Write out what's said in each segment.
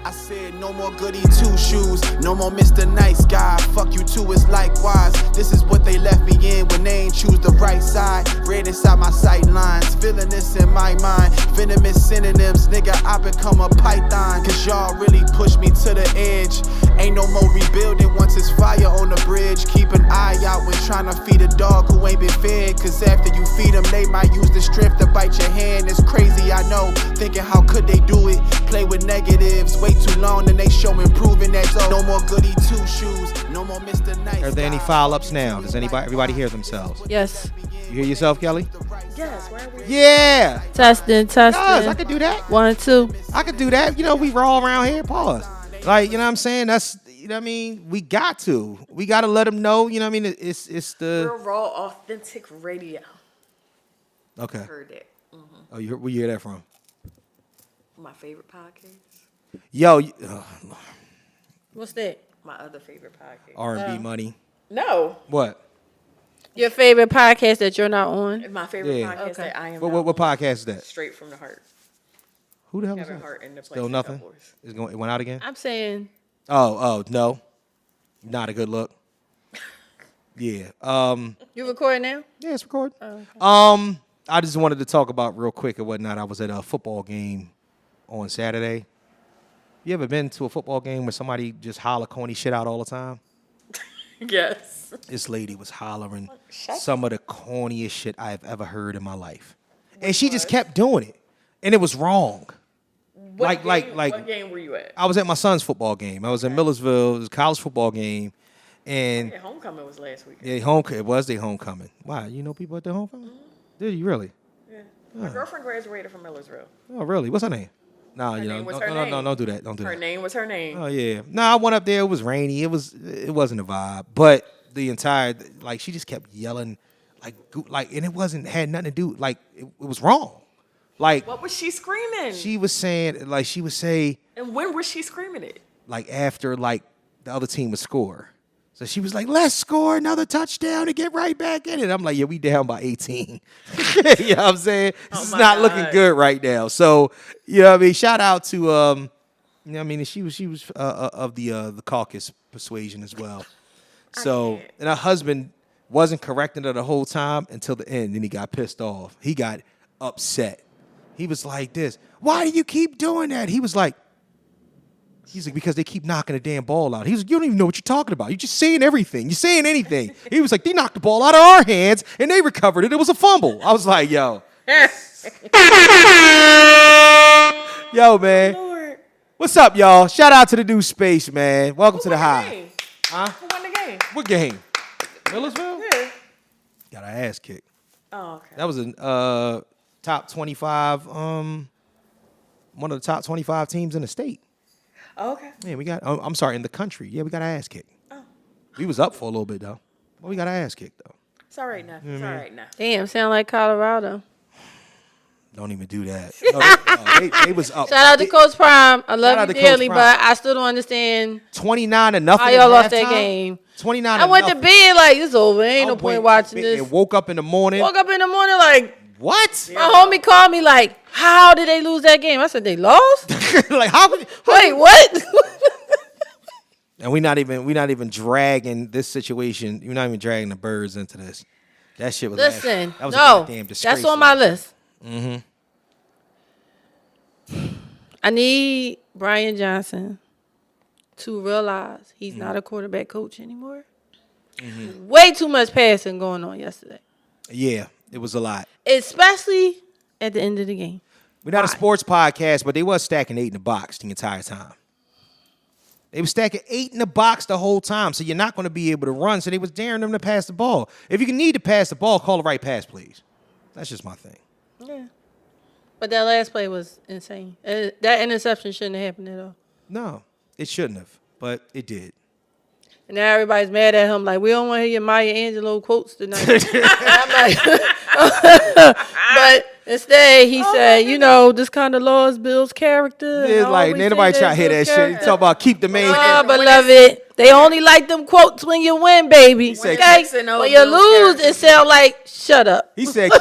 I said no more goody two shoes, no more Mr. Nice Guy. Fuck you too, it's likewise. This is what they left me in when they ain't choose the right side. Red inside my sight lines, feeling this in my mind. Venomous synonyms, nigga, I become a python. Cause y'all really push me to the edge. Ain't no more rebuilding once it's fire on the bridge. Keep an eye out when trying to feed a dog who ain't been fed. Cause after you feed them, they might use the strength to bite your hand. It's crazy, I know. Thinking how could they do it? Play with negatives. Wait too long, then they show improving that. No more goody two shoes. No more Mr. Nice. Are there any foul-ups now? Does everybody hear themselves? Yes. You hear yourself, Kelly? Yes. Where are we? Yeah. Testing. Guys, I could do that. 1, 2. I could do that. You know, we roll around here. Pause. Like, you know what I'm saying? That's, you know what I mean? We got to let them know, you know what I mean? It's the... Real, raw, authentic radio. Okay. Heard that. Oh, where you hear that from? My favorite podcast. Yo. What's that? My other favorite podcast. R&B Money. No. What? Your favorite podcast that you're not on? My favorite Yeah. podcast Okay. that I am What podcast is that? Straight from the Heart. Who the hell is Kevin that? Hart and the Still Playboy nothing? Cowboys. It went out again? I'm saying. Oh, no. Not a good look. Yeah. You recording now? Yeah, it's recorded. Oh, okay. I just wanted to talk about real quick and whatnot. I was at a football game on Saturday. You ever been to a football game where somebody just holler corny shit out all the time? Yes. This lady was hollering some of the corniest shit I've ever heard in my life. And she just kept doing it. And it was wrong. What game were you at? I was at my son's football game. I was in Millersville. It was a college football game. And Yeah, homecoming was last weekend. it was their homecoming. Wow, you know people at their homecoming? Did you really? Yeah. My girlfriend graduated from Millersville. Oh, really? What's her name? No, Her you know, name was no, her no, name. no, don't do that. Don't do Her that. name was her name. Oh yeah. No, I went up there. It was rainy. It wasn't a vibe. But the entire she just kept yelling, and it had nothing to do. It was wrong. Like What was she screaming? she was saying, she would say, And when was she screaming it? after the other team would score. So she was like, let's score another touchdown and get right back in it. I'm like, yeah, we down by 18. You know what I'm saying? This is not looking good right now. So, you know what I mean? Shout out to, you know what I mean? She was of the caucus persuasion as well. So, and her husband wasn't correcting her the whole time until the end. Then he got pissed off. He got upset. He was like this. Why do you keep doing that? He's like, because they keep knocking the damn ball out. He's like, you don't even know what you're talking about. You're just saying everything. You're saying anything. He was like, they knocked the ball out of our hands and they recovered it. It was a fumble. I was like, yo. Yo, man. Lord. What's up, y'all? Shout out to the new space, man. Welcome to the Hive. Huh? Who won the game? What game? Millersville? Yeah. Got our ass kicked. Oh, okay. That was a top 25, one of the top 25 teams in the state. Oh, okay. Yeah, we got. I'm sorry, in the country. Yeah, we got our ass kicked. Oh. We was up for a little bit though, but we got our ass kicked though. It's all right now. It's all right now. Damn, sound like Colorado. Don't even do that. No, they was up. Shout out to Coach Prime. I love out you to Coach dearly, Prime. but I still don't understand 29-0. how y'all lost that game. 29. I went to bed like, it's over. Ain't no point watching this. And woke up in the morning. Woke up in the morning like, What? my homie called me like, how did they lose that game? I said, they lost? Like how? Wait, what? And we not even dragging this situation. We're not even dragging the birds into this. That shit was. Listen, that was a no, goddamn disgrace. that's on my list. Mm-hmm. I need Brian Johnson to realize he's not a quarterback coach anymore. Mm-hmm. Way too much passing going on yesterday. Yeah, it was a lot. Especially at the end of the game. We're not a sports podcast, but they was stacking 8 in the box the entire time. They was stacking 8 in the box the whole time, so you're not going to be able to run. So they was daring them to pass the ball. If you need to pass the ball, call the right pass, please. That's just my thing. Yeah. But that last play was insane. That interception shouldn't have happened at all. No, it shouldn't have, but it did. And now everybody's mad at him like, we don't want to hear your Maya Angelou quotes tonight. I'm like, but instead he said, you know, this kind of laws builds character. It's like, ain't nobody trying to hear that shit. Talk about keep the main. Oh, beloved. They only like them quotes when you win, baby. said, Okay? When you lose, it sound like, shut up. He said,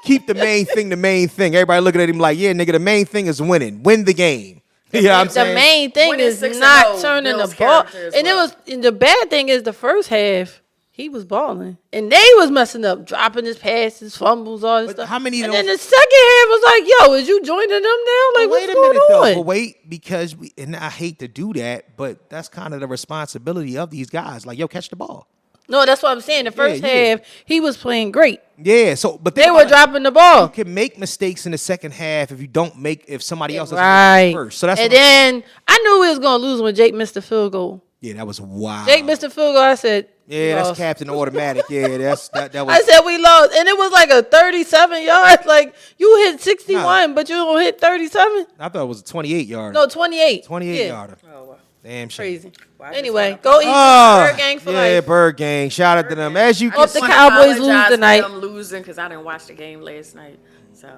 keep the main thing the main thing. Everybody looking at him like, yeah, nigga, the main thing is winning. Win the game. Yeah, I'm The saying. main thing Winning is 6-0 not turning the builds ball. character as And well. the bad thing is the first half, he was balling. And they was messing up, dropping his passes, fumbles, all this But stuff. how many of and then those- the second half was like, yo, is you joining them now? Like, Wait what's a going minute, though. on? But wait, because and I hate to do that, but that's kind of the responsibility of these guys. Like, yo, catch the ball. No, that's what I'm saying. The first half, he was playing great. Yeah, so but They were dropping the ball. You can make mistakes in the second half if somebody else doesn't Right. make it first. So that's and what I'm saying. then I knew we was gonna lose when Jake missed the field goal. Yeah, that was wild. Jake missed the field goal. I said, Yeah, we that's lost. Captain Automatic. Yeah, that was. I said we lost, and it was like a 37 yards. Like you hit 61, but you don't hit 37. I thought it was a 28 yard. No, 28. 28 yeah. yarder. Oh, wow. Damn shit. Crazy. Well, I just Anyway, wanna- go eat Bird Gang for yeah, life. Bird Gang. Shout out to them. As you I can Hope just the wanna Cowboys lose apologize for tonight. them losing because I didn't watch the game last night, so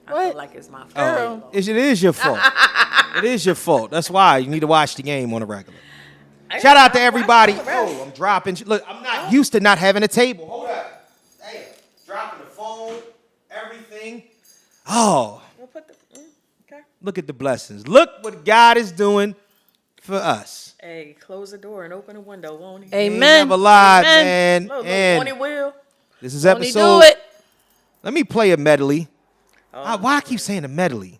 I What? feel like it's my fault. Girl. it is your fault. It is your fault. That's why you need to watch the game on a regular. Shout out to everybody. Oh, I'm dropping. Look, I'm not used to not having a table. Hold up. Hey, dropping the phone, everything. Oh, We'll put the, okay. look at the blessings. Look what God is doing for us. Hey, close the door and open the window, won't he? He ain't Amen. never lied, Amen. man. Look, And won't he will? this is Won't he episode. do it? Let me play a medley. Oh. Why I keep saying a medley?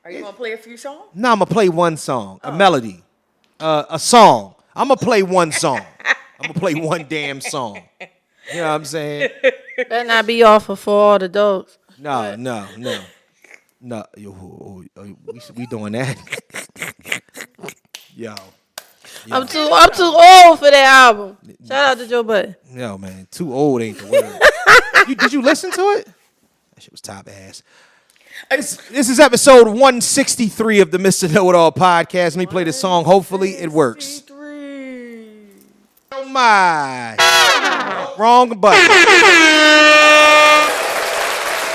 Are you going to play a few songs? No, I'm gonna play one song, a melody, a song. I'm gonna play one song. I'm gonna play one damn song. You know what I'm saying? Better not be offer for all the dogs. No. Yo, we doing that? Yo, I'm too old for that album. Shout out to Joe Budden. yo, man, too old ain't the word. Did you listen to it? That shit was top ass. This is episode 163 of the Mr. Know-It-All podcast. Let me play the song. Hopefully it works. 63. Oh my. Wrong button.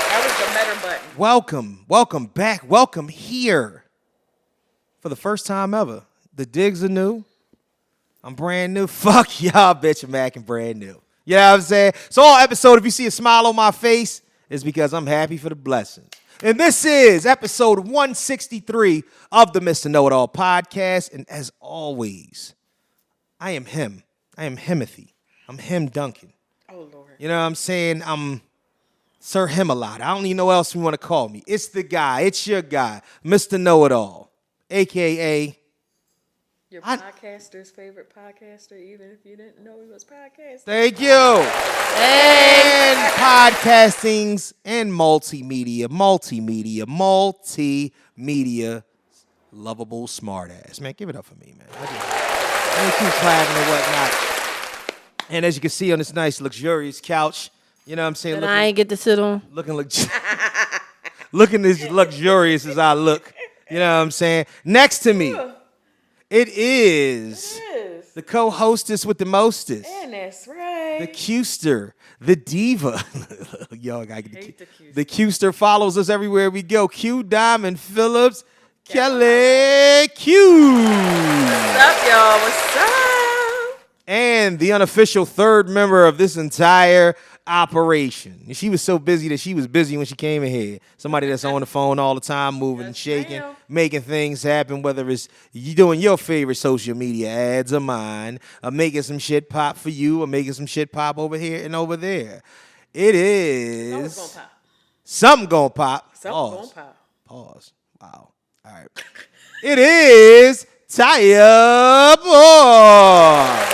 That was the better button. Welcome back. Welcome here. For the first time ever. The digs are new. I'm brand new. Fuck y'all, bitch. I'm acting brand new. You know what I'm saying? So all episode, if you see a smile on my face, it's because I'm happy for the blessings. And this is episode 163 of the Mr. Know-It-All podcast. And as always, I am him. I am Himothy. I'm him Duncan. Oh, Lord. You know what I'm saying? I'm Sir Him-A-Lot. I don't even know what else you want to call me. It's the guy. It's your guy, Mr. Know-It-All, a.k.a. Your podcaster's favorite podcaster, even if you didn't know he was podcasting. Thank you. And podcastings and multimedia, lovable smartass. Man, give it up for me, man. I just keep clapping and whatnot. And as you can see on this nice, luxurious couch, you know what I'm saying? That I ain't get to sit on. Looking as luxurious as I look. You know what I'm saying? Next to me, it is the co-hostess with the mostest. And that's right. The Qster, the diva. Yo, I gotta get Hate the Qster. the Qster follows us everywhere we go. Q Diamond Phillips, Kellie Q. What's up, y'all? What's up? And the unofficial third member of this entire operation. And she was so busy that she was busy when she came in here. Somebody that's on the phone all the time, moving and shaking, ma'am. making things happen, whether it's you doing your favorite social media ads or mine, or making some shit pop for you, or making some shit pop over here and over there. It No, it's is gonna pop. something gonna pop. Something Pause. gonna pop. Pause. Wow. All right. It is Taya Boy.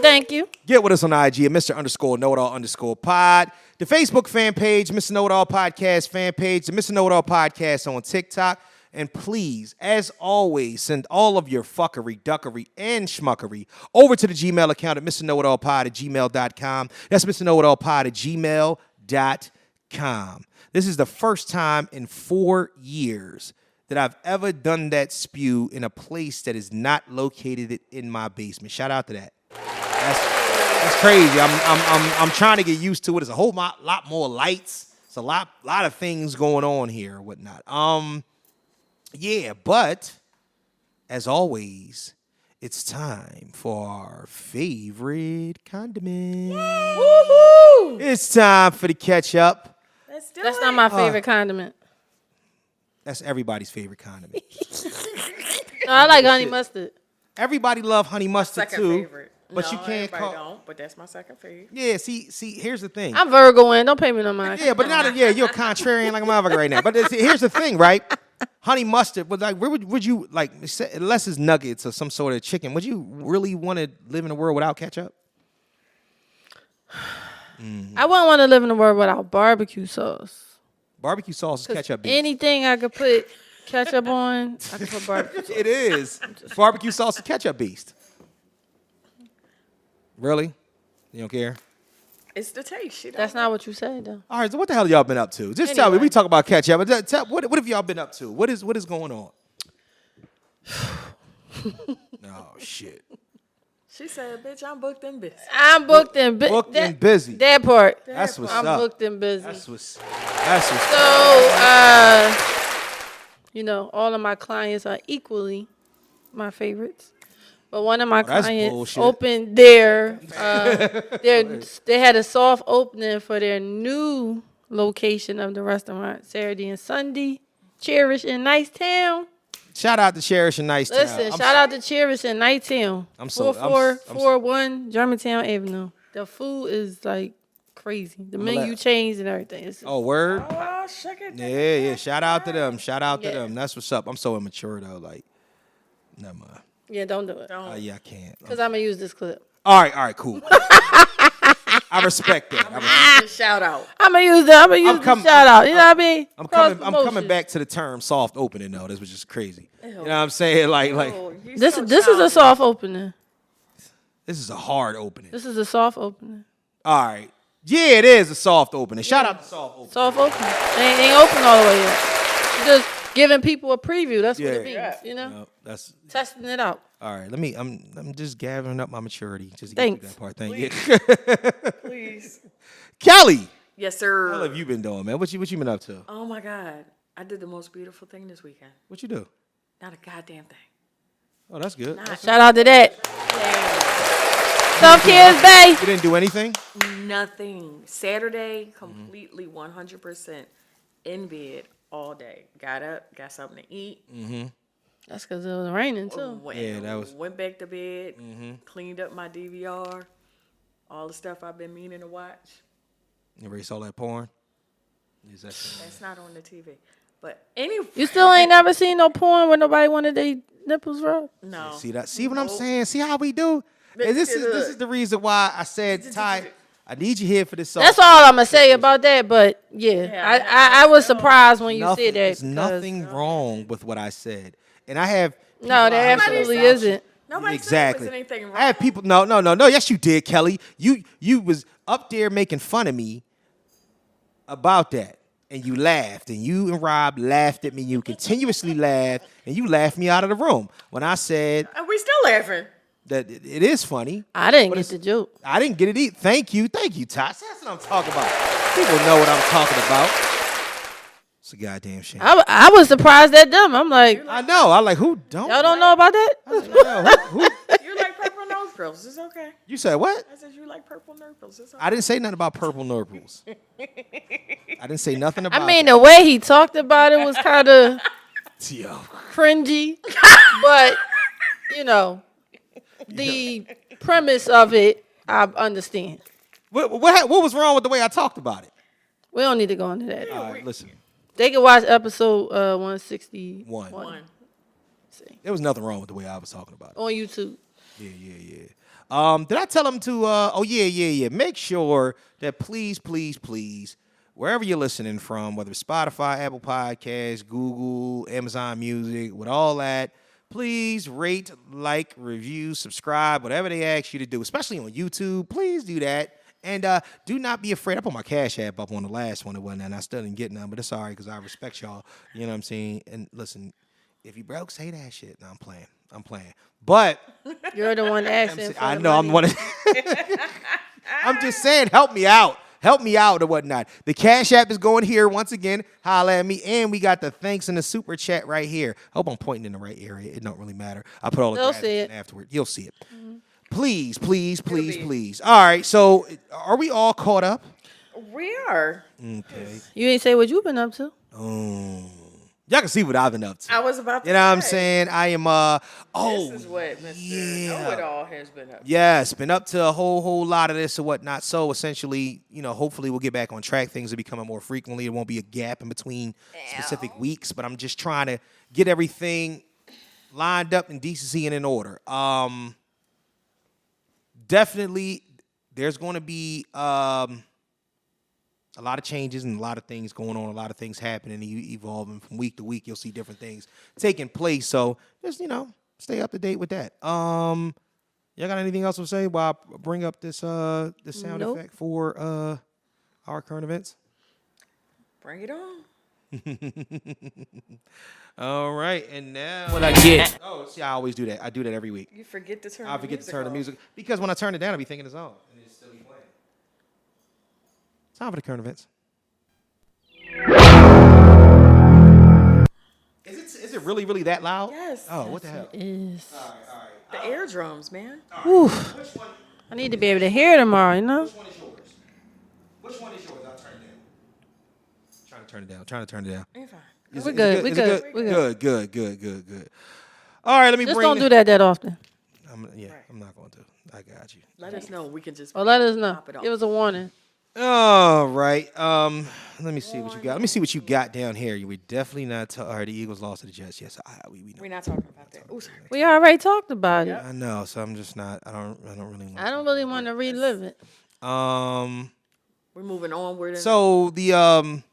Thank you. Get with us on IG at Mr._Know-It-All_pod. The Facebook fan page, Mr. Know-It-All Podcast fan page, the Mr. Know-It-All Podcast on TikTok. And please, as always, send all of your fuckery, duckery, and schmuckery over to the Gmail account at MrKnowItAllPod@gmail.com. That's MrKnowItAllPod@gmail.com. This is the first time in 4 years that I've ever done that spew in a place that is not located in my basement. Shout out to that. That's crazy. I'm trying to get used to it. There's a whole lot more lights. It's a lot of things going on here or whatnot. Yeah, but as always, it's time for our favorite condiment. Woohoo! It's time for the catch up. Let's do That's it. not my favorite condiment. That's everybody's favorite condiment. No, I like honey mustard. Everybody love honey mustard Second too. favorite. But no, you can't everybody call. don't, but that's my second favorite. Yeah, see, here's the thing. I'm Virgo and don't pay me no mind. Yeah, but not you're a contrarian like a motherfucker right now. But see, here's the thing, right? Honey mustard, but like, where would you like? Unless it's nuggets or some sort of chicken, would you really want to live in a world without ketchup? I wouldn't want to live in a world without barbecue sauce. Barbecue sauce is ketchup beast. Anything I could put ketchup on, I could put barbecue sauce. It is. Barbecue sauce is ketchup beast. Really? You don't care? It's the taste. Shit. That's not what you said, though. All right, so what the hell have y'all been up to? Just tell me. Anyway. We talk about ketchup, but what have y'all been up to? What is going on? Oh, shit. She said, bitch, I'm booked and busy. I'm booked and busy. Booked and busy. That part. That's what's I'm up. booked and busy. That's what's So, all of my clients are equally my favorites. But one of my that's clients bullshit. opened they had a soft opening for their new location of the restaurant Saturday and Sunday. Cherish in Nicetown. Shout out to Cherish and Nice Town. Listen, shout out to Cherish in Nicetown. I'm so- 4441 Germantown Avenue. The food is like crazy. The menu laugh. changed and everything. It's Oh, word? Oh, shake it. Yeah. Shout out to them. Shout out to Yeah. them. That's what's up. I'm so immature, though. Like, never mind. yeah, don't do it. Yeah, I can't. Because I'm going to use this clip. All right, cool. I respect that. Shout out. I'm gonna use the shout out. You know what I mean? I'm Cross coming promotion. back to the term soft opening, though. This was just crazy. You know what I'm saying? Like Oh, he's This so is a childish. soft opening. this is a hard opening. This is a soft opening. All right. Yeah, it is a soft opening. Shout out to soft opening. Soft opening. They ain't open all the way yet. Just giving people a preview. That's what it Yeah. means. You know, No, that's testing it out. all right. I'm just gathering up my maturity just to Thanks. get through that part. Thank you. Please. Kelly, Yes, what sir. have you been doing, man? What you been up to? Oh, my God. I did the most beautiful thing this weekend. What you do? Not a goddamn thing. Oh, that's good. Not Shout out to that. a Some kids, babe. You didn't do anything? thing. Nothing. Saturday, completely 100% in bed all day. Got up, got something to eat. That's because it was raining too. Went back to bed, cleaned up my DVR, all the stuff I've been meaning to watch. You already saw that porn? Is that That's not on the TV. But anyway, You still ain't never seen no porn where nobody wanted their nipples rubbed? no. See that? See what I'm saying? See how we do? And this is the reason why I said, Ty, I need you here for this song. That's all I'm gonna say about that. But I was surprised when you said that. There's 'cause- nothing wrong with what I said, and I have No, there absolutely isn't. Nobody exactly. said there was anything wrong. I have people. No. Yes, you did, Kelly. You was up there making fun of me about that, and you laughed, and you and Rob laughed at me. You continuously laughed, and you laughed me out of the room when I said And we still laughing. that it is funny. I didn't get the joke. I didn't get it either. Thank you, Ty. That's what I'm talking about. People know what I'm talking about. It's a goddamn shame. I was surprised at them. I'm like, I know. I like who don't. y'all don't know about that? Yeah, who? You like purple nose pills. It's okay. You said what? I said you like purple nose pills. It's okay. I didn't say nothing about purple nurples. I didn't say nothing about. I mean, the way he talked about it was kind of Yo. cringy, but the premise of it, I understand. What was wrong with the way I talked about it? We don't need to go into that. All right, listen. They can watch episode 161 One. There was nothing wrong with the way I was talking about it. on YouTube. Yeah. Did I tell them to? Yeah. Make sure that please, wherever you're listening from, whether it's Spotify, Apple Podcasts, Google, Amazon Music, with all that, please rate, like, review, subscribe, whatever they ask you to do, especially on YouTube. Please do that. And do not be afraid. I put my Cash App up on the last one, and I still didn't get none, but it's all right because I respect y'all. You know what I'm saying? And listen, if you broke, say that shit. No, I'm playing. But You're the one asking for I the know I'm money. one of. I'm just saying, help me out or whatnot. The Cash App is going here once again. Holla at me, and we got the thanks in the super chat right here. I hope I'm pointing in the right area. It don't really matter. I put all the They'll graphics see in it. afterward. You'll see it. Please. All right, so are we all caught up? We are. Okay. You ain't say what you've been up to. Oh. Y'all can see what I've been up to. I was about to You know what I'm say. saying? I am, This is what Mr. Know-It-All has been up to. Yes, been up to a whole lot of this and whatnot. So essentially, hopefully we'll get back on track. Things are becoming more frequently. There won't be a gap in between specific weeks, but I'm just trying to get everything lined up in decency and in order. Definitely, there's going to be a lot of changes and a lot of things going on, a lot of things happening and evolving from week to week. You'll see different things taking place. So just, stay up to date with that. Y'all got anything else to say while I bring up this sound effect for our current events? Bring it on. All right, and now What I get. Oh, see, I always do that. I do that every week. You forget to turn I the forget to music turn the off. music because when I turn it down, I be thinking it's on and it's still be playing. Time for the current events. Is it really that loud? Yes. Oh, what the hell? Is The eardrums, man. Whew. Which one? I need to be able to hear tomorrow, Which one is yours? Which one is yours? I'll turn it down. Trying to turn it down. You're fine. We're good. We Is it good. Good. All right, let me Just bring. don't do that often. I'm not going to. I got you. Let us know. We can just. Or let us know. Pop it off. Give us a warning. All right. Let me see what you got. Let me see what you got down here. You were definitely not. All right, the Eagles lost to the Jets. Yes, we know. We're not talking about that. Ooh, sorry. We already talked about it. I know, so I'm just not. I don't really want. I don't really want to relive it. We're moving onward. So the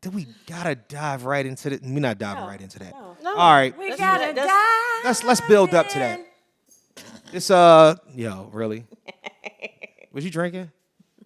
then we gotta dive right into it. We're not diving right into that. No. All right. We Let's gotta do that. Let's build up to that. It's really? Was you drinking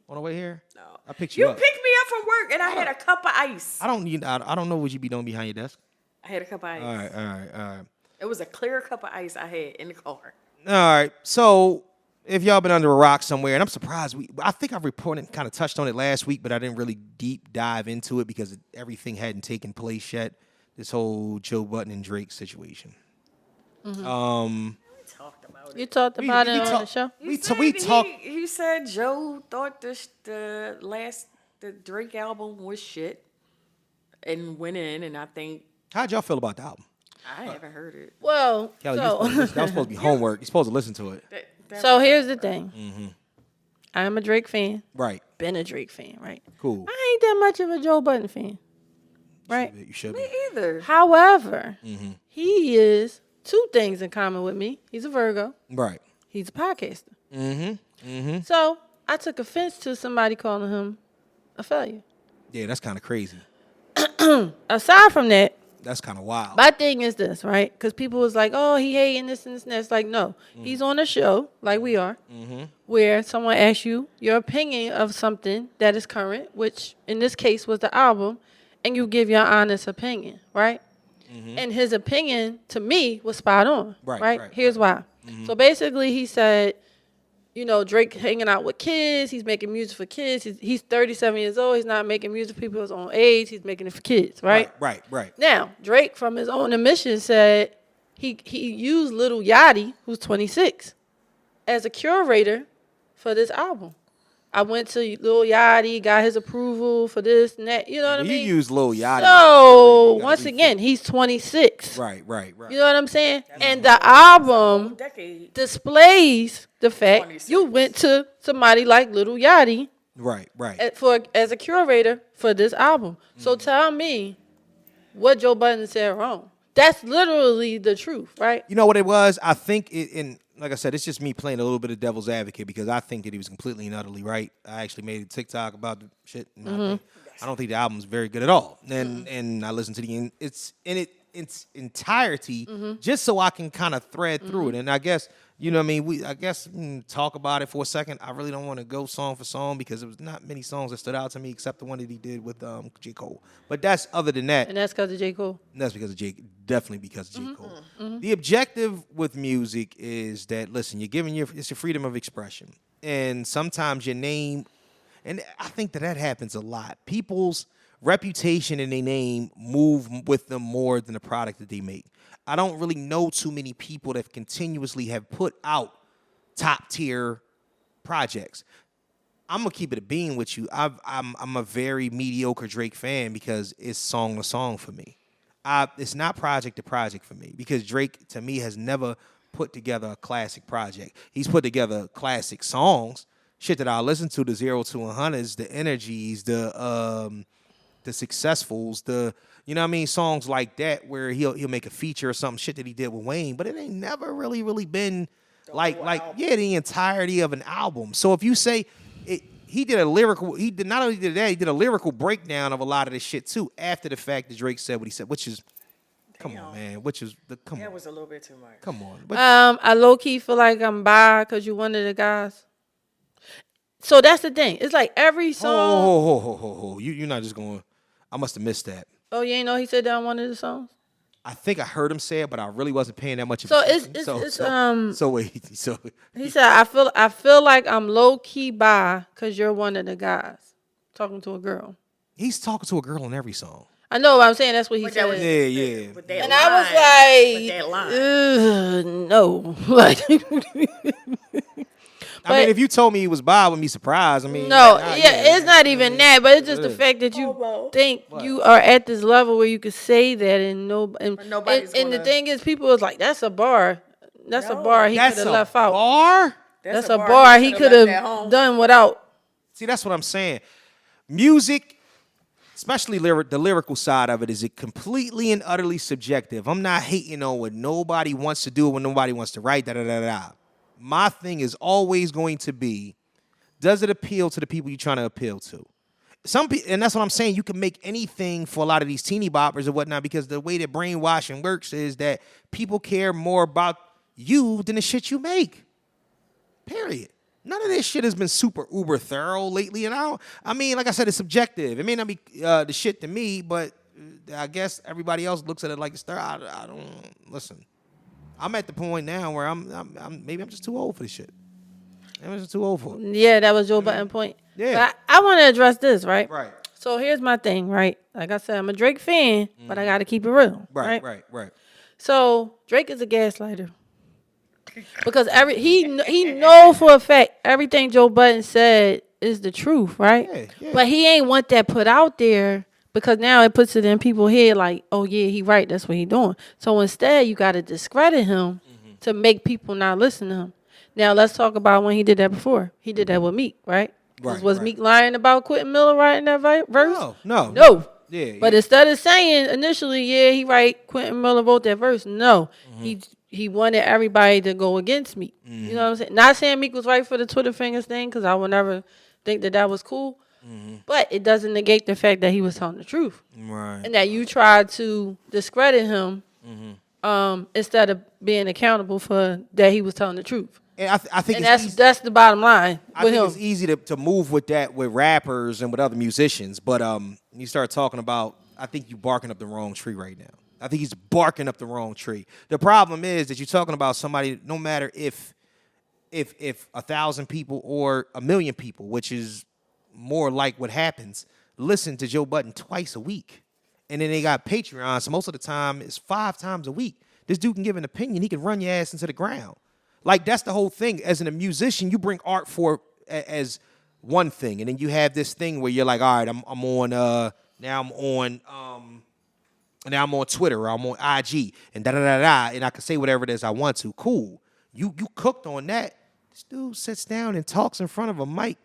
on the way here? No. I picked you You up. picked me up from work and I had a cup of ice. I don't know what you be doing behind your desk. I had a cup of ice. All right. It was a clear cup of ice I had in the car. All right. So if y'all been under a rock somewhere, and I'm surprised I think I reported kind of touched on it last week, but I didn't really deep dive into it because everything hadn't taken place yet. This whole Joe Budden and Drake situation. We talked about it. You talked about it on the talk- show? We talked. He said Joe thought the Drake album was shit and went in, and I think How'd y'all feel about the album? I haven't heard it. Well, Kelly, that was supposed to be homework. You're supposed to listen to it. so here's the thing. I'm a Drake fan. Right. Been a Drake fan, right? Cool. I ain't that much of a Joe Budden fan, right? You should Me be. either. However, he is two things in common with me. He's a Virgo. Right. He's a podcaster. So I took offense to somebody calling him a failure. Yeah, that's kind of crazy. Aside from that, That's kind of wild. my thing is this, right? Because people was like, oh, he hating this and this and that. It's like, no. He's on a show, like we are, where someone asks you your opinion of something that is current, which in this case was the album, and you give your honest opinion, right? And his opinion, to me, was spot on, right? Here's why. So basically, he said, Drake hanging out with kids. He's making music for kids. He's 37 years old. He's not making music for people his own age. He's making it for kids, right? Right. Now, Drake, from his own admission, said he used Lil Yachty, who's 26, as a curator for this album. I went to Lil Yachty, got his approval for this and that. You know what I mean? You use Lil Yachty. So, once again, he's 26. Right. You know what I'm saying? And the album Decade. displays the fact 26. you went to somebody like Lil Yachty Right. as a curator for this album. So tell me what Joe Budden said wrong. That's literally the truth, right? You know what it was? I think like I said, it's just me playing a little bit of devil's advocate because I think that he was completely and utterly right. I actually made a TikTok about the shit. And I don't think the album's very good at all. And I listened to it's in its entirety just so I can kind of thread through it. And I guess, talk about it for a second. I really don't want to go song for song because there was not many songs that stood out to me except the one that he did with J. Cole. But that's other than that. And that's because of J. Cole. That's definitely because of J. Cole. The objective with music is that, listen, it's your freedom of expression. And sometimes your name, and I think that happens a lot. People's reputation and their name move with them more than the product that they make. I don't really know too many people that continuously have put out top tier projects. I'm gonna keep it a bean with you. I'm a very mediocre Drake fan because it's song to song for me. It's not project to project for me because Drake, to me, has never put together a classic project. He's put together classic songs, shit that I listen to, the 0 to 100s, the energies, the successfuls, you know what I mean, songs like that where he'll make a feature or something, shit that he did with Wayne, but it ain't never really been the entirety of an album. So if you say he did not only did that, he did a lyrical breakdown of a lot of this shit too after the fact that Drake said what he said, which is come on, man. That was a little bit too much. Come on. I low key feel like I'm bi because you one of the guys. So that's the thing. It's like every song. Oh. You're not just going. I must have missed that. Oh, you ain't know he said that on one of the songs? I think I heard him say it, but I really wasn't paying that much So attention. So he said I feel like I'm low key bi because you're one of the guys talking to a girl. He's talking to a girl on every song. I know what I'm saying. That's what he said. Yeah. With that And line, I was like, no. Like, I mean, if you told me he was bi, I wouldn't be surprised. I mean, it's not even that, but it's just the fact that you think you are at this level where you could say that and nobody's and the thing is, people was like, that's a bar. That's a bar he could have left out. Bar? That's a bar he could have done without. See, that's what I'm saying. Music, especially the lyrical side of it, is completely and utterly subjective. I'm not hating on what nobody wants to do, what nobody wants to write, da-da-da-da. My thing is always going to be, does it appeal to the people you're trying to appeal to? And that's what I'm saying. You can make anything for a lot of these teeny boppers and whatnot because the way that brainwashing works is that people care more about you than the shit you make. Period. None of this shit has been super uber thorough lately. And I mean, like I said, it's subjective. It may not be the shit to me, but I guess everybody else looks at it like it's thorough. I don't listen. I'm at the point now where I'm just too old for this shit. I'm just too old for it. Yeah, that was Joe Button point. Yeah. But I want to address this, right? Right. So here's my thing, right? Like I said, I'm a Drake fan, but I got to keep it real. Right. So Drake is a gaslighter. Because he know for a fact everything Joe Button said is the truth, right? Yeah. But he ain't want that put out there. Because now it puts it in people's head like, oh, yeah, he right. That's what he doing. So instead, you got to discredit him to make people not listen to him. Now, let's talk about when he did that before. He did that with Meek, right? Was Meek lying about Quentin Miller writing that verse? No. Yeah. But instead of saying initially, yeah, he right, Quentin Miller wrote that verse. No. He wanted everybody to go against Meek. You know what I'm saying? Not saying Meek was right for the Twitter fingers thing because I would never think that was cool. But it doesn't negate the fact that he was telling the truth. Right. And that you tried to discredit him instead of being accountable for that he was telling the truth. And I think that's the bottom line with him. It's easy to move with that with rappers and with other musicians. But you start talking about, I think you're barking up the wrong tree right now. I think he's barking up the wrong tree. The problem is that you're talking about somebody, no matter if 1,000 people or 1 million people, which is more like what happens, listen to Joe Button twice a week. And then they got Patreon, so most of the time it's 5 times a week. This dude can give an opinion. He can run your ass into the ground. Like, that's the whole thing. As a musician, you bring art as one thing. And then you have this thing where you're like, all right, I'm on Twitter or I'm on IG and da-da-da-da, and I can say whatever it is I want to. Cool. You cooked on that. This dude sits down and talks in front of a mic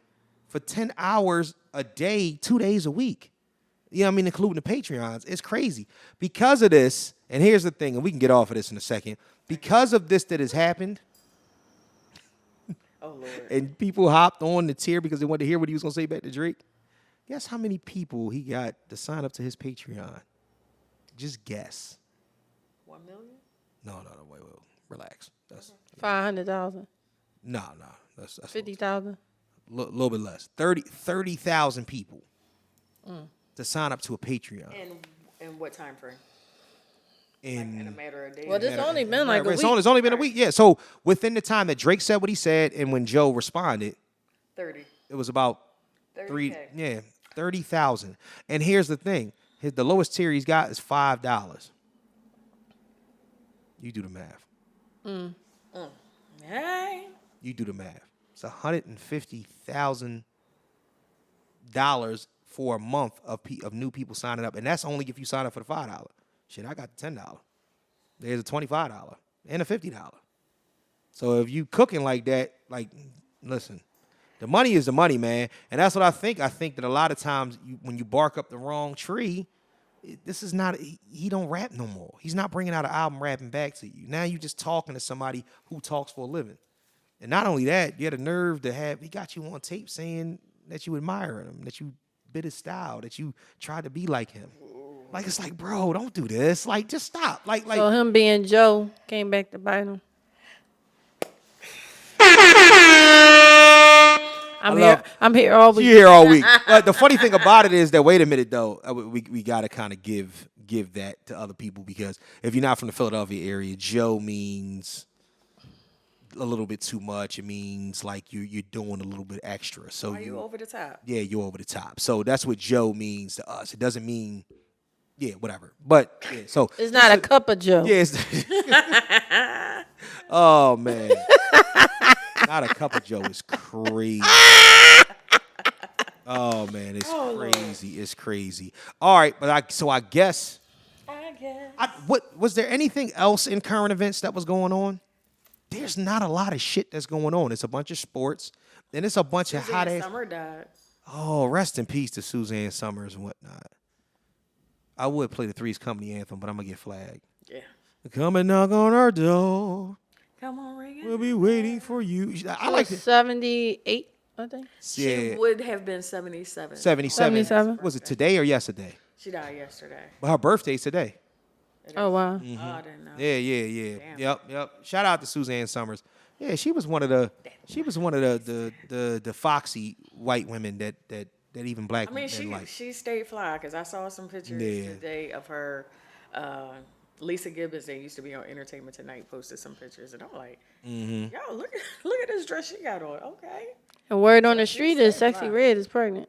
for 10 hours a day, 2 days a week. You know what I mean? Including the Patreons. It's crazy. Because of this, and here's the thing, and we can get off of this in a second. Because of this that has happened, oh, Lord. And people hopped on the tier because they wanted to hear what he was going to say back to Drake. Guess how many people he got to sign up to his Patreon? Just guess. 1 million? No, wait, relax. That's 500,000. No, that's 50,000. A little bit less. 30,000 people to sign up to a Patreon. In what time frame? In a matter of days. Well, this only been like a week. It's only been a week. Yeah. So within the time that Drake said what he said and when Joe responded, 30. It was about 30,000. And here's the thing: the lowest tier he's got is $5. You do the math. Hey. You do the math. It's $150,000 for a month of new people signing up, and that's only if you sign up for the $5. Shit, I got the $10. There's a $25 and a $50. So if you cooking like that, like, listen, the money is the money, man. And that's what I think. I think that a lot of times when you bark up the wrong tree, this is not, he don't rap no more. He's not bringing out an album rapping back to you. Now you just talking to somebody who talks for a living. And not only that, you had a nerve to have, he got you on tape saying that you admire him, that you bit his style, that you tried to be like him. Like, it's like, bro, don't do this. Like, just stop. Like, So him being Joe came back to bite him. I'm here all week. You here all week. But the funny thing about it is that, wait a minute, though, we got to kind of give that to other people, because if you're not from the Philadelphia area, Joe means a little bit too much. It means like you're doing a little bit extra. So Are you over the top? Yeah, you're over the top. So that's what Joe means to us. It doesn't mean, yeah, whatever. But yeah, so it's not a cup of Joe. Yeah. Oh man, not a cup of Joe is crazy. Oh man, it's crazy. Lord. It's crazy. All right, but I guess. What was there anything else in current events that was going on? There's not a lot of shit that's going on. It's a bunch of sports, and it's a bunch of hot ass. Summer died. Oh, rest in peace to Suzanne Summers and whatnot. I would play the Three's Company anthem, but I'm gonna get flagged. Yeah. Come and knock on our door. Come on, Reagan. We'll be waiting for you. I like it. 78, I think. She would have been 77. 77. Was it today or yesterday? She died yesterday. But her birthday's today. Oh, wow. Mm-hmm. Oh, I didn't know. Yeah. Damn. Yep. Shout out to Suzanne Summers. Yeah, she was one of the foxy white women that even black men like. She stayed fly, because I saw some pictures today of her. Lisa Gibbons, that used to be on Entertainment Tonight, posted some pictures, and I'm like, yo, look at this dress she got on. Okay. And word on the street is Sexy Red is pregnant.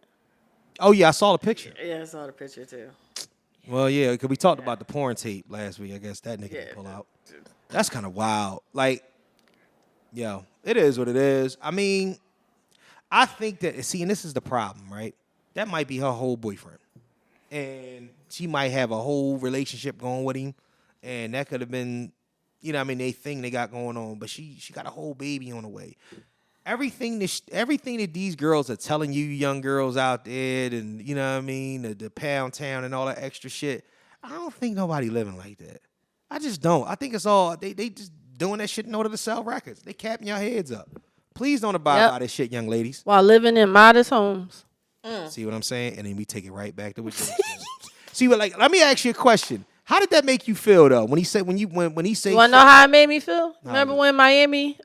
Oh yeah, I saw the picture. Yeah, I saw the picture too. Well, yeah, because we talked about the porn tape last week. I guess that nigga didn't pull out. That's kind of wild. Like, yo, it is what it is. I mean, I think that, see, and this is the problem, right? That might be her whole boyfriend. And she might have a whole relationship going with him. And that could have been, you know what I mean, they thing they got going on. But she got a whole baby on the way. Everything that these girls are telling you young girls out there, and you know what I mean, the Pound Town and all that extra shit, I don't think nobody living like that. I just don't. I think it's all, they just doing that shit in order to sell records. They capping your heads up. Please don't abide by this shit, young ladies. While living in modest homes. See what I'm saying? And then we take it right back to what you said. See, what, like, let me ask you a question. How did that make you feel though? When he said, when he said, you wanna know how it made me feel? Remember when Miami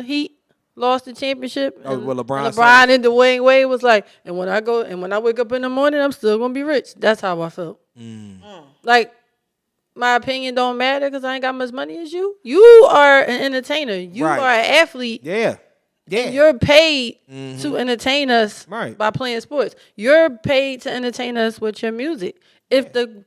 Heat lost the championship? Oh, well, LeBron and Dwayne Wade was like, and when I wake up in the morning, I'm still gonna be rich. That's how I felt. Like, my opinion don't matter because I ain't got much money as you. You are an entertainer. You are an athlete. Yeah. And you're paid to entertain us by playing sports. You're paid to entertain us with your music. If the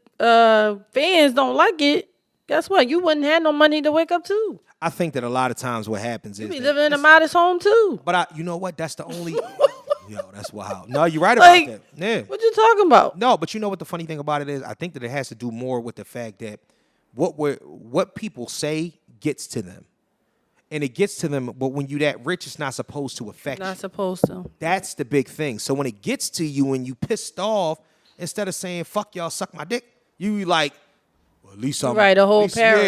fans don't like it, guess what? You wouldn't have no money to wake up to. I think that a lot of times what happens is you be living in a modest home too. But you know what? That's the only. Yo, that's wild. No, you're right about that. Yeah. What you talking about? No, but you know what the funny thing about it is? I think that it has to do more with the fact that what people say gets to them. And it gets to them, but when you that rich, it's not supposed to affect you. Not supposed to. That's the big thing. So when it gets to you and you pissed off, instead of saying, fuck y'all, suck my dick, you like, well, at least I'm write a whole paragraph.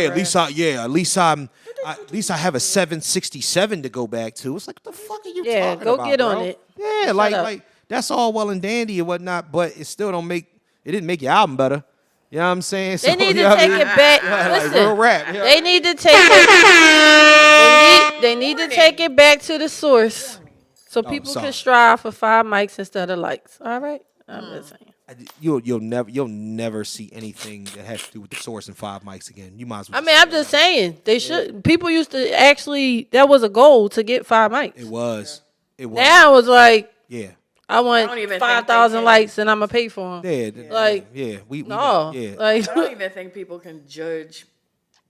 Yeah, at least I have a 767 to go back to. It's like, what the fuck are you talking about? Yeah, go get on it. Yeah, Shut like that's all well and dandy and whatnot, but it still it didn't make your album better. You know what I'm saying? They need to take it back. Listen, real rap. Yeah. They need to take it. They need to take it back to the source, so people can strive for 5 mics instead of likes. All right, I'm just saying. You'll never see anything that has to do with the source and 5 mics again. You might as well. I mean, I'm just saying they should. People used to actually. That was a goal to get 5 mics. It was. Now it's like, yeah. I want 5,000 likes and I'm gonna pay for them. Yeah, like, yeah, no, yeah. like, I don't even think people can judge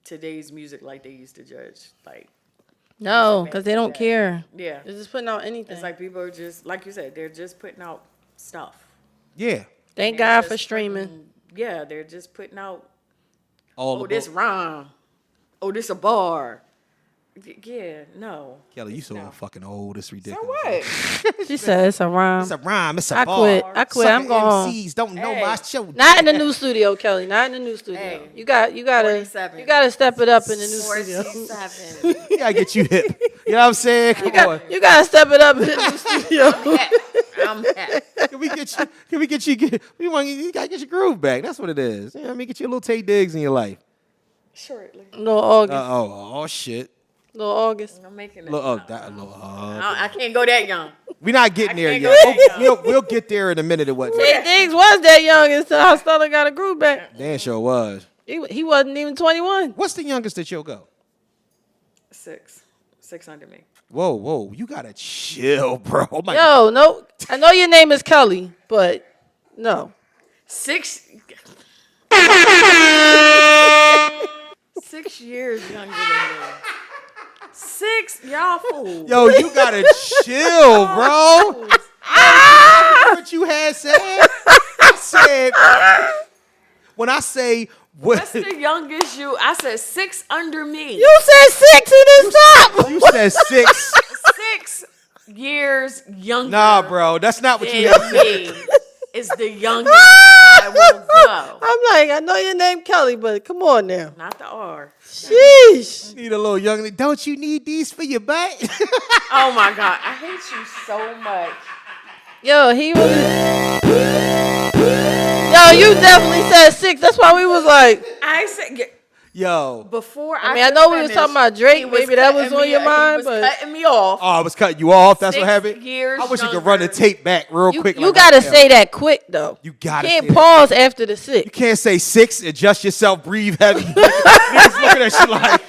today's music like they used to judge. Like, no, because they don't care. Yeah, they're just putting out anything. It's like people are just, like you said, they're just putting out stuff. Yeah. Thank God for streaming. They're just putting out All oh, this rhyme. Oh, this a bar. Yeah, no. Kelly, you so fucking old. It's So ridiculous. what? She said it's a rhyme. It's a rhyme. It's a I bar. quit. I quit. I'm Sucker going home. MCs don't know Hey. my show. Not in the new studio, Kelly. Not in the new studio. Hey, You gotta 47. you gotta step it up in the new studio. 47. You gotta get you hip. You know what I'm saying? Come on. You gotta step it up in the new studio. I'm happy. Can we get you? You gotta get your groove back. That's what it is. You know what I mean? Get you a little Tay Diggs in your life. Shortly. Little August. Oh shit. Little August. I'm making it. I I can't go that young. We're not getting there can't yet. go that We'll get there in a minute or what. Tay Diggs was that young until how Stella got a groove back. Dan sure was. He wasn't even 21. What's the youngest that you'll go? 6 under me. Whoa. You gotta chill, bro. Oh my Yo, no. I know your name is Kelly, but no. 6 years younger than me. 6, y'all fools. Yo, you gotta chill, bro. What you had said? I said when I say What's the youngest you? I said 6 under me. You said 6 in this top. you said 6. 6 years younger. Nah, bro, that's not what you than had said. me is the youngest I will go. I'm like, I know your name Kelly, but come on now. Not the R. Sheesh. Need a little young. Don't you need these for your butt? Oh my God, I hate you so much. Yo, he was. Yo, you definitely said 6. That's why we was like. I said Yo. before. I mean, I know we was talking about Drake. Maybe that was on your mind, he was but cutting me off. Oh, I was cutting you off. That's what 6 happened. years I wish you younger. could run the tape back real quick. you like gotta right now. say that quick though. You gotta Can't say that. pause after the 6. You can't say 6. Adjust yourself. Breathe heavy. Niggas looking at you like.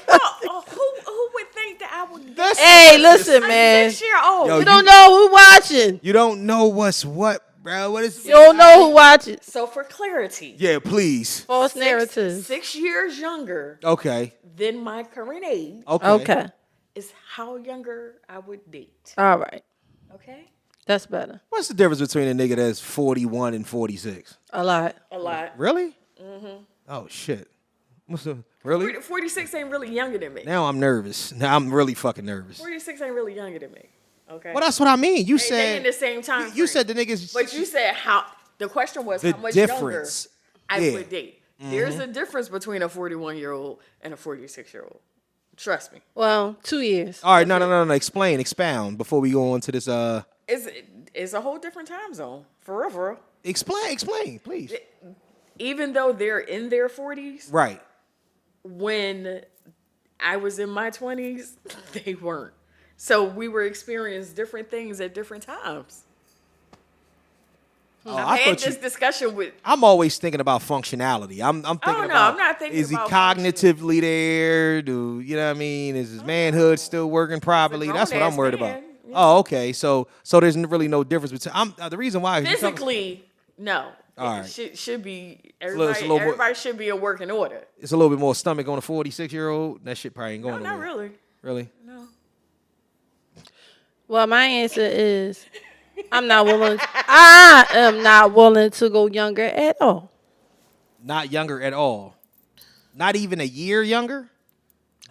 Who would think that I would? That's Hey, listen, man. 6 year old. Yo, You don't know who watching. You don't know what's what, bro. What is? You don't know who watching. So for clarity, Yeah, please. False narratives. 6 years younger Okay. than my current age Okay. is how younger I would date. All right. Okay, That's better. What's the difference between a nigga that's 41 and 46? A lot. a lot. Really? Oh shit. What's the really? 46 ain't really younger than me. Now I'm nervous. Now I'm really fucking nervous. 46 ain't really younger than me. Okay. Well, that's what I mean. You They said in the same time. You frame. said the niggas. But you said how. The question was The how much difference. younger Yeah. I would date. There's a difference between a 41-year-old and a 46-year-old. Trust me. Well, 2 years. All right, no. Expound before we go on to this. It's a whole different time zone. For real, for real. Explain, please. Even though they're in their 40s, Right. when I was in my 20s, they weren't. So we were experiencing different things at different times. Oh, I had this discussion with. I'm always thinking about functionality. I'm thinking no, about. I'm not thinking is he about cognitively there? Do you know what I mean? Is his manhood still working properly? That's what I'm grown-ass worried about. man, yeah. Oh, okay. So there's really no difference between. The reason why Physically, no. All It right. should be It's a little more- everybody should be a working order. it's a little bit more stomach on a 46-year-old. That shit probably ain't going No, not nowhere. really. Really? No. Well, my answer is I am not willing to go younger at all. Not younger at all. Not even a year younger?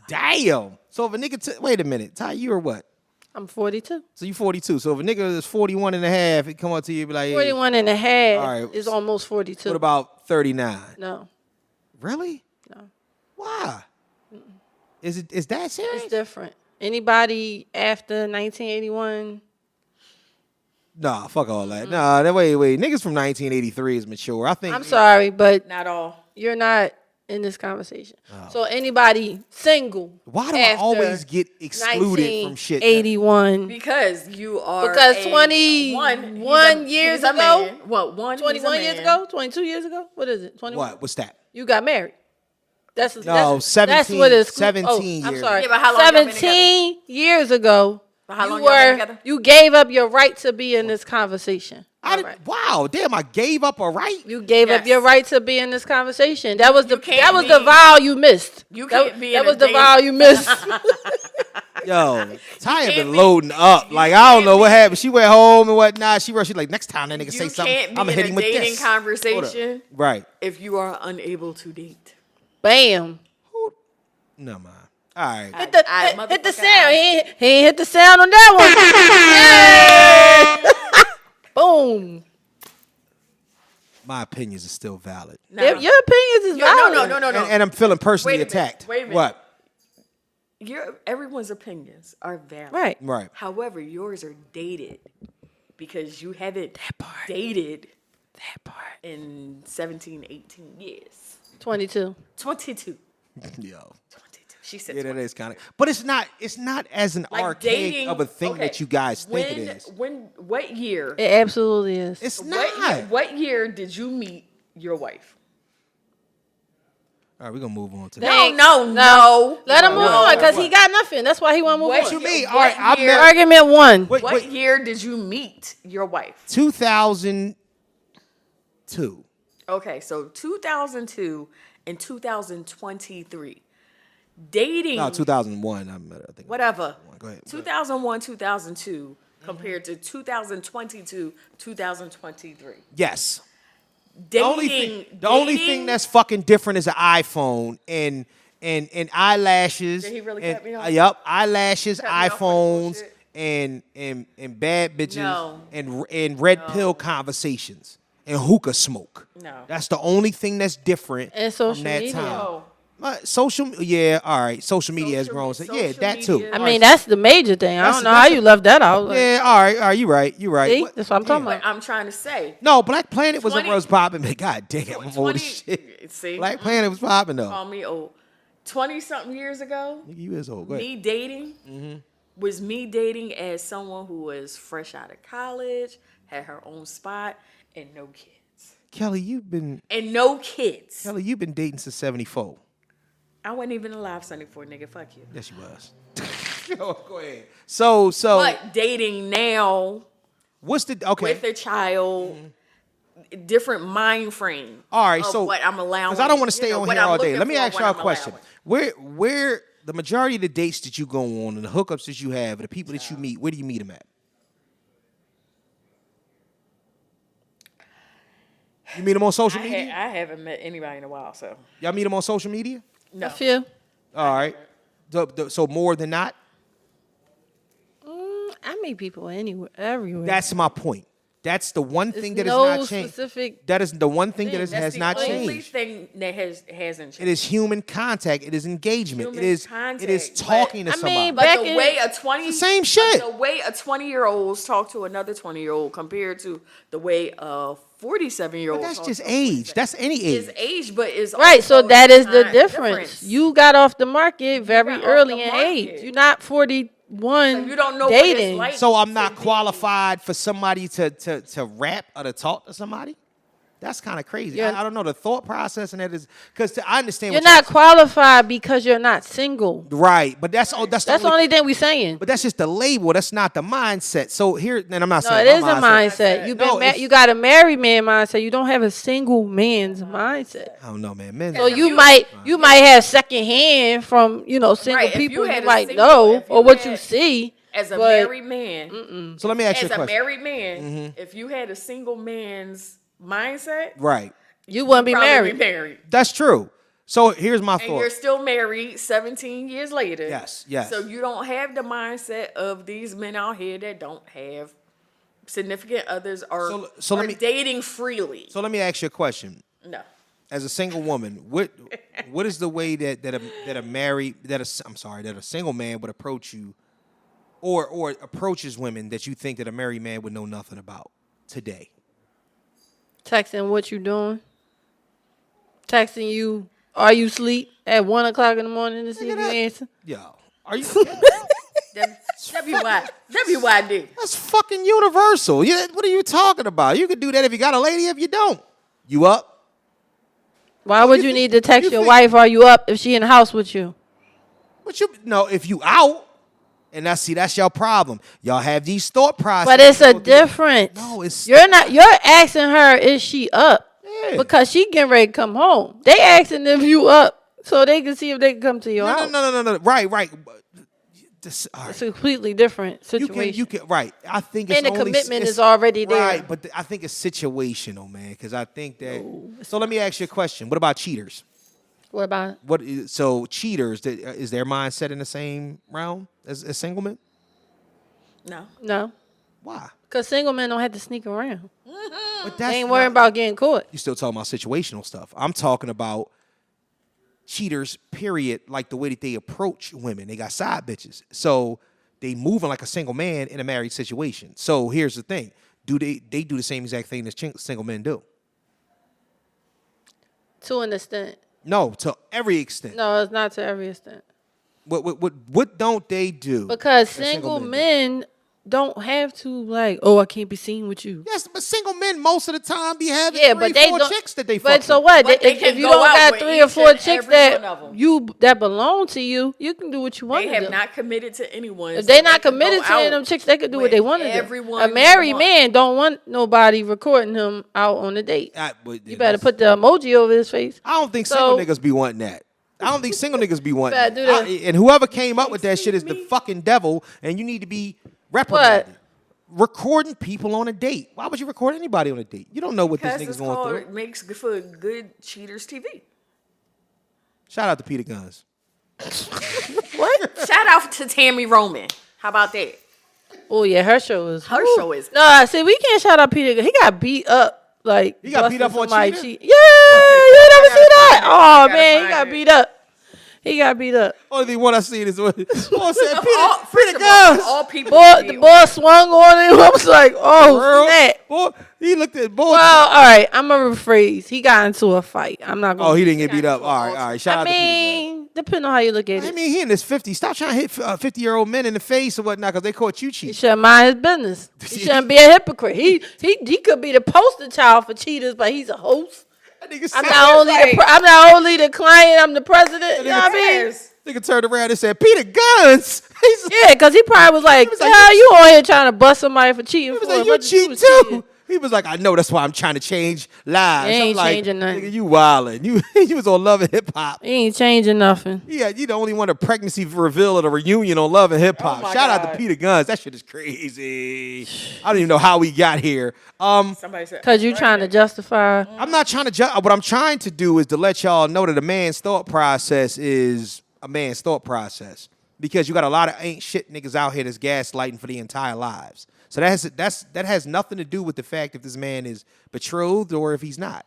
Damn. So if a nigga wait a minute, Ty, you are what? I'm 42. So you 42. So if a nigga is 41 and a half, it come up to you and be like, hey, 41 and a half All right. is almost 42. what about 39? No, Really? no. Why? Is that serious? It's different. Anybody after 1981, Nah, fuck all that. Nah, wait. Niggas from 1983 is mature. I think. I'm sorry, but Not all. you're not in this conversation. So anybody single. Why do I after always get excluded from shit? 1981. Because you are Because a- 21 years he's a ago? man. Well, one he's a 21 years man. ago? 22 years ago? What is it? 21? What? What's that? You got married. That's No, that's 17 what it's 17 I'm years. sorry. Yeah, but how long y'all been 17 years ago. But how long you y'all been were together? you gave up your right to be in this conversation. Wow, damn! I gave up a right. You gave up Yes. your right to be in this conversation. That was the can't the be- vow you missed. You That- can't be That in was a the date- vow you missed. Yo, Ty been can't be- loading up. Like I don't know what happened. She went home and whatnot. She rushed. She like next time that nigga say You something, can't I'm be gonna hit in him a with dating this. conversation Right. if you are unable to date. Bam. No mind. All right. Hit the motherfucker, sound. He ain't hit the sound on that one. Boom. My opinions are still valid. Nah. Your opinions is valid. No. And I'm feeling personally Wait a minute, attacked. wait a minute. What? Everyone's opinions are valid. Right. However, yours are dated because you haven't dated That part. in 17, 18 years. 22. 22. Yo. 22. She said Yeah, that 22. is kind of. But it's not as an Like archaic dating, of a thing okay, that you guys think it is. What year? It absolutely is. It's not. What year did you meet your wife? All right, we're gonna move on to that. Thanks. No. Let him move No. on because he got nothing. That's why he want to move What on. you mean? What All right, I year- met Argument one. Wait, What wait. year did you meet your wife? 2002. Okay, so 2002 and 2023. Dating. No, 2001. I met her, I think. Whatever. Go ahead. 2001, 2002 compared to 2022, 2023. Yes. Dating. The only thing that's fucking different is an iPhone and eyelashes. Did he really and, cut me off? Yup, eyelashes, Cut me off with iPhones, bullshit? and bad bitches No. and red pill conversations and hookah smoke. No. That's the only thing that's different And social from that media. time. No. Yeah, all right. Social media has grown. So yeah, social that too. media. I mean, that's the major thing. I That's- don't know how that's you left that out. Like, Yeah, all right. You right. see? What- That's what I'm talking But about. I'm trying to say. No, Black Planet was 20 a popping. Man, God damn, I'm old as shit. See? Black Planet was popping though. Call me old. 20-something years ago, You is old. Go ahead. me dating was me dating as someone who was fresh out of college, had her own spot, and no kids. Kelly, you've been dating since '74. I wasn't even alive 74, nigga. Fuck you. Yes, you was. Go ahead. So But dating now what's the okay? with a child, different mind frame. All right, of so what I'm allowing. because I don't want to stay on what here I'm all day. looking Let me for, ask what y'all a I'm question. allowing. Where the majority of the dates that you go on and the hookups that you have, and the people that you meet, where do you meet them at? You meet them on social media? I haven't met anybody in a while, so Y'all meet them on social media? no. A few. All right. So more than not? I meet people anywhere, everywhere. That's my point. That's the one thing that no has not changed. specific That is the one thing that thing. has That's not the only changed. thing that hasn't changed. It is human contact. It is engagement. Human it is contact, talking to I somebody. mean, But back the in- way a 20 It's the same shit. The way a 20-year-olds talk to another 20-year-old compared to the way a 47-year-old. But that's just age. That's any age. It's age, but it's Right, so also that is the time difference. You got off the market very got off early the in market. age. You're not 41 So you don't know what it's dating. like. So I'm not to be- qualified for somebody to rap or to talk to somebody? That's kind of crazy. You're- I don't know the thought process and that is because I understand You're what not qualified because you're not single. right, but that's That's the only thing we're saying. But that's just the label. That's not the mindset. So here, and I'm not No, saying it is my a mindset. You've been No, it's- you got a married man mindset. You don't have a single man's mindset. I don't know, man. Men, So you might have second hand from single Right, if you people you had a might single- know if you or what had- you see. As a but married man, so let me ask you as a a question. married man, if you had a single man's mindset, Right, you wouldn't be probably married. that's true. So here's my And thought. you're still married 17 years later. Yes. So you don't have the mindset of these men out here that don't have significant others or So let are me- dating freely. So let me ask you a question. No. As a single woman, what is the way that a single man would approach you, or approaches women that you think that a married man would know nothing about today? Texting what you doing. Texting you, are you asleep at 1 o'clock in the morning to see if you answer? Yo, are you? WYD. That's fucking universal. Yeah, what are you talking about? You could do that if you got a lady. If you don't, you up? Why would you need to text your wife, are you up, if she in the house with you? But if you out, and that's your problem. Y'all have these thought processes. But it's a difference. No, it's you're asking her, is she up? Yeah. Because she getting ready to come home. They asking if you up so they can see if they can come to your house. No. Right. All right. It's a completely different situation. You can right. I think it's And the only, commitment it's- is already there. Right, but I think it's situational, man. Because I think that. So let me ask you a question. What about cheaters? What about it? So cheaters, is their mindset in the same realm as single men? No. Why? Because single men don't have to sneak around. But They ain't worrying about getting caught. You still talking about situational stuff. I'm talking about cheaters, period, like the way that they approach women. They got side bitches. So they moving like a single man in a married situation. So here's the thing. They do the same exact thing as single men do? To an extent. No, to every extent. No, it's not to every extent. What don't they do? Because single men don't have to like, I can't be seen with you. Yes, but single men most of the time be having but they 4 don't, chicks that they fuck But so with. what? But If you don't got 3 or 4 chicks that belong to you, you can do what you want. They have not committed to anyone. If they're not committed to any of them chicks, they could do what they want to do. A married man don't want nobody recording him out on a date. You better put the emoji over his face. I don't think single niggas be wanting that. I don't think single niggas be wanting that. do that. And whoever came up with that shit is the fucking devil, and you need to be reprimanded. Recording people on a date. Why would you record anybody on a date? You don't know what this nigga's going through. It makes for good cheaters TV. Shout out to Peter Guns. What? Shout out to Tammy Roman. How about that? Oh yeah, her show is. No, see, we can't shout out Peter. He got beat up. Like he got beat up on Cheetah? Yeah, you never see that? Oh man, he got beat up. He got beat up. Only one I seen is when Peter Guns. All people. The boy swung on him. I was like, snap. Boy, he looked at boy. Well, all right. I'm going to rephrase. He got into a fight. I'm not going to. He didn't get beat up. All right. Shout out to Peter Guns. Depending on how you look at it. I mean, he in his 50s. Stop trying to hit 50-year-old men in the face or whatnot because they caught you cheating. He shouldn't mind his business. He shouldn't be a hypocrite. He could be the poster child for cheaters, but he's a host. I'm not only the client, I'm the president. You know what I mean? Nigga turned around and said, Peter Guns. Yeah, because he probably was like, hell, you on here trying to bust somebody for cheating. He was like, you cheat too. He was like, I know, that's why I'm trying to change lives. He ain't I'm changing nothing. Nigga, you wildin'. You was on Love and Hip Hop. He ain't changing nothing. Yeah, you the only one a pregnancy reveal at a reunion on Love and Hip Hop. Shout out to Peter Guns. That shit is crazy. I don't even know how we got here. Somebody said, because you trying to justify. I'm not trying to what I'm trying to do is to let y'all know that a man's thought process is a man's thought process. Because you got a lot of ain't shit niggas out here that's gaslighting for the entire lives. So that has nothing to do with the fact if this man is betrothed or if he's not.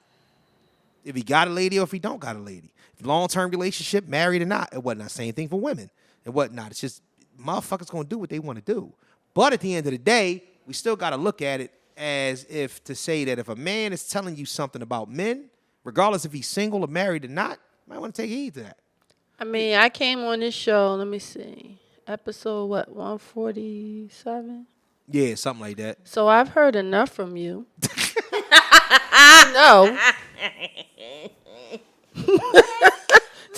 If he got a lady or if he don't got a lady. Long-term relationship, married or not, and whatnot. Same thing for women and whatnot. It's just motherfuckers gonna do what they want to do. But at the end of the day, we still got to look at it as if to say that if a man is telling you something about men, regardless if he's single or married or not, you might want to take heed to that. I mean, I came on this show, let me see, episode 147? Yeah, something like that. So I've heard enough from you. No.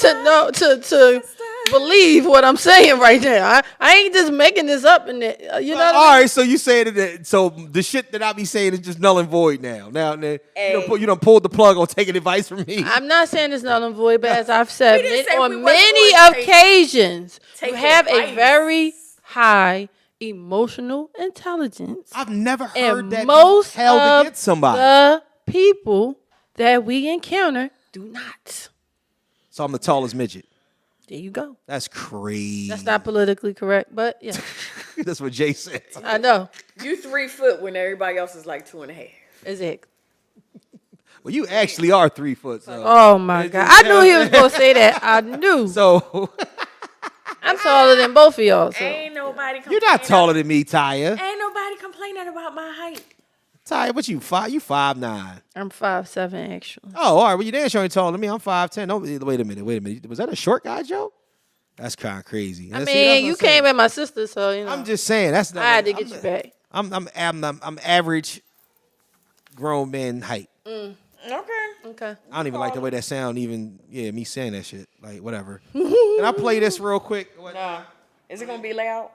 to believe what I'm saying right now. I ain't just making this up in it. You know what all right, so you saying that so the shit that I be saying is just null and void now. Now you done pulled the plug on taking advice from me. I'm not saying it's null and void, but as I've said on many occasions, you have a very high emotional intelligence. I've never heard and that most held of against somebody. The people that we encounter do not. So I'm the tallest midget. There you go. That's crazy. That's not politically correct, but yeah. That's what Jay said. I know. You 3 foot when everybody else is like 2.5. Exactly. Well, you actually are 3 foot. So. Oh my God. I knew he was gonna say that. I knew. So I'm taller than both of y'all. So. Ain't nobody complaining. You're not taller than me, Taya. Ain't nobody complaining about my height. Taya, what you 5? You 5'9". I'm 5'7" actually. Oh, all right. Well, you damn sure ain't taller than me. I'm 5'10". No, wait a minute. Was that a short guy joke? That's kind of crazy. I mean, you came at my sister, so you know. I'm just saying that's not. I had to get you back. I'm average grown man height. Okay. I don't even like the way that sound. Even me saying that shit. Like whatever. Can I play this real quick? Nah. Is it gonna be loud?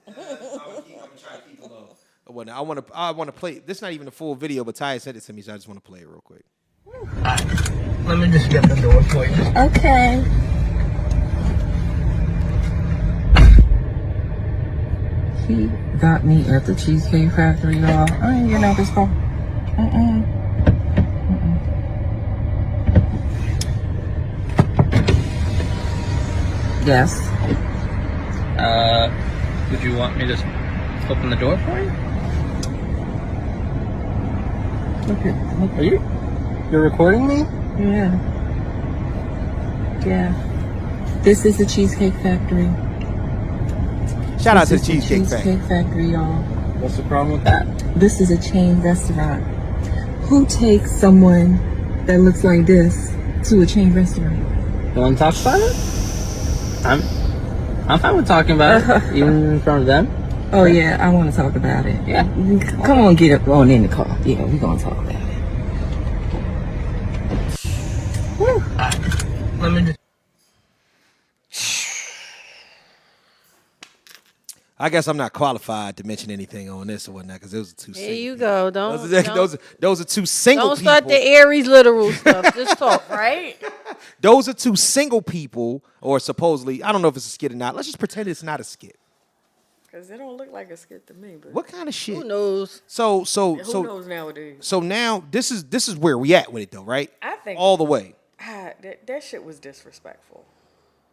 I'm gonna try to keep it low. I want to play. This is not even a full video, but Ty sent it to me, so I just want to play it real quick. Let me just get the door for you. Okay. He got me at the Cheesecake Factory, y'all. I ain't getting out this car. Yes. Would you want me to open the door for you? Okay. You're recording me? Yeah. Yeah. This is the Cheesecake Factory. Shout out to This the is Cheesecake Factory. Cheesecake Factory, y'all. What's the problem with that? This is a chain restaurant. Who takes someone that looks like this to a chain restaurant? You want to talk about it? I'm fine with talking about it, even in front of them. Oh yeah, I want to talk about it. Yeah. Come on, get up on in the car. Yeah, we're gonna talk about it. Woo. Let me just. I guess I'm not qualified to mention anything on this or whatnot because those are two. There you go. Don't Those are two single don't people. start the Aries literal stuff. Just talk, right? Those are two single people, or supposedly, I don't know if it's a skit or not. Let's just pretend it's not a skit. Because it don't look like a skit to me. But What kind of shit? Who knows? So who knows nowadays? So now this is where we at with it though, right? I think all the way. That shit was disrespectful.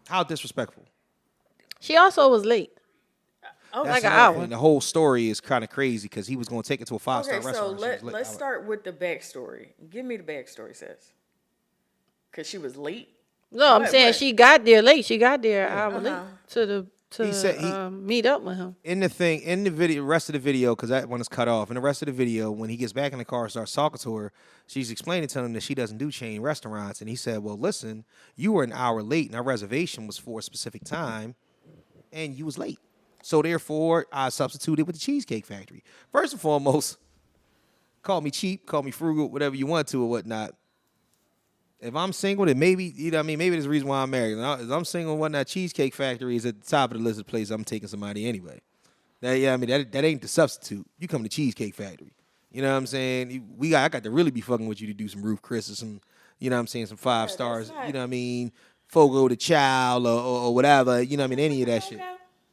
How disrespectful? She also was late. Oh, Like That's an another hour. thing. The whole story is kind of crazy because he was going to take it to a 5-star okay, so restaurant. She was late. let's start with the backstory. Give me the backstory, sis. Because she was late. No, I'm What- saying what? she got there late. She got there an hour late to He said meet up with him. in the video, rest of the video, because that one is cut off. In the rest of the video, when he gets back in the car and starts talking to her, she's explaining to him that she doesn't do chain restaurants. And he said, well, listen, you were an hour late, and our reservation was for a specific time, and you was late. So therefore, I substituted with the Cheesecake Factory. First and foremost, call me cheap, call me frugal, whatever you want to or whatnot. If I'm single, then maybe, you know what I mean, maybe there's a reason why I'm married. If I'm single and whatnot, Cheesecake Factory is at the top of the list of places I'm taking somebody anyway. That ain't the substitute. You come to Cheesecake Factory. You know what I'm saying? I got to really be fucking with you to do some Ruth Chris or some, you know what I'm saying, some 5 stars. You know what I mean? Fogo the Child or whatever. You know what I mean? Any of that shit.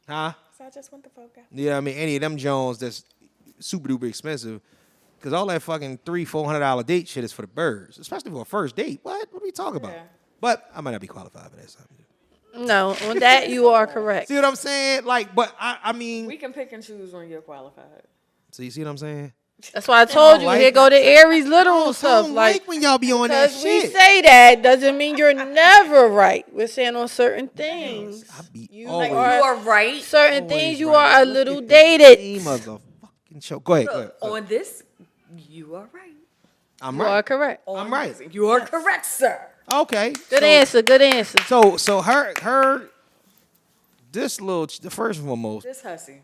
Huh? So I just went to Fogo. Yeah, I mean, any of them Jones that's super duper expensive. Because all that fucking $300-$400 date shit is for the birds, especially for a first date. What are we talking about? Yeah. But I might not be qualified for that. No, on that you are correct. See what I'm saying? Like, but I mean, We can pick and choose when you're qualified. so you see what I'm saying? That's why I told you, like here go the Aries literal I stuff. don't like when y'all be on that because we shit. say that doesn't mean you're never right. We're saying on certain things. I be You always are right. certain always things you right. are a Look little at the dated. name of the fucking show. Go ahead. On this, you are right. I'm You are right. correct. I'm right. You are correct, sir. Okay. Good answer. Good answer. So her the first and foremost. This hussy.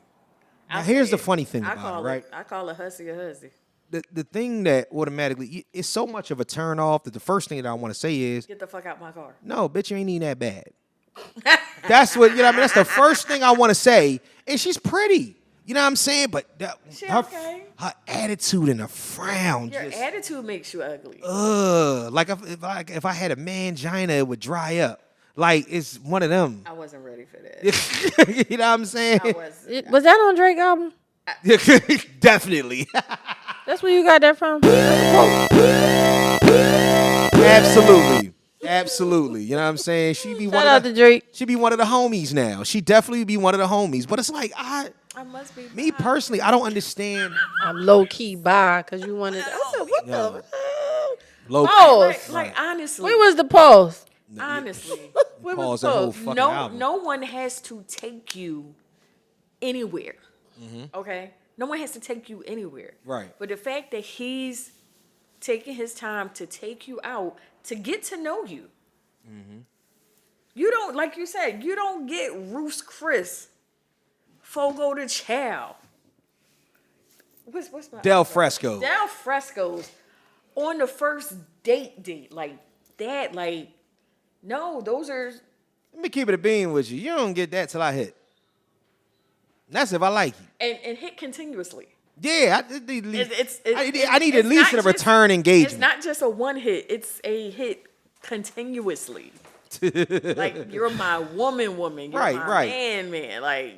Now, here's the funny thing I about call it, right? I call a hussy a hussy. The thing that automatically it's so much of a turn off that the first thing that I want to say is Get the fuck out my car. no, bitch, you ain't even that bad. That's what, you know what I mean? That's the first thing I want to say. And she's pretty. You know what I'm saying? But She her, okay. her attitude and her frown Your just, attitude makes you ugly. like if I had a mangina, it would dry up. Like, it's one of them. I wasn't ready for that. You know what I'm saying? I wasn't. Was that on Drake album? Definitely. That's where you got that from? Absolutely. You know what I'm saying? She be Shout out to Drake. She be one of the homies now. She definitely be one of the homies. But it's like I must be. me personally, I don't understand. I'm low key by because you wanted. I said, what the? Low Pause. Like honestly. Where was the pause? honestly. Where Pause was that the whole pause? fucking No, album. no one has to take you anywhere. Okay? No one has to take you anywhere. Right. But the fact that he's taking his time to take you out to get to know you. You don't, like you said, you don't get Ruth's Chris, Fogo the Child. What's my Del Fresco. Del Fresco's on the first date like that. Like, no, those are. Let me keep it a bean with you. You don't get that till I hit. That's if I like you. And hit continuously. Yeah, I need at least It's a not return engagement. It's not just a one hit. It's a hit continuously. Like, you're my woman. You're Right, my right. man. Like,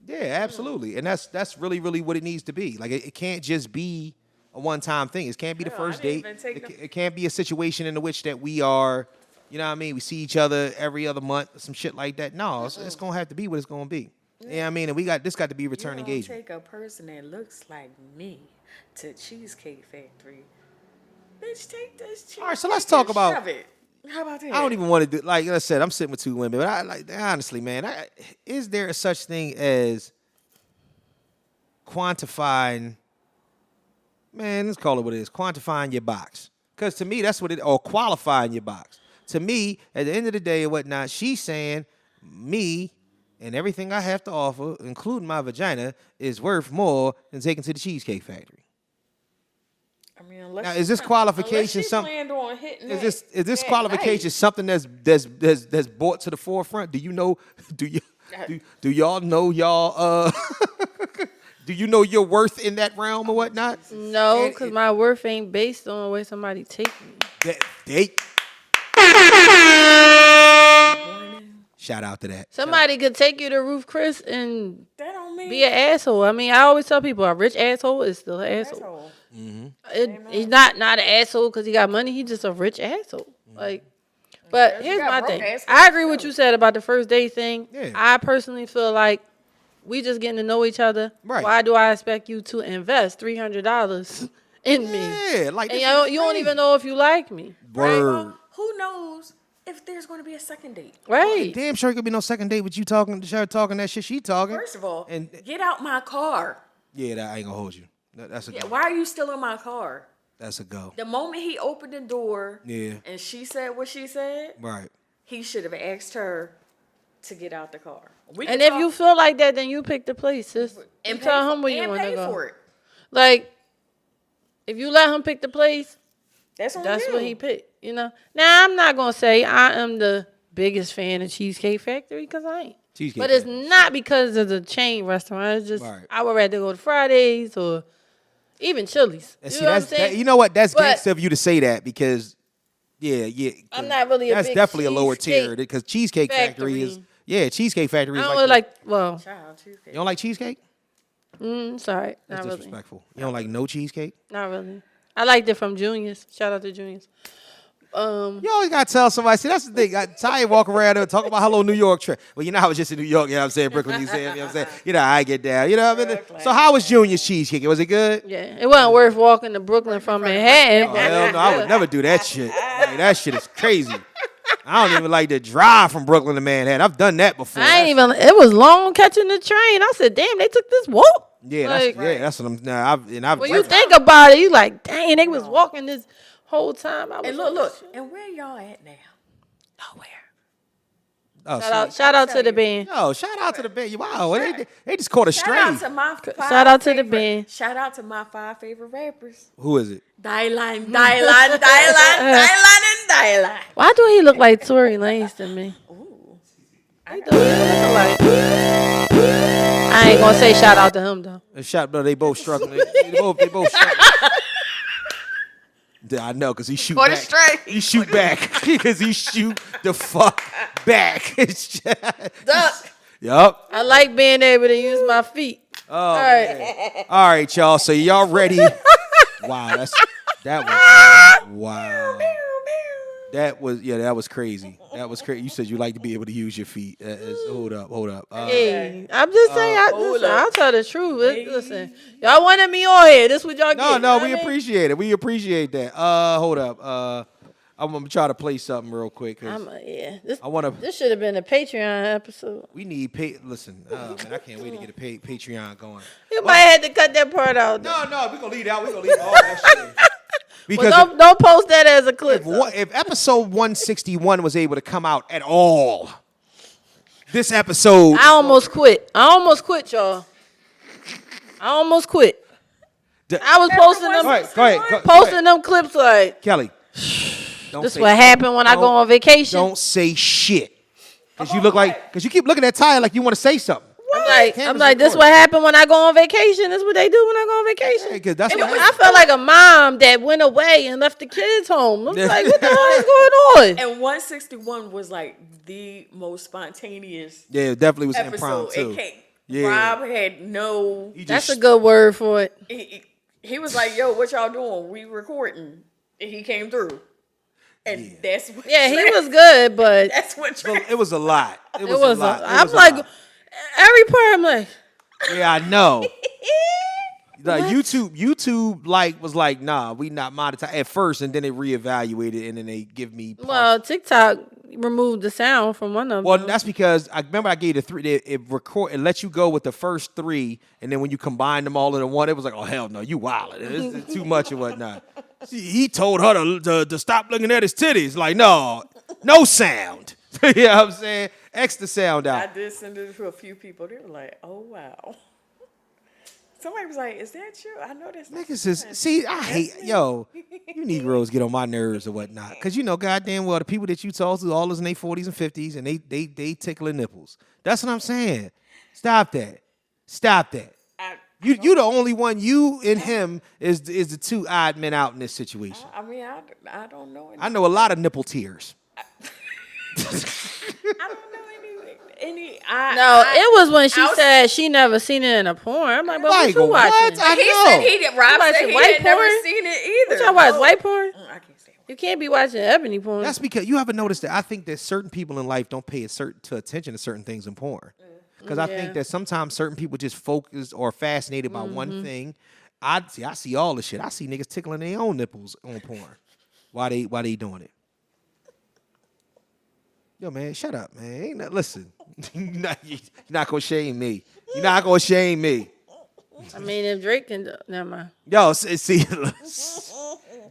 Yeah, absolutely. And that's really, really what it needs to be. Like, it can't just be a one-time thing. It can't be the Hell, first I didn't date. even take It can't be a situation in which that we are you know what I mean? We see each other every other month, some shit like that. No, it's gonna have to be what it's gonna be. You know what I mean? And this got to be return You don't engagement. take a person that looks like me to Cheesecake Factory. Bitch, take this cheesecake. All right, so let's talk about. Shove it. How about that? I don't even want to do, like I said, I'm sitting with two women, but I like, honestly, man, is there such thing as quantifying, man, let's call it what it is, quantifying your box? Because to me, that's what it, or qualifying your box. To me, at the end of the day or whatnot, she's saying me and everything I have to offer, including my vagina, is worth more than taking to the Cheesecake Factory. I mean, unless Now, is this qualification something? Is this qualification something that's brought to the forefront? Do you know? Do y'all know y'all? Do you know your worth in that realm or whatnot? No, because my worth ain't based on the way somebody take me. Shout out to that. Somebody could take you to Ruth Chris and that don't mean be an asshole. I mean, I always tell people a rich asshole is still an asshole. He's not an asshole because he got money. He's just a rich asshole. Like, but here's my thing. I agree with what you said about the first date thing. Yeah. I personally feel like we just getting to know each other. Right. Why do I expect you to invest $300 in me? Yeah, like And this you don't even know if you like me. Word. who knows if there's going to be a second date. Right. Damn sure it could be no second date with you talking that shit she talking. First of all, and get out my car. yeah, that I ain't gonna hold you. That's a go. Why are you still in my car? That's a go. The moment he opened the door, Yeah. and she said what she said, Right. he should have asked her to get out the car. And if you feel like that, then you pick the place, sis. and You tell him where you and want to pay go. for it. Like, if you let him pick the place, That's on that's you. what he picked, you know? Now, I'm not going to say I am the biggest fan of Cheesecake Factory because I ain't. Cheesecake But it's Factory. not because of the chain restaurant. It's just, Right. I would rather go to Fridays or even Chili's. And You see, know what I'm saying? you know what? That's But- gangster of you to say that because, yeah. I'm not really a That's big definitely a lower Cheesecake tier because Cheesecake Factory is. Factory. Yeah, Cheesecake Factory I is don't like. really like, well, Child, cheesecake. You don't like cheesecake? sorry. That's Not really. disrespectful. You don't like no cheesecake? Not really. I liked it from Junior's. Shout out to Junior's. You always gotta tell somebody. See, that's the thing. Ty walk around and talk about her little New York trip. Well, you know, I was just in New York. You know what I'm saying? Brooklyn, you know what I'm saying? You know, I get down. You know what I mean? So how was Junior's cheesecake? Was it good? Yeah, it wasn't worth walking to Brooklyn from Manhattan. Oh, but hell no, I would never do that shit. Like, that shit is crazy. I don't even like to drive from Brooklyn to Manhattan. I've done that before. I ain't even. It was long catching the train. I said, "Damn, they took this walk." Yeah, Like, that's what I'm. Nah, I've. when you think about it, you like, dang, they was walking this whole time. I was And like, look, and where y'all at now? nowhere. Oh, Shout out to the band. Yo, shout out to the band. Wow, they just caught a Shout out stray. to my Shout out to the band. Shout out to my 5 favorite rappers. Who is it? Dylan, and Dylan. Why do he look like Tory Lanez to me? He do. He look like. I ain't gonna say shout out to him though. No, they both struggling. they both struggling. I know, because he shoot Caught a back. stray. He shoot back. Because he shoot the fuck back. Duck. Yup. I like being able to use my feet. Oh, All right. All right, y'all. So y'all ready? Wow, that was wow. That was crazy. That was crazy. You said you like to be able to use your feet. Hold up. Hey, I'm just saying. I'll tell the truth. Listen, y'all wanted me on here. This what y'all get. No, we appreciate it. We appreciate that. Hold up. I'm gonna try to play something real quick. This should have been a Patreon episode. We need Listen, man, I can't wait to get a Patreon going. You might have to cut that part out. No, we gonna leave that. We gonna leave all that shit. Because well, don't post that as a clip. If episode 161 was able to come out at all, this episode. I almost quit, y'all. I almost quit. I was posting them. Posting them clips like Kelly. This what happened when I go on vacation. Don't say shit. Because you keep looking at Ty like you want to say something. I'm like, this what happened when I go on vacation. This what they do when I go on vacation. Yeah, 'cause that's and what I happened. felt like a mom that went away and left the kids home. I'm like, what the hell is going on? And 161 was like the most spontaneous. Yeah, it definitely was episode. impromptu. Yeah. Rob had no. That's a good word for it. He was like, "Yo, what y'all doing? We recording." And he came through. And that's what. Yeah, he was good, but That's what. It was a lot. It was, it was a lot. I'm like, every part, I'm like, yeah, I know. Like YouTube like was like, nah, we not monetized at first, and then they reevaluated, and then they give me. well, TikTok removed the sound from one of Well, them. that's because I remember I gave you the 3. It lets you go with the first 3, and then when you combine them all into one, it was like, oh hell no, you wildin'. It's too much and whatnot. He told her to stop looking at his titties. Like, no sound. You know what I'm saying? X the sound I out. did send it to a few people. They were like, "Oh wow." Somebody was like, "Is that you?" I know that's not Niggas is I hate you Negroes get on my nerves or whatnot. Cause goddamn well the people that you talk to all is in their 40s and 50s and they tickling nipples. That's what I'm saying. Stop that. You the only one. You and him is the 2 odd men out in this situation. I mean, I don't know. I know a lot of nipple tears. I don't know any. No, it was when she said she never seen it in a porn. I'm like, but what you watching? I He know. said he did. Rob watching said he white had never porn? seen it either. What y'all watch, white porn? I can't stand it. You can't be watching ebony porn. That's because you haven't noticed that. I think that certain people in life don't pay attention to certain things in porn. Because I think that sometimes certain people just focus or fascinated by one thing. I see all the shit. I see niggas tickling their own nipples on porn. Why they doing it? Yo, man, shut up, man. Listen, you're not gonna shame me. You're not gonna shame me. I mean, if Drake can, never mind. Yo, see,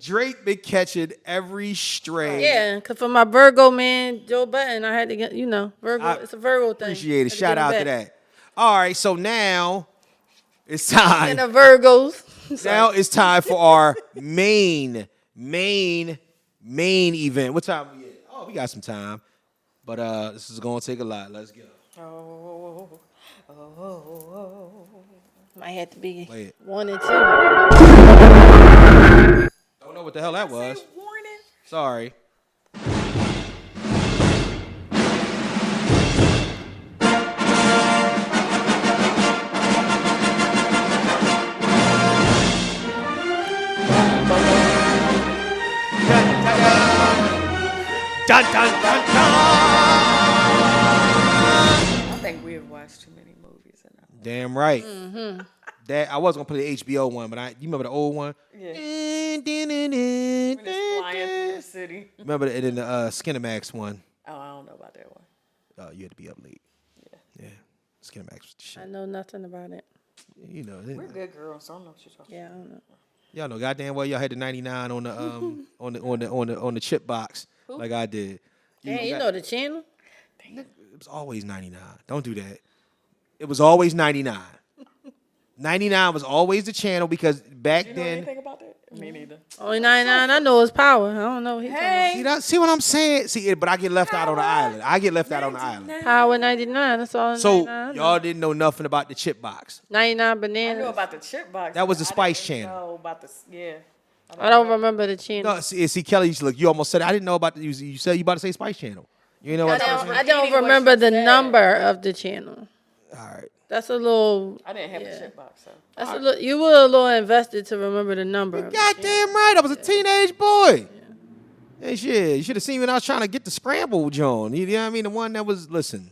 Drake been catching every stray. Yeah, because for my Virgo man, Joe Button, I had to get, Virgo. It's a Virgo thing. Appreciate it. Had to Shout give him out to back. that. All right, so now it's time. And the Virgos. Now it's time for our main event. What time we at? Oh, we got some time. But this is gonna take a lot. Let's go. Might have to be Play it. 1 and 2. Don't know what the hell that was. Warning. Sorry. Dun, dun, dun, dun. I think we have watched too many movies. Damn right. That I was gonna play the HBO one, but you remember the old one? Yeah. When it's flying through the city. Remember and then the Skinamax one? Oh, I don't know about that one. Oh, you had to be up late. Yeah. Skinamax was the I shit. know nothing about it. You know. We're good girls, so I don't know what you're talking Yeah, I don't know. Y'all know goddamn well y'all had the 99 on the on the chip box like I did. Damn, you know the channel? It was always 99. Don't do that. It was always 99. 99 was always the channel because back about. You know then. anything about that? Me neither. Only 99. I know it's power. I don't know what he's talking See what I'm saying? But I get left out on the island. I get left out on the island. about. Power 99. That's all. So 99. y'all didn't know nothing about the chip box. 99 I bananas. knew about the chip box. That was the but Spice I didn't Channel. know about the I don't remember the channel. No, see Kelly, look, you almost said it. I didn't know about you said you about to say Spice Channel. You know what I'm saying? I don't Repeating what remember you the said. number of the channel. All right. That's a little. I didn't have a chip box, so. That's a little. You were a little invested to remember the number. of the channel. Goddamn right. I was a teenage boy. Hey, shit. You should have seen me when I was trying to get the scramble, John. You know what I mean? The one that was, listen.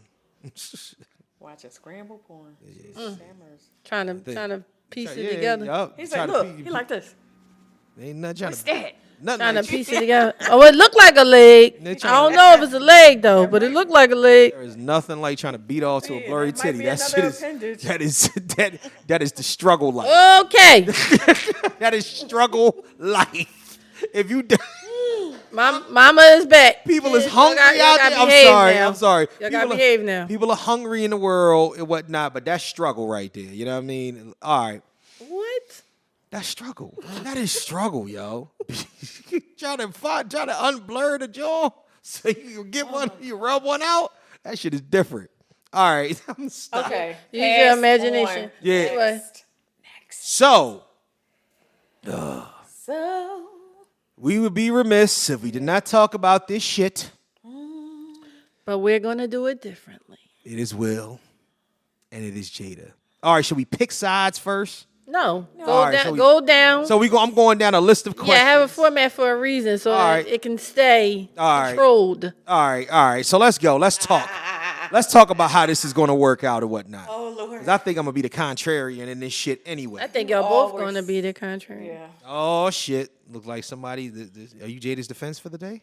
Watch a scramble porn. Stammers. Trying to piece it Yeah, together. yup. He's Trying like, to look, pe- he like this. Ain't nothing trying What's to. that? Nothing Trying like to piece it together. Oh, it looked like a leg. They're I trying don't know if it's a leg though, but it looked like a leg. There is nothing like trying to beat off to a Yeah, blurry that might titty. be That another shit is appendage. that is the struggle life. Okay, That is struggle life. If you Mama is back. people is Y'all hungry got- y'all out gotta there. I'm behave sorry. now. I'm sorry. Y'all gotta People are- behave now. People are hungry in the world and whatnot, but that's struggle right there. You know what I mean? All right. What? That's struggle. That is struggle, yo. try to unblur the jaw so you can get one, you rub one out. That shit is different. All right. I'm stop. Okay. Use your pass imagination. on. Yeah. Anyway. So So, we would be remiss if we did not talk about this shit. But we're gonna do it differently. It is Will, and it is Jada. All right, should we pick sides first? No. All right, so Go down. So I'm going down a list of questions. Yeah, have a format for a reason so right. it can stay All controlled. All right. So let's go. Let's talk. Let's talk about how this is going to work out or whatnot. Oh, Lord. 'Cause I think I'm going to be the contrarian in this shit anyway. I think y'all both going to be the contrary. Yeah. Oh, shit. Look like somebody. Are you Jada's defense for the day?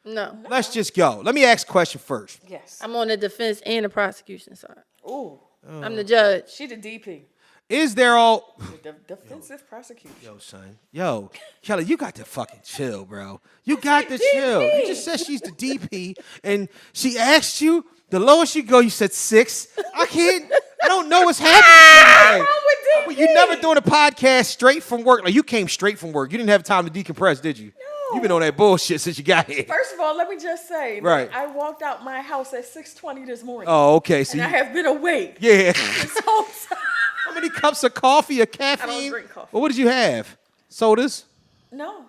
No. Let's just go. Let me ask a question first. Yes. I'm on the defense and the prosecution side. Ooh. I'm the judge. She the DP. Is there all... The defensive prosecution. Yo, son. Yo, Kelly, you got to fucking chill, bro. You got to chill. You just said she's the DP, and she asked you, the lowest you go, you said 6. I don't know what's happening. What's wrong with DP? You never doing a podcast straight from work. Like, you came straight from work. You didn't have time to decompress, did you? No. You've been on that bullshit since you got here. First of all, let me just say, Right. I walked out my house at 6:20 this morning. Oh, okay. So and I have been awake yeah. this whole time. How many cups of coffee or caffeine? drink coffee. Well, what did you have? Sodas? No.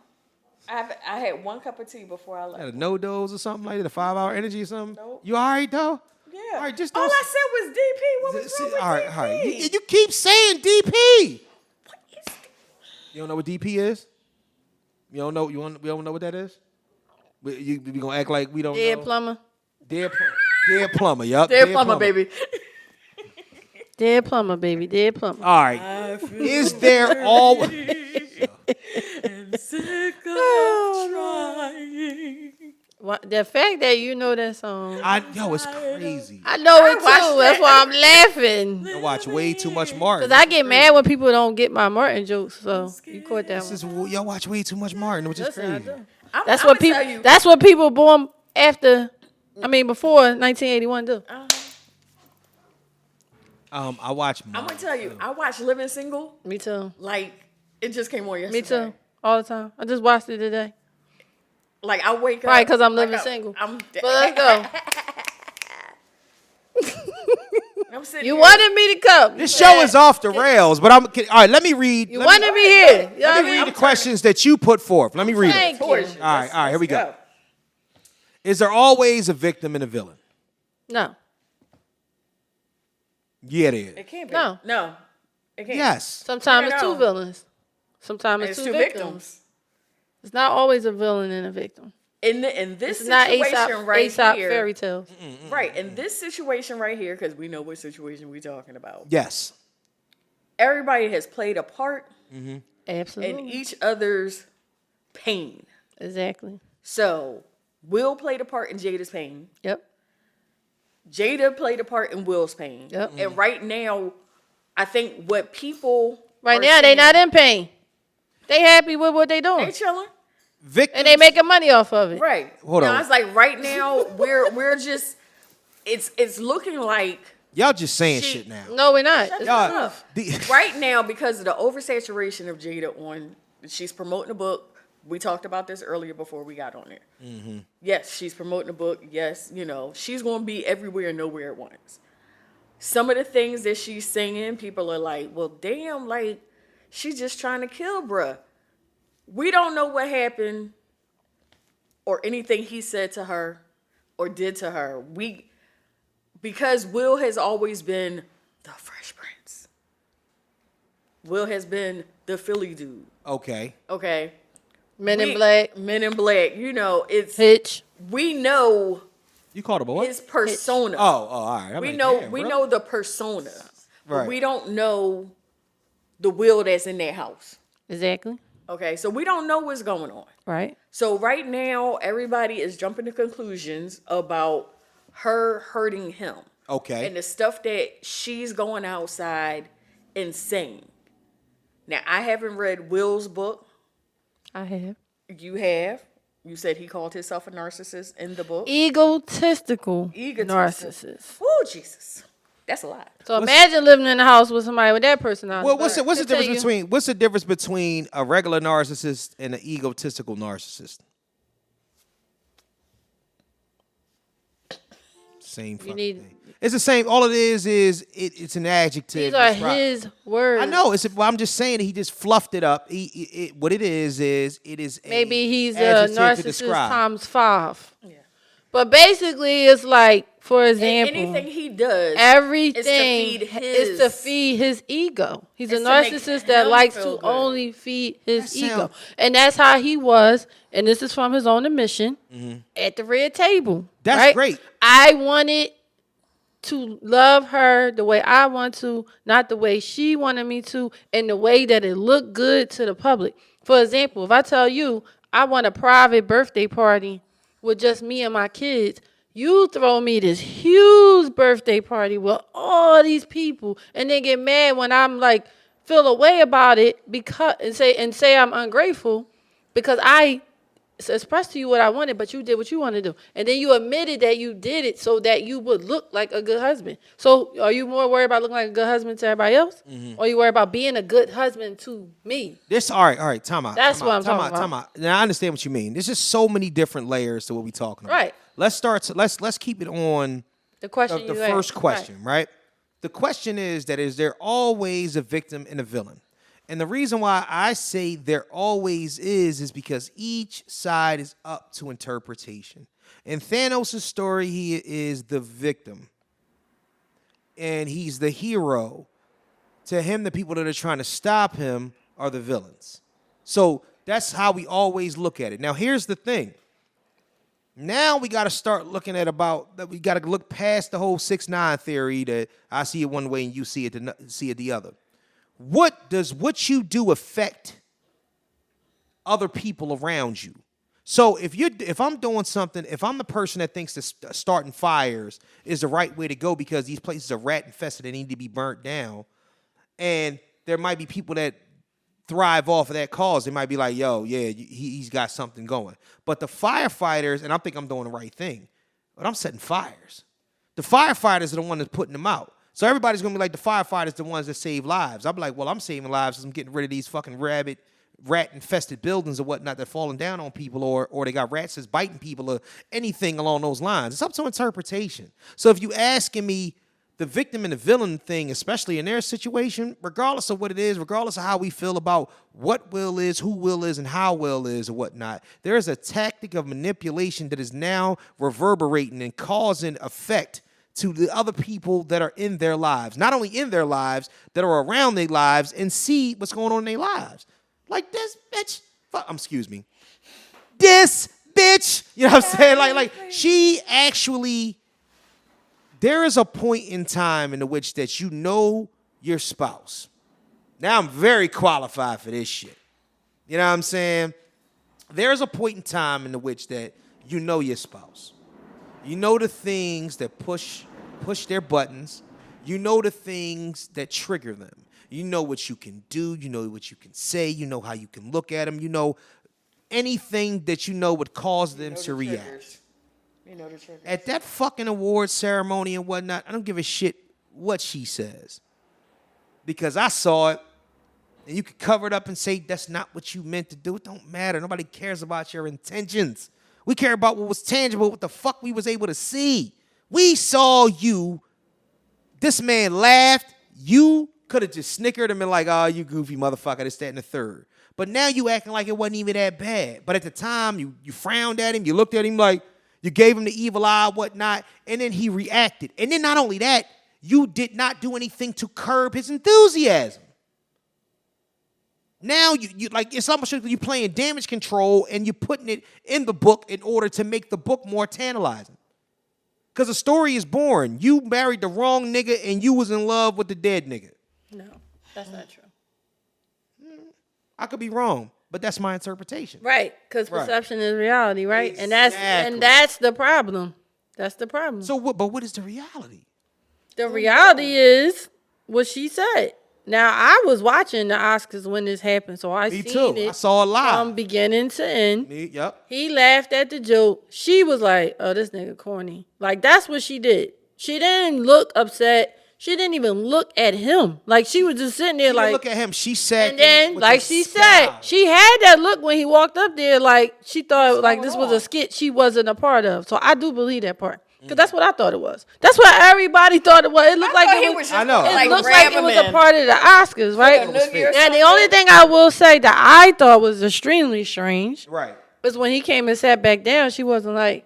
I had 1 cup of tea before I left. Had a no-dose or something like that? A 5-hour energy or something? Nope. You all right, though? Yeah. All right, just all don't... I said was DP. What was wrong with all right, DP? all right. You keep saying DP. What is DP? You don't know what DP is? You don't know? We don't know what that is? We gonna act like we don't Dead know? plumber. Dead plumber, yup. Dead plumber, baby. Dead plumber, baby. Dead plumber. All right. Is there always... And sick of trying. The fact that you know that song. Yo, it's crazy. I know it watched too. That's why I'm laughing. I watch way too much Martin. Because I get mad when people don't get my Martin jokes. So you caught that one. Y'all watch way too much Martin, which is Listen, I crazy. do. I'm That's what tell people. you. That's what people born after. Before 1981 do. I watch. I'm gonna tell you. I watched Living Single. Me too. Like it just came on yesterday. Me too. All the time. I just watched it today. Like I wake up. Right, because I'm like, living single. I'm But let's go. I'm sitting You here. wanted me to come. This show is off the rails, but all right. Let me read. You wanted me here. You know Let what me I read mean? the questions that you put forth. Let me read it. Thank you. Torture. All right, here we go. Let's Is there always a victim and a villain? No. Yeah, there is. It can't be. No. No. It can't. Yes. Sometimes No, it's no. two villains. Sometimes it's It's two two victims. victims. It's not always a villain and a victim. In this It's not situation Aesop, right Aesop here. fairy tales. Right. In this situation right here, because we know what situation we're talking about. Yes. Everybody has played a part in Absolutely. each other's pain. Exactly. So Will played a part in Jada's pain. Yep. Jada played a part in Will's pain. Yep. And right now, I think what people Right are now, they saying- not in pain. They happy with what they doing. They chilling. Victims. And they making money off of it. Right. Hold on. It's like right now we're just it's looking like Y'all just saying She- shit now. No, we're not. Y'all, right now because of the oversaturation of Jada on she's promoting a book. We talked about this earlier before we got on it. Mm-hmm. Yes, she's promoting a book. Yes, she's going to be everywhere and nowhere at once. Some of the things that she's singing, people are like, well, damn, like, she's just trying to kill bruh. We don't know what happened or anything he said to her or did to her. Because Will has always been the Fresh Prince. Will has been the Philly dude. okay. Okay? Men in Black. Men in Black. It's Hitch. we know You called him a what? his persona. Oh, all right. I'm we like, know damn, we bro. know the persona. But Right. we don't know the Will that's in that house. Exactly. Okay? So we don't know what's going on. Right. So right now everybody is jumping to conclusions about her hurting him. Okay. And the stuff that she's going outside and saying. Now, I haven't read Will's book. I have. You have. You said he called himself a narcissist in the book. Egotistical Egotistical. narcissist. Oh, Jesus. That's a lot. So imagine living in a house with somebody with that personality. Well, what's the Continue. difference between a regular narcissist and an egotistical narcissist? Same fucking thing. It's the same. All it is it's an adjective. These are describe- his words. I know. Well, I'm just saying that he just fluffed it up. What it is it is Maybe he's a adjective to narcissist describe. times 5. Yeah. But basically, it's like, for example, anything he does, everything is to feed his ego. He's a It's to make narcissist that him likes feel to good. only feed his That ego. sound- And that's how he was, and this is from his own admission, at the red table. That's right? great. I wanted to love her the way I want to, not the way she wanted me to, and the way that it looked good to the public. For example, if I tell you I want a private birthday party with just me and my kids, you throw me this huge birthday party with all these people, and then get mad when I'm like feel a way about it because and say I'm ungrateful because I expressed to you what I wanted, but you did what you wanted to do. And then you admitted that you did it so that you would look like a good husband. So are you more worried about looking like a good husband to everybody else? Or are you worried about being a good husband to me? All right, time out. That's time what out, I'm time talking out, time out. Now I understand what you mean. There's just so many different layers to what we're talking about. Right. Let's keep it on The question the you first asked. question, right? The question is there always a victim and a villain? And the reason why I say there always is because each side is up to interpretation. In Thanos' story, he is the victim. And he's the hero. To him, the people that are trying to stop him are the villains. So that's how we always look at it. Now, here's the thing. Now we got to start looking at we got to look past the whole 6ix9ine theory that I see it one way and you see it the other. What does what you do affect other people around you? So if I'm doing something, if I'm the person that thinks that starting fires is the right way to go because these places are rat infested and need to be burnt down, and there might be people that thrive off of that cause, they might be like, yo, yeah, he's got something going. But the firefighters, and I think I'm doing the right thing, but I'm setting fires. The firefighters are the ones that's putting them out. So everybody's going to be like, the firefighters the ones that save lives. I'm like, well, I'm saving lives because I'm getting rid of these fucking rat-infested buildings or whatnot that are falling down on people or they got rats that's biting people or anything along those lines. It's up to interpretation. So if you asking me the victim and the villain thing, especially in their situation, regardless of what it is, regardless of how we feel about what will is, who will is, and how will is or whatnot, there is a tactic of manipulation that is now reverberating and causing effect to the other people that are in their lives. Not only in their lives, that are around their lives and see what's going on in their lives. Like this bitch. Excuse me. This bitch. You know what I'm saying? Like she actually, there is a point in time in which that you know your spouse. Now I'm very qualified for this shit. You know what I'm saying? There's a point in time in which that you know your spouse. You know the things that push their buttons. You know the things that trigger them. You know what you can do. You know what you can say. You know how you can look at them. You know anything that you know would cause them to react. You know the triggers. At that fucking award ceremony and whatnot, I don't give a shit what she says. Because I saw it, and you could cover it up and say that's not what you meant to do. It don't matter. Nobody cares about your intentions. We care about what was tangible, what the fuck we was able to see. We saw you. This man laughed. You could have just snickered and been like, oh, you goofy motherfucker, this, that, and the third. But now you acting like it wasn't even that bad. But at the time, you frowned at him. You looked at him like, you gave him the evil eye, whatnot. And then he reacted. And then not only that, you did not do anything to curb his enthusiasm. Now you like it's almost like you're playing damage control and you're putting it in the book in order to make the book more tantalizing. Because the story is boring. You married the wrong nigga and you was in love with the dead nigga. No, that's not true. I could be wrong, but that's my interpretation. Right, because Right. perception is reality, right? Exactly. And that's the problem. That's the problem. So what is the reality? The reality is what she said. Now, I was watching the Oscars when this happened, so I Me seen too. it I saw it live. from beginning to end. Yep. He laughed at the joke. She was like, oh, this nigga corny. Like, that's what she did. She didn't look upset. She didn't even look at him. Like, she was just sitting there She like... didn't look at him. She sat And then, with like the she scowl. said, she had that look when he walked up there like she thought like this was a off. skit she wasn't a part of. So I do believe that part. Because that's what I thought it was. That's what everybody thought it was. It looked like it was... I know. It looks grab like it him was a in. part of the Oscars, right? Like a noogie or Now, the something. only thing I will say that I thought was extremely strange Right. was when he came and sat back down, she wasn't like,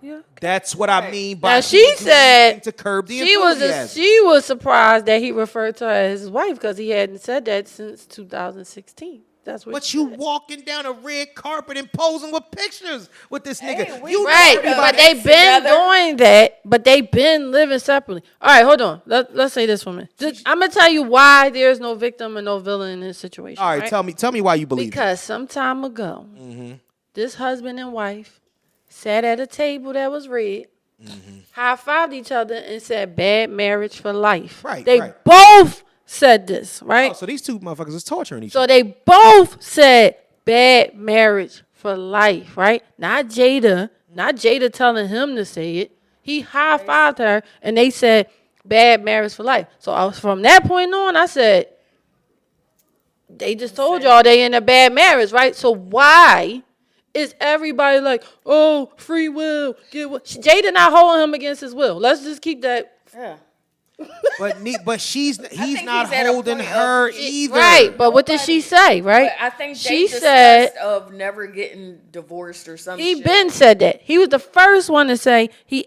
Yeah. That's what I mean by Now she said to curb the she enthusiasm. she was surprised that he referred to her as his wife because he hadn't said that since 2016. That's what. But she you said. walking down a red carpet and posing with pictures with this nigga. we- You Right, know but they've been doing that, but they've been living separately. All right, hold on. Let's say this for a minute. I'm gonna tell you why there's no victim and no villain in this situation. All right, tell me why you believe Because some time ago, this husband and wife sat at a table that was red, high-fived each other, and said, "Bad marriage for life." Right, They right. both said this, right? it. So these two motherfuckers is torturing each So other. they both said bad marriage for life, right? Not Jada telling him to say it. He high-fived her, and they said bad marriage for life. So from that point on, I said, they just told y'all they in a bad marriage, right? So why is everybody like, oh, free will, get what? Jada not holding him against his will. Let's just keep that. Yeah. But he's think not he's at a holding point her of- either. Right, but what did she say, right? But I think she they said discussed of never getting divorced or something. he been said that. He was the first one to say he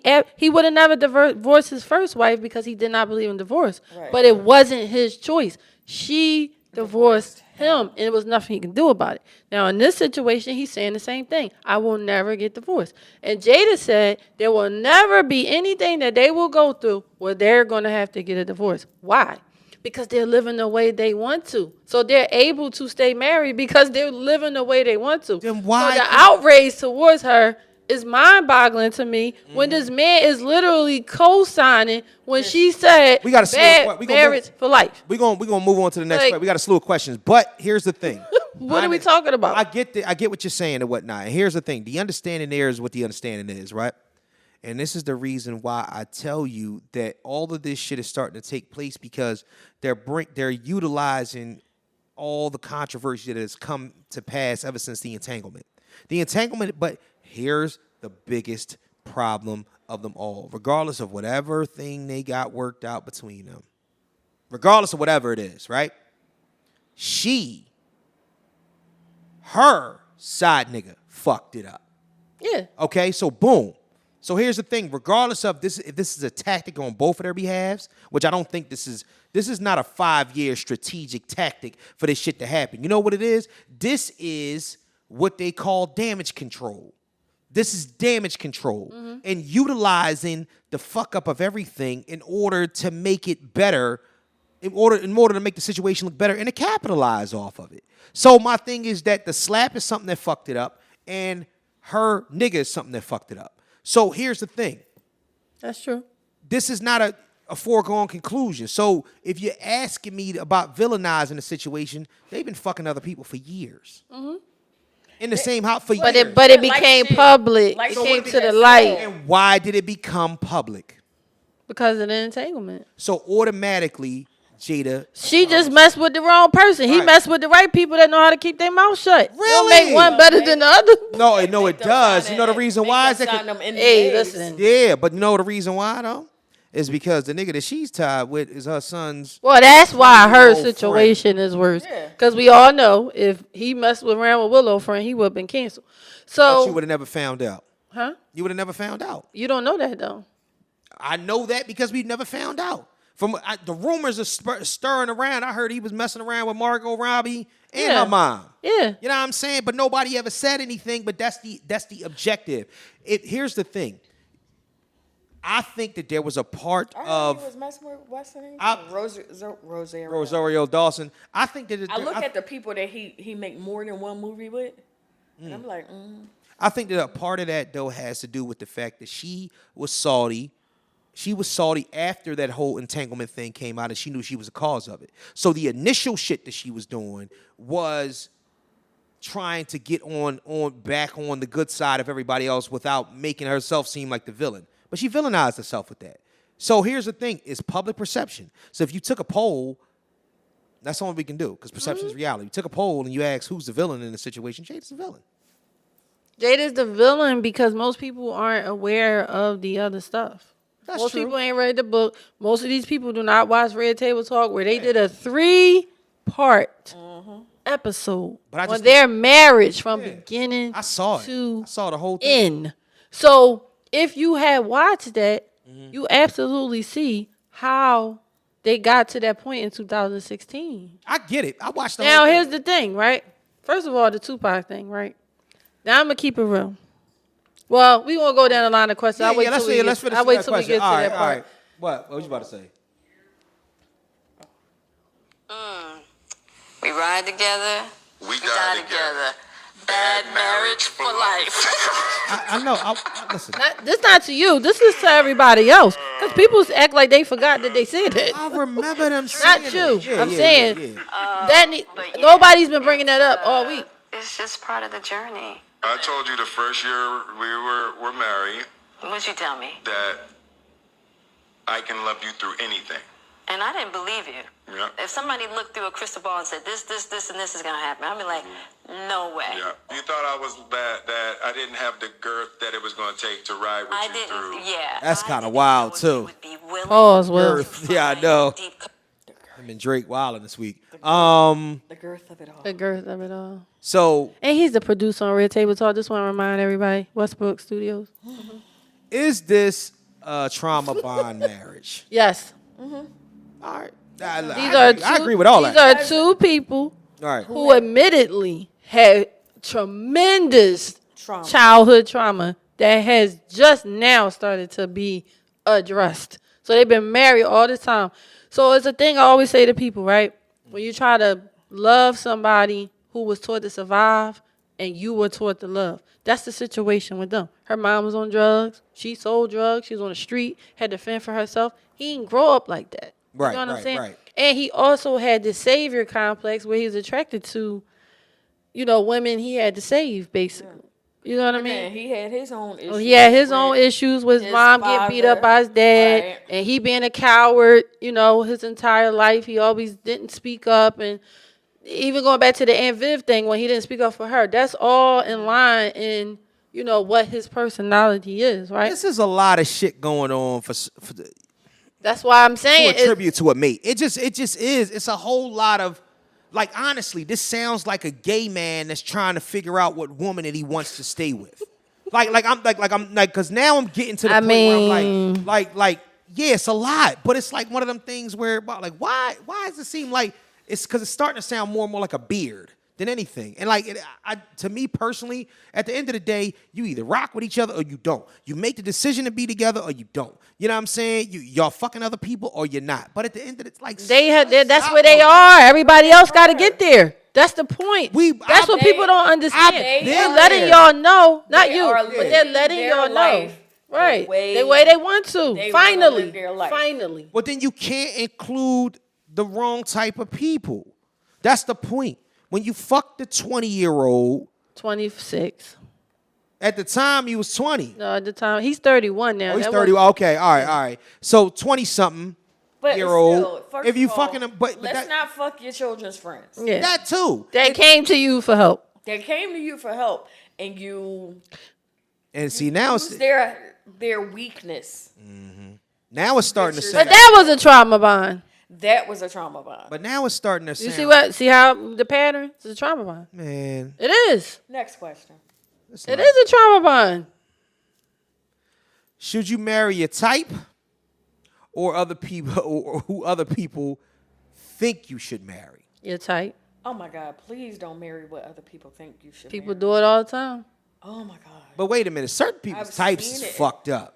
would have never divorced his first wife because he did not believe in divorce. Right. But it wasn't his choice. She divorced him, and it was nothing he can do about it. Now, in this situation, he's saying the same thing. I will never get divorced. And Jada said there will never be anything that they will go through where they're going to have to get a divorce. Why? Because they're living the way they want to. So they're able to stay married because they're living the way they want to. Then why So the can- outrage towards her is mind-boggling to me when this man is literally co-signing when she said We gotta bad marriage for life. We're gonna move on to the next Like- part. We got a slew of questions. But here's the thing. What are we talking about? I get what you're saying and whatnot. And here's the thing. The understanding there is what the understanding is, right? And this is the reason why I tell you that all of this shit is starting to take place because they're utilizing all the controversy that has come to pass ever since the entanglement. But here's the biggest problem of them all. Regardless of whatever thing they got worked out between them. Regardless of whatever it is, right? Her side nigga fucked it up. Yeah. Okay, so boom. So here's the thing. Regardless of this, if this is a tactic on both of their behalves, which I don't think this is not a 5-year strategic tactic for this shit to happen. You know what it is? This is what they call damage control. This is damage control and utilizing the fuck up of everything in order to make it better, in order to make the situation look better and to capitalize off of it. So my thing is that the slap is something that fucked it up and her nigga is something that fucked it up. So here's the thing. That's true. This is not a foregone conclusion. So if you're asking me about villainizing the situation, they've been fucking other people for years. In the same house for years. But it Like became shit. public. Like It shit came to the because- light And why did it become public? because of the entanglement. So automatically, Jada. She just messed with the wrong person. He Right. messed with the right people that know how to keep their mouth shut. Don't Really? make one better than the other. No, it does. You know the reason why is that. Hey, listen. Yeah, but you know the reason why though? Is because the nigga that she's tied with is her son's. Well, that's why her Old situation is worse. Yeah. Because we all know if he messed around with Willow friend, he would have been canceled. But So, you would have never found out. huh? You would have never found out. You don't know that though. I know that because we never found out. The rumors are stirring around. I heard he was messing around with Margot Robbie and Yeah. her mom. Yeah. You know what I'm saying? But nobody ever said anything. But that's the objective. Here's the thing. I think that there was a part He of was messing with what's her name? I- Rosario. Rosario Dawson. I think that I look at the people that he make more than one movie with, and I'm like, I think that a part of that though has to do with the fact that she was salty. She was salty after that whole entanglement thing came out, and she knew she was the cause of it. So the initial shit that she was doing was trying to get back on the good side of everybody else without making herself seem like the villain. But she villainized herself with that. So here's the thing: it's public perception. So if you took a poll, that's all we can do because perception is reality. You took a poll and you asked who's the villain in the situation. Jada's the villain. Jada's the villain because most people aren't aware of the other stuff. That's Most true. people ain't read the book. Most of these people do not watch Red Table Talk, where they did a 3-part episode But I on just- their marriage from beginning I saw it. to I saw the whole thing. end. So if you had watched that, you absolutely see how they got to that point in 2016. I get it. I watched the Now, whole thing. here's the thing, right? First of all, the Tupac thing, right? Now, I'm going to keep it real. Well, we going to go down the line of questions. Yeah, I'll wait let's till we finish get that to question. that All part. right. What was you about to say? We ride together. We die together. Bad marriage for life. I know. Listen. This not to you. This is to everybody else. Because people act like they forgot that they said it. I remember them saying Not you. it. Yeah, I'm yeah, saying yeah. nobody's been bringing that up all week. It's just part of the journey. I told you the first year we were married What'd you tell me? that I can love you through anything. And I didn't believe you. Yeah. If somebody looked through a crystal ball and said, this, and this is going to happen, I'd be like, no way. Yeah. You thought I was that I didn't have the girth that it was going to take to ride with I you didn't, through. yeah. That's I kinda didn't wild, know if too. you would be willing Pause, Will. to Yeah, I find know. deep Him and Drake wilding this week. The girth of it all. The girth of it all. So And he's the producer on Red Table Talk. Just want to remind everybody, Westbrook Studios. is this a trauma bond marriage? Yes. All right. I agree with all that. These are two people All right. who admittedly had tremendous Trauma. childhood trauma that has just now started to be addressed. So they've been married all this time. So it's a thing I always say to people, right? When you try to love somebody who was taught to survive and you were taught to love, that's the situation with them. Her mom was on drugs. She sold drugs. She was on the street, had to fend for herself. He didn't grow up like that. Right, You know what I'm right, saying? right. And he also had this savior complex where he was attracted to, women he had to save, basically. You know what I mean? Man, he had his own issues. He had his own issues with his his mom getting beat up father, by his dad, right. and he being a coward, his entire life. He always didn't speak up, and even going back to the Aunt Viv thing when he didn't speak up for her, that's all in line in, what his personality is, right? This is a lot of shit going on That's why I'm to saying attribute to a mate. It just is. It's a whole lot of, like, honestly, this sounds like a gay man that's trying to figure out what woman that he wants to stay with. Because now I'm getting to the point where I'm like, yeah, it's a lot, but it's like one of them things where, why does it seem like it's because it's starting to sound more and more like a beard than anything. And to me personally, at the end of the day, you either rock with each other or you don't. You make the decision to be together or you don't. You know what I'm saying? Y'all fucking other people or you're not. But at the end of it, like that's where they are. Everybody else got to get there. That's the point. That's what people don't understand. They're letting y'all know, not you, but they're letting y'all know. Right. The way they want to. Finally. But then you can't include the wrong type of people. That's the point. When you fuck the 20-year-old. 26. At the time, he was 20. No, at the time. He's 31 now. Oh, he's 30. Okay, all right. So 20-something year old. If you fucking them, let's not fuck your children's friends. Yeah. That too. That came to you for help. They came to you for help, and you. And see now it's their weakness. Mm-hmm. Now it's starting to But sound. that was a trauma bond. That was a trauma bond. But now it's starting to sound. See how the pattern? It's a trauma bond. Man. It is. Next question. It is a trauma bond. Should you marry your type or other people or who other people think you should marry? Your type. Oh my God, please don't marry what other people think you should People marry. do it all the time. Oh my God. But wait a minute, certain people's I've types seen is it. fucked up.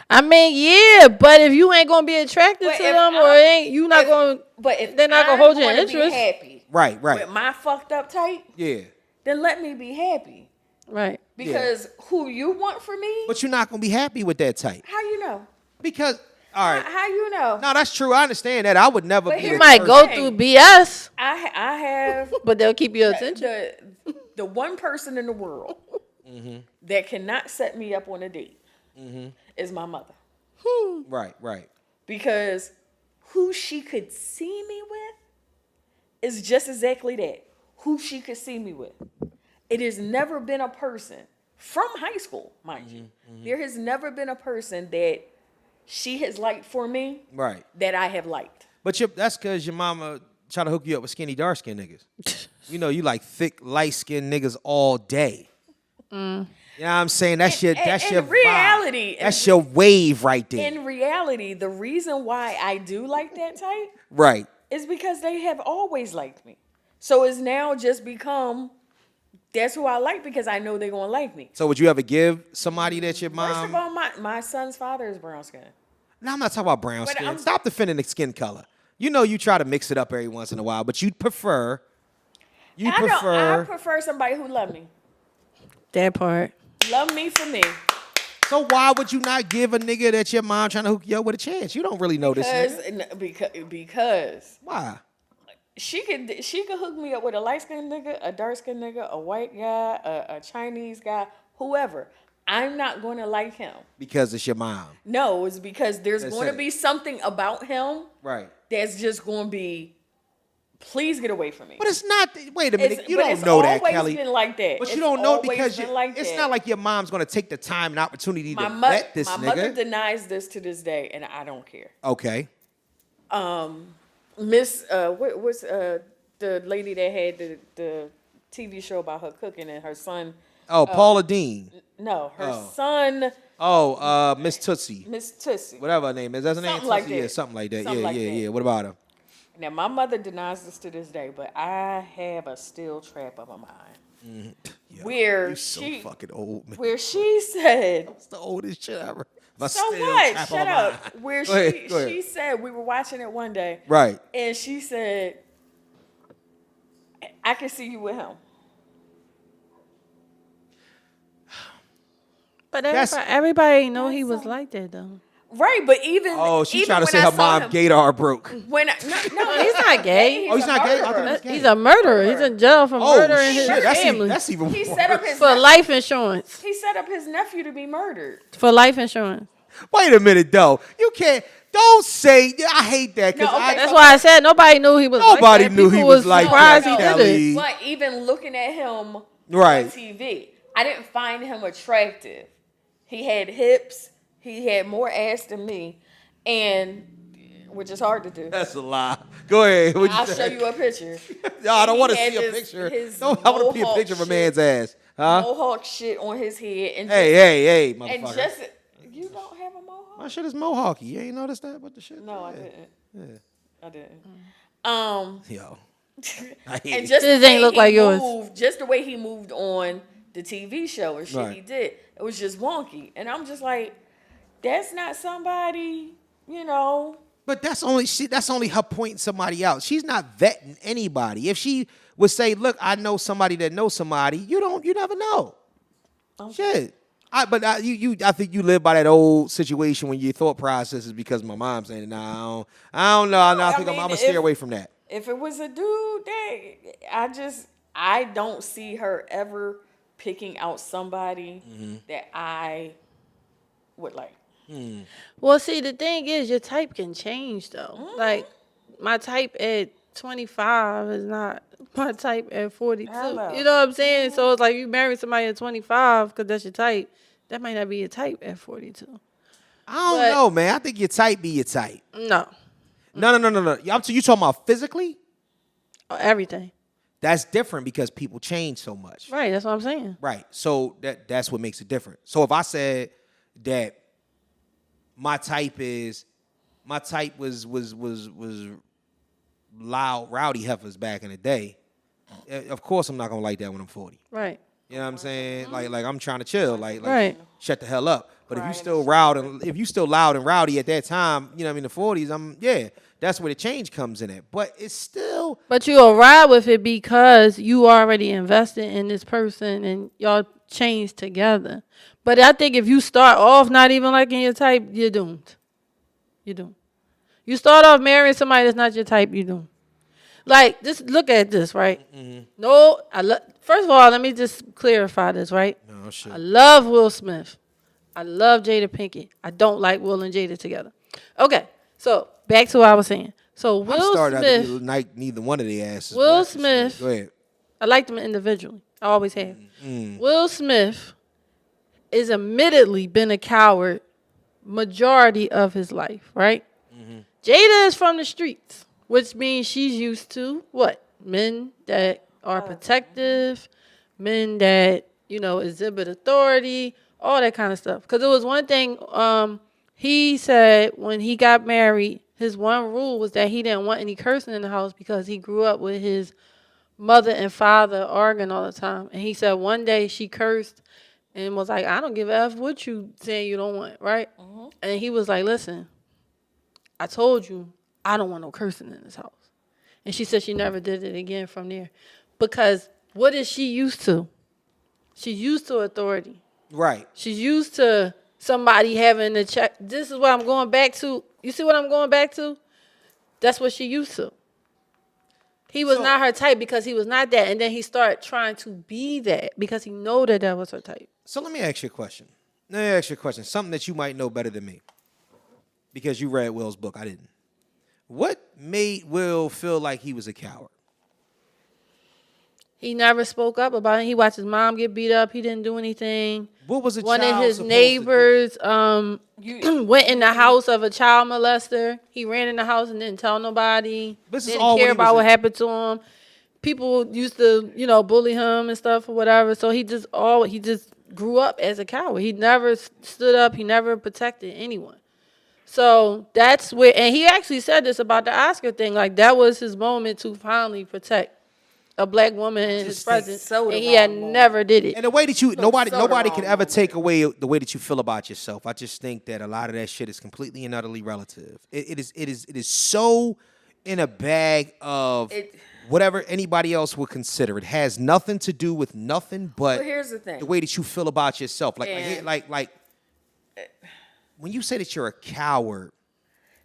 I mean, yeah, but if you ain't gonna be attracted But to if them, or But if they're not gonna hold your interest. Be happy Right. with my fucked up type, Yeah. then let me be happy. Right. Because who you want for me? But you're not gonna be happy with that type. How you know? Because all right. How you know? No, that's true. I understand that. I would never But be. here- You a might go person- through BS, I have but they'll keep your attention. the one person in the world that cannot set me up on a date is my mother. Right. Because who she could see me with is just exactly that. Who she could see me with. It has never been a person from high school, mind you. There has never been a person that she has liked for me Right. that I have liked. But that's because your mama try to hook you up with skinny, dark-skinned niggas. You like thick, light-skinned niggas all day. You know what I'm saying? That's your reality. Vibe. That's your wave right there. In reality, the reason why I do like that type, right, is because they have always liked me. So it's now just become, that's who I like because I know they're gonna like me. So would you ever give somebody that your mom? First of all, my son's father is brown skin. No, I'm not talking about brown skin. Stop defending the skin color. You know you try to mix it up every once in a while, but you'd prefer. I prefer somebody who love me. That part. Love me for me. So why would you not give a nigga that your mom trying to hook you up with a chance? You don't really know this nigga. Because why? She could hook me up with a light skinned nigga, a dark skinned nigga, a white guy, a Chinese guy, whoever. I'm not going to like him. Because it's your mom. No, it's because there's going to be something about him that's just going to be, please get away from me. But it's not. Wait a minute. You don't know that, Kelly. It's always been like that. But you don't know because it's not like your mom's going to take the time and opportunity to vet this nigga. My mother denies this to this day, and I don't care. Okay. Miss, what's the lady that had the TV show about her cooking and her son? Oh, Paula Dean. No, her son. Oh, Miss Tootsie. Miss Tootsie. Whatever her name is. That's her name? Something like that. Yeah, something like that. Something like that. Yeah. What about her? Now, my mother denies this to this day, but I have a steel trap of a mind. Where you're so fucking old, man. Where she said. That's the oldest shit ever. So what? Shut up. Where she said, we were watching it one day. Right. And she said, I can see you with him. But everybody know he was like that, though. Right, but even she trying to say her mom gaydar broke. No, he's not gay. He's not gay. I thought he was gay. He's a murderer. He's in jail for murdering his family. That's even worse. For life insurance. He set up his nephew to be murdered. For life insurance. Wait a minute, though. You can't. Don't say. I hate that because that's why I said nobody knew he was. Nobody knew he was like that. He did it. But even looking at him on TV, I didn't find him attractive. He had hips. He had more ass than me, which is hard to do. That's a lie. Go ahead. I'll show you a picture. No, I don't want to see a picture. No, I want to see a picture of a man's ass. Huh? Mohawk shit on his head. And hey, motherfucker. And just, you don't have a mohawk? My shit is mohawky. You ain't noticed that? What the shit? No, I didn't. Yeah. I didn't. Yo. And just this ain't look like yours. Just the way he moved on the TV show and shit he did, it was just wonky. And I'm just like, that's not somebody, But that's only her pointing somebody out. She's not vetting anybody. If she would say, "Look, I know somebody that knows somebody," you never know. Shit. I think you live by that old situation when your thought process is because my mom's saying, "No, I don't know. I think I'm gonna steer away from that." If it was a dude, I don't see her ever picking out somebody that I would like. Well, see, the thing is, your type can change, though. Like, my type at 25 is not my type at 42. Hello. You know what I'm saying? So it's like you marry somebody at 25 because that's your type. That might not be your type at 42. I don't know, man. I think your type be your type. No. No. You talking about physically? Everything. That's different because people change so much. Right, that's what I'm saying. Right. So that's what makes it different. So if I said that my type was loud, rowdy heifers back in the day, of course I'm not gonna like that when I'm 40. Right. You know what I'm saying? Like I'm trying to chill. Like shut the hell up. But if you still loud and rowdy at that time, you know what I mean, the 40s, that's where the change comes in it. But it's still. But you'll ride with it because you already invested in this person and y'all change together. But I think if you start off not even liking your type, you're doomed. You're doomed. You start off marrying somebody that's not your type, you're doomed. Like, just look at this, right? Mm-hmm. No, first of all, let me just clarify this, right? No, shit. I love Will Smith. I love Jada Pinkett. I don't like Will and Jada together. Okay, so back to what I was saying. So Will Smith, like neither one of the asses. Will Smith, go ahead. I like them individually. I always have. Will Smith is admittedly been a coward majority of his life, right? Mm-hmm. Jada is from the streets, which means she's used to what? Men that are protective, men that exhibit authority, all that kind of stuff. Because it was one thing he said when he got married, his one rule was that he didn't want any cursing in the house because he grew up with his mother and father arguing all the time. And he said one day she cursed and was like, I don't give a F what you saying you don't want, right? Mm-hmm. And he was like, listen, I told you I don't want no cursing in this house. And she said she never did it again from there. Because what is she used to? She's used to authority. Right. She's used to somebody having to check. This is what I'm going back to. You see what I'm going back to? That's what she used to. He was not her type because he was not that. And then he started trying to be that because he know that was her type. So let me ask you a question. Something that you might know better than me. Because you read Will's book. I didn't. What made Will feel like he was a coward? He never spoke up about it. He watched his mom get beat up. He didn't do anything. What was a One child of his supposed neighbors went in the house of a child molester. He ran in the house and didn't tell nobody. Didn't care about what happened to him. People used to, bully him and stuff or whatever. So he just grew up as a coward. He never stood up. He never protected anyone. So that's where, and he actually said this about the Oscar thing. Like that was his moment to finally protect a black woman in his presence, and he had never did it. And the way that nobody can ever take away the way that you feel about yourself. I just think that a lot of that shit is completely and utterly relative. It is so in a bag of whatever anybody else would consider. It has nothing to do with nothing but here's the thing: the way that you feel about yourself. Like when you say that you're a coward,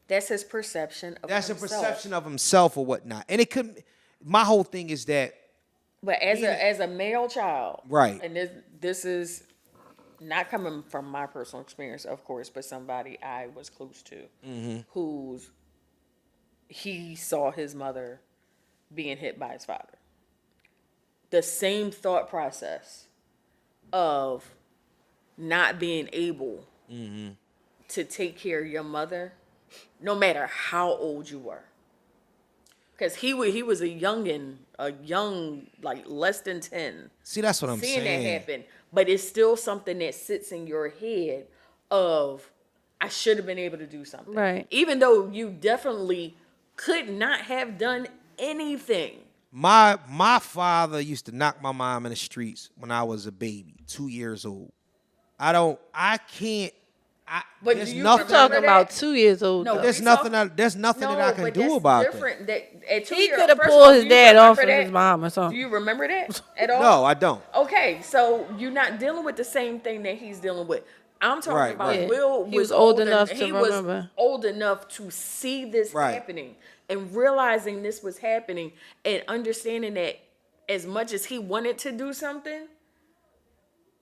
that's his perception of himself. That's a perception of himself or whatnot, and it could. My whole thing is that, but as a male child, right? And this is not coming from my personal experience, of course, but somebody I was close to, he saw his mother being hit by his father. The same thought process of not being able to take care of your mother, no matter how old you were. Because he was a young, like less than 10. See, that's what I'm saying. Seeing that happen. But it's still something that sits in your head of, I should have been able to do something. Right. Even though you definitely could not have done anything. My father used to knock my mom in the streets when I was a baby, 2 years old. But there's I'm nothing talking about 2 years old. No, though. There's nothing that I can do about it. He could have pulled his dad off of his mom or something. Do you remember that at all? No, I don't. Okay, so you're not dealing with the same thing that he's dealing with. I'm talking about Yeah. Will He was old enough to remember. Was old enough to see this happening and realizing this was happening and understanding that as much as he wanted to do something,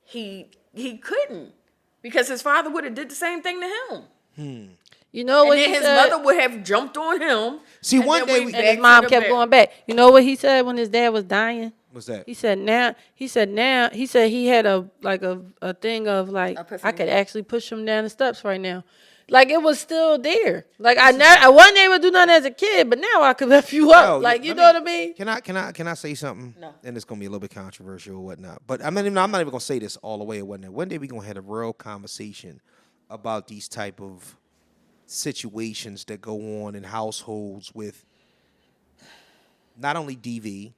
he couldn't. Because his father would have did the same thing to him. You know what and then he his said? mother would have jumped on him. See, one day And his mom kept going back. You know what he said when his dad was dying? What's that? He said he had a thing of like, I could actually push him down the steps right now. Like it was still there. Like I wasn't able to do nothing as a kid, but now I could lift you up. You know what I mean? Can I say something? No. And it's gonna be a little bit controversial or whatnot. But I'm not even gonna say this all the way or whatnot. One day we're gonna have a real conversation about these type of situations that go on in households with not only DV,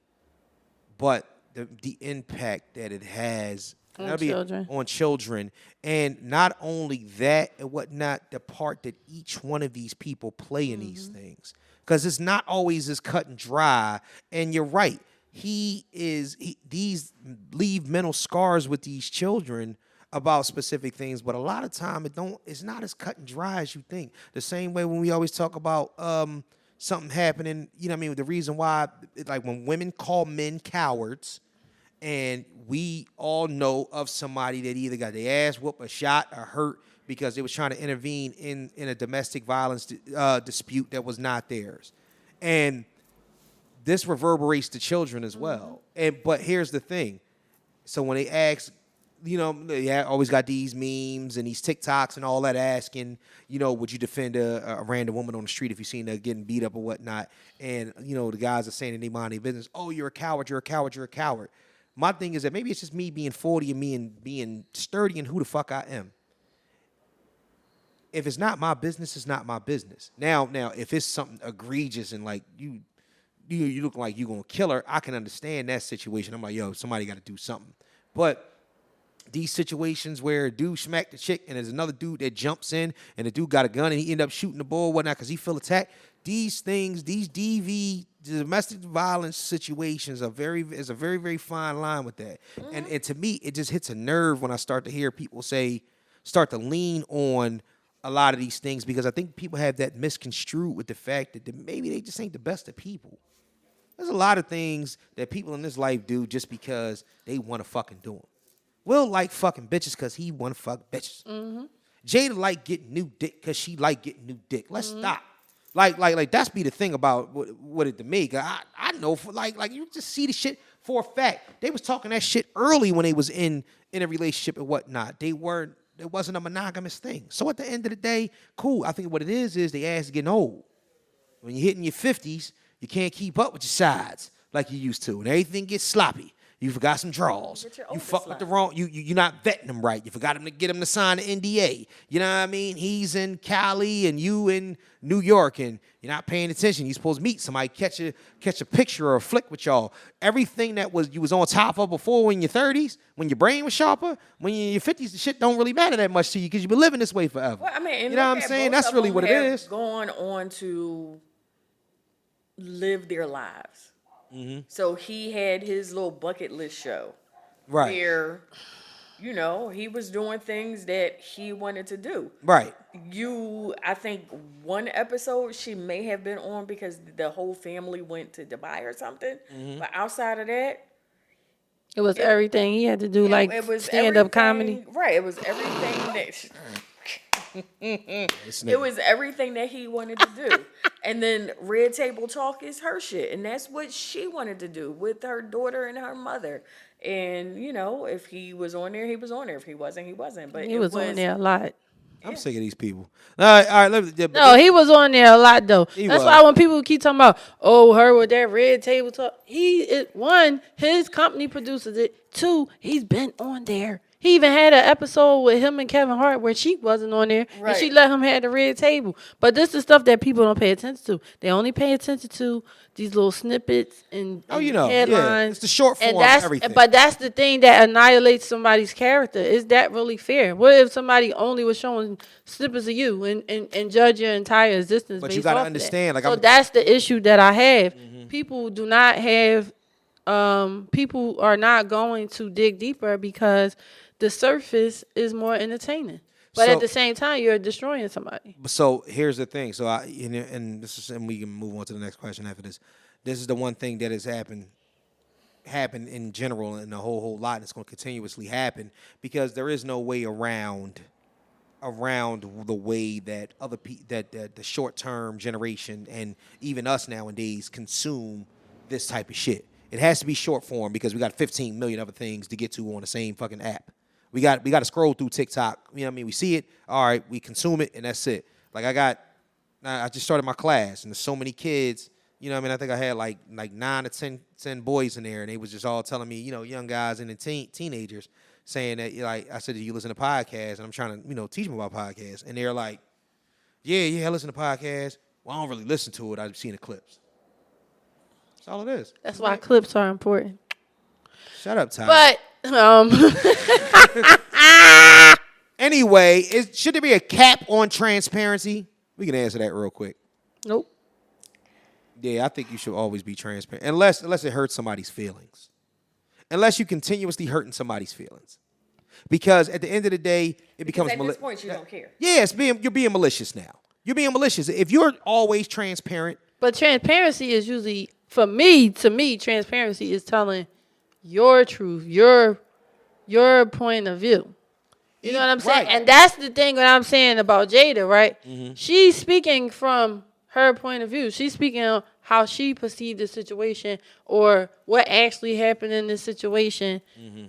but the impact that it has on children. And not only that and whatnot, the part that each one of these people play in these things. Because it's not always as cut and dry. And you're right. These leave mental scars with these children about specific things, but a lot of time it's not as cut and dry as you think. The same way when we always talk about something happening, you know what I mean? The reason why, like when women call men cowards, and we all know of somebody that either got their ass whooped or shot or hurt because they was trying to intervene in a domestic violence dispute that was not theirs. And this reverberates to children as well. But here's the thing. So when they ask, they always got these memes and these TikToks and all that asking, would you defend a random woman on the street if you seen her getting beat up or whatnot? And, the guys are saying in their mind, their business, oh, you're a coward, you're a coward, you're a coward. My thing is that maybe it's just me being 40 and me and being sturdy in who the fuck I am. If it's not my business, it's not my business. Now, if it's something egregious and like you look like you gonna kill her, I can understand that situation. I'm like, yo, somebody got to do something. But these situations where a dude smacked the chick and there's another dude that jumps in and the dude got a gun and he end up shooting the bull or whatnot because he feel attacked. These things, these domestic violence situations is a very, very fine line with that. Mm-hmm. And to me, it just hits a nerve when I start to hear people start to lean on a lot of these things because I think people have that misconstrued with the fact that maybe they just ain't the best of people. There's a lot of things that people in this life do just because they want to fucking do them. Will like fucking bitches because he want to fuck bitches. Mm-hmm. Jada like getting new dick because she like getting new dick. Let's stop. Like that's be the thing about what it to me. I know for like you just see the shit for a fact. They was talking that shit early when they was in a relationship and whatnot. It wasn't a monogamous thing. So at the end of the day, cool. I think what it is they ass getting old. When you're hitting your 50s, you can't keep up with your sides like you used to, and everything gets sloppy. You forgot some draws. You fuck with the wrong. You're not vetting them right. You forgot him to get him to sign the NDA. You know what I mean? He's in Cali and you in New York, and you're not paying attention. You're supposed to meet somebody, catch a picture or a flick with y'all. Everything that you was on top of before when you're 30s, when your brain was sharper, when you're in your 50s, the shit don't really matter that much to you because you've been living this way forever. Well, I mean, you know what I'm saying? That's really what it is. Going on to live their lives. Mm-hmm. So he had his little bucket list show, right? Where, he was doing things that he wanted to do, right? I think one episode she may have been on because the whole family went to Dubai or something. Mm-hmm. But outside of that, it was everything he had to do, like stand-up comedy, right? It was everything that. It was everything that he wanted to do. And then Red Table Talk is her shit. And that's what she wanted to do with her daughter and her mother. And, if he was on there, he was on there. If he wasn't, he wasn't. But he was on there a lot. I'm sick of these people. All right. No, he was on there a lot, though. That's why when people keep talking about, her with that Red Table Talk, his company produces it. 2, he's been on there. He even had an episode with him and Kevin Hart where she wasn't on there, right. And she let him have the red table. But this is stuff that people don't pay attention to. They only pay attention to these little snippets and headlines. Yeah. It's the short form of everything. But that's the thing that annihilates somebody's character. Is that really fair? What if somebody only was showing snippets of you and judge your entire existence? But you got to understand. That's the issue that I have. Mm-hmm. People do not have. People are not going to dig deeper because the surface is more entertaining, but at the same time, you're destroying somebody. So here's the thing. So and we can move on to the next question after this. This is the one thing that has happened in general and a whole lot, and it's going to continuously happen because there is no way around the way that that the short term generation and even us nowadays consume this type of shit. It has to be short form because we got 15 million other things to get to on the same fucking app. We got to scroll through TikTok. You know what I mean? We see it. All right, we consume it, and that's it. Like I just started my class, and there's so many kids. You know what I mean? I think I had like 9 to 10 boys in there, and they was just all telling me, young guys and teenagers saying that, I said, do you listen to podcasts? And I'm trying to, teach them about podcasts. And they're like, yeah, I listen to podcasts. Well, I don't really listen to it. I've seen the clips. That's all it is. That's why clips are important. Shut up, Ty. But anyway, should there be a cap on transparency? We can answer that real quick. Nope. Yeah, I think you should always be transparent, unless it hurts somebody's feelings. Unless you continuously hurting somebody's feelings, because at the end of the day, it becomes malicious. At this point, you don't care. Yeah, you're being malicious now. You're being malicious if you're always transparent. But transparency is usually, to me, transparency is telling your truth, your point of view. You know what I'm saying? Right. And that's the thing that I'm saying about Jada, right? Mm-hmm. She's speaking from her point of view. She's speaking on how she perceived the situation or what actually happened in this situation. Mm-hmm.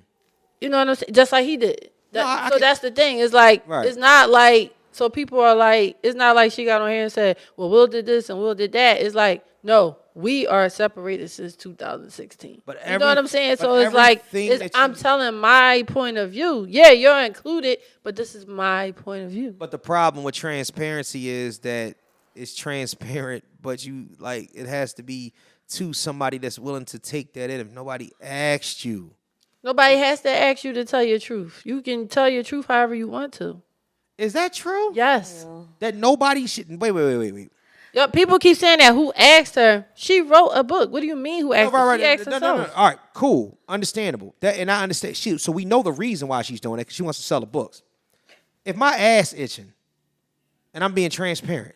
You know what I'm saying? Just like he did. That's the thing. It's like, It's not like, so people are like, it's not like she got on here and said, well, Will did this and Will did that. It's like, no, we are separated since 2016. But You know what I'm saying? but So it's like, everything that I'm you- telling my point of view. Yeah, you're included, but this is my point of view. But the problem with transparency is that it's transparent, but you like it has to be to somebody that's willing to take that in. If nobody asked you, Nobody has to ask you to tell your truth. You can tell your truth however you want to. is that true? Yes. That nobody should wait. Yo, people keep saying that. Who asked her? She wrote a book. What do you mean? Who asked her? She asked herself. All right, cool, understandable. That and I understand. So we know the reason why she's doing it because she wants to sell the books. If my ass itching, and I'm being transparent,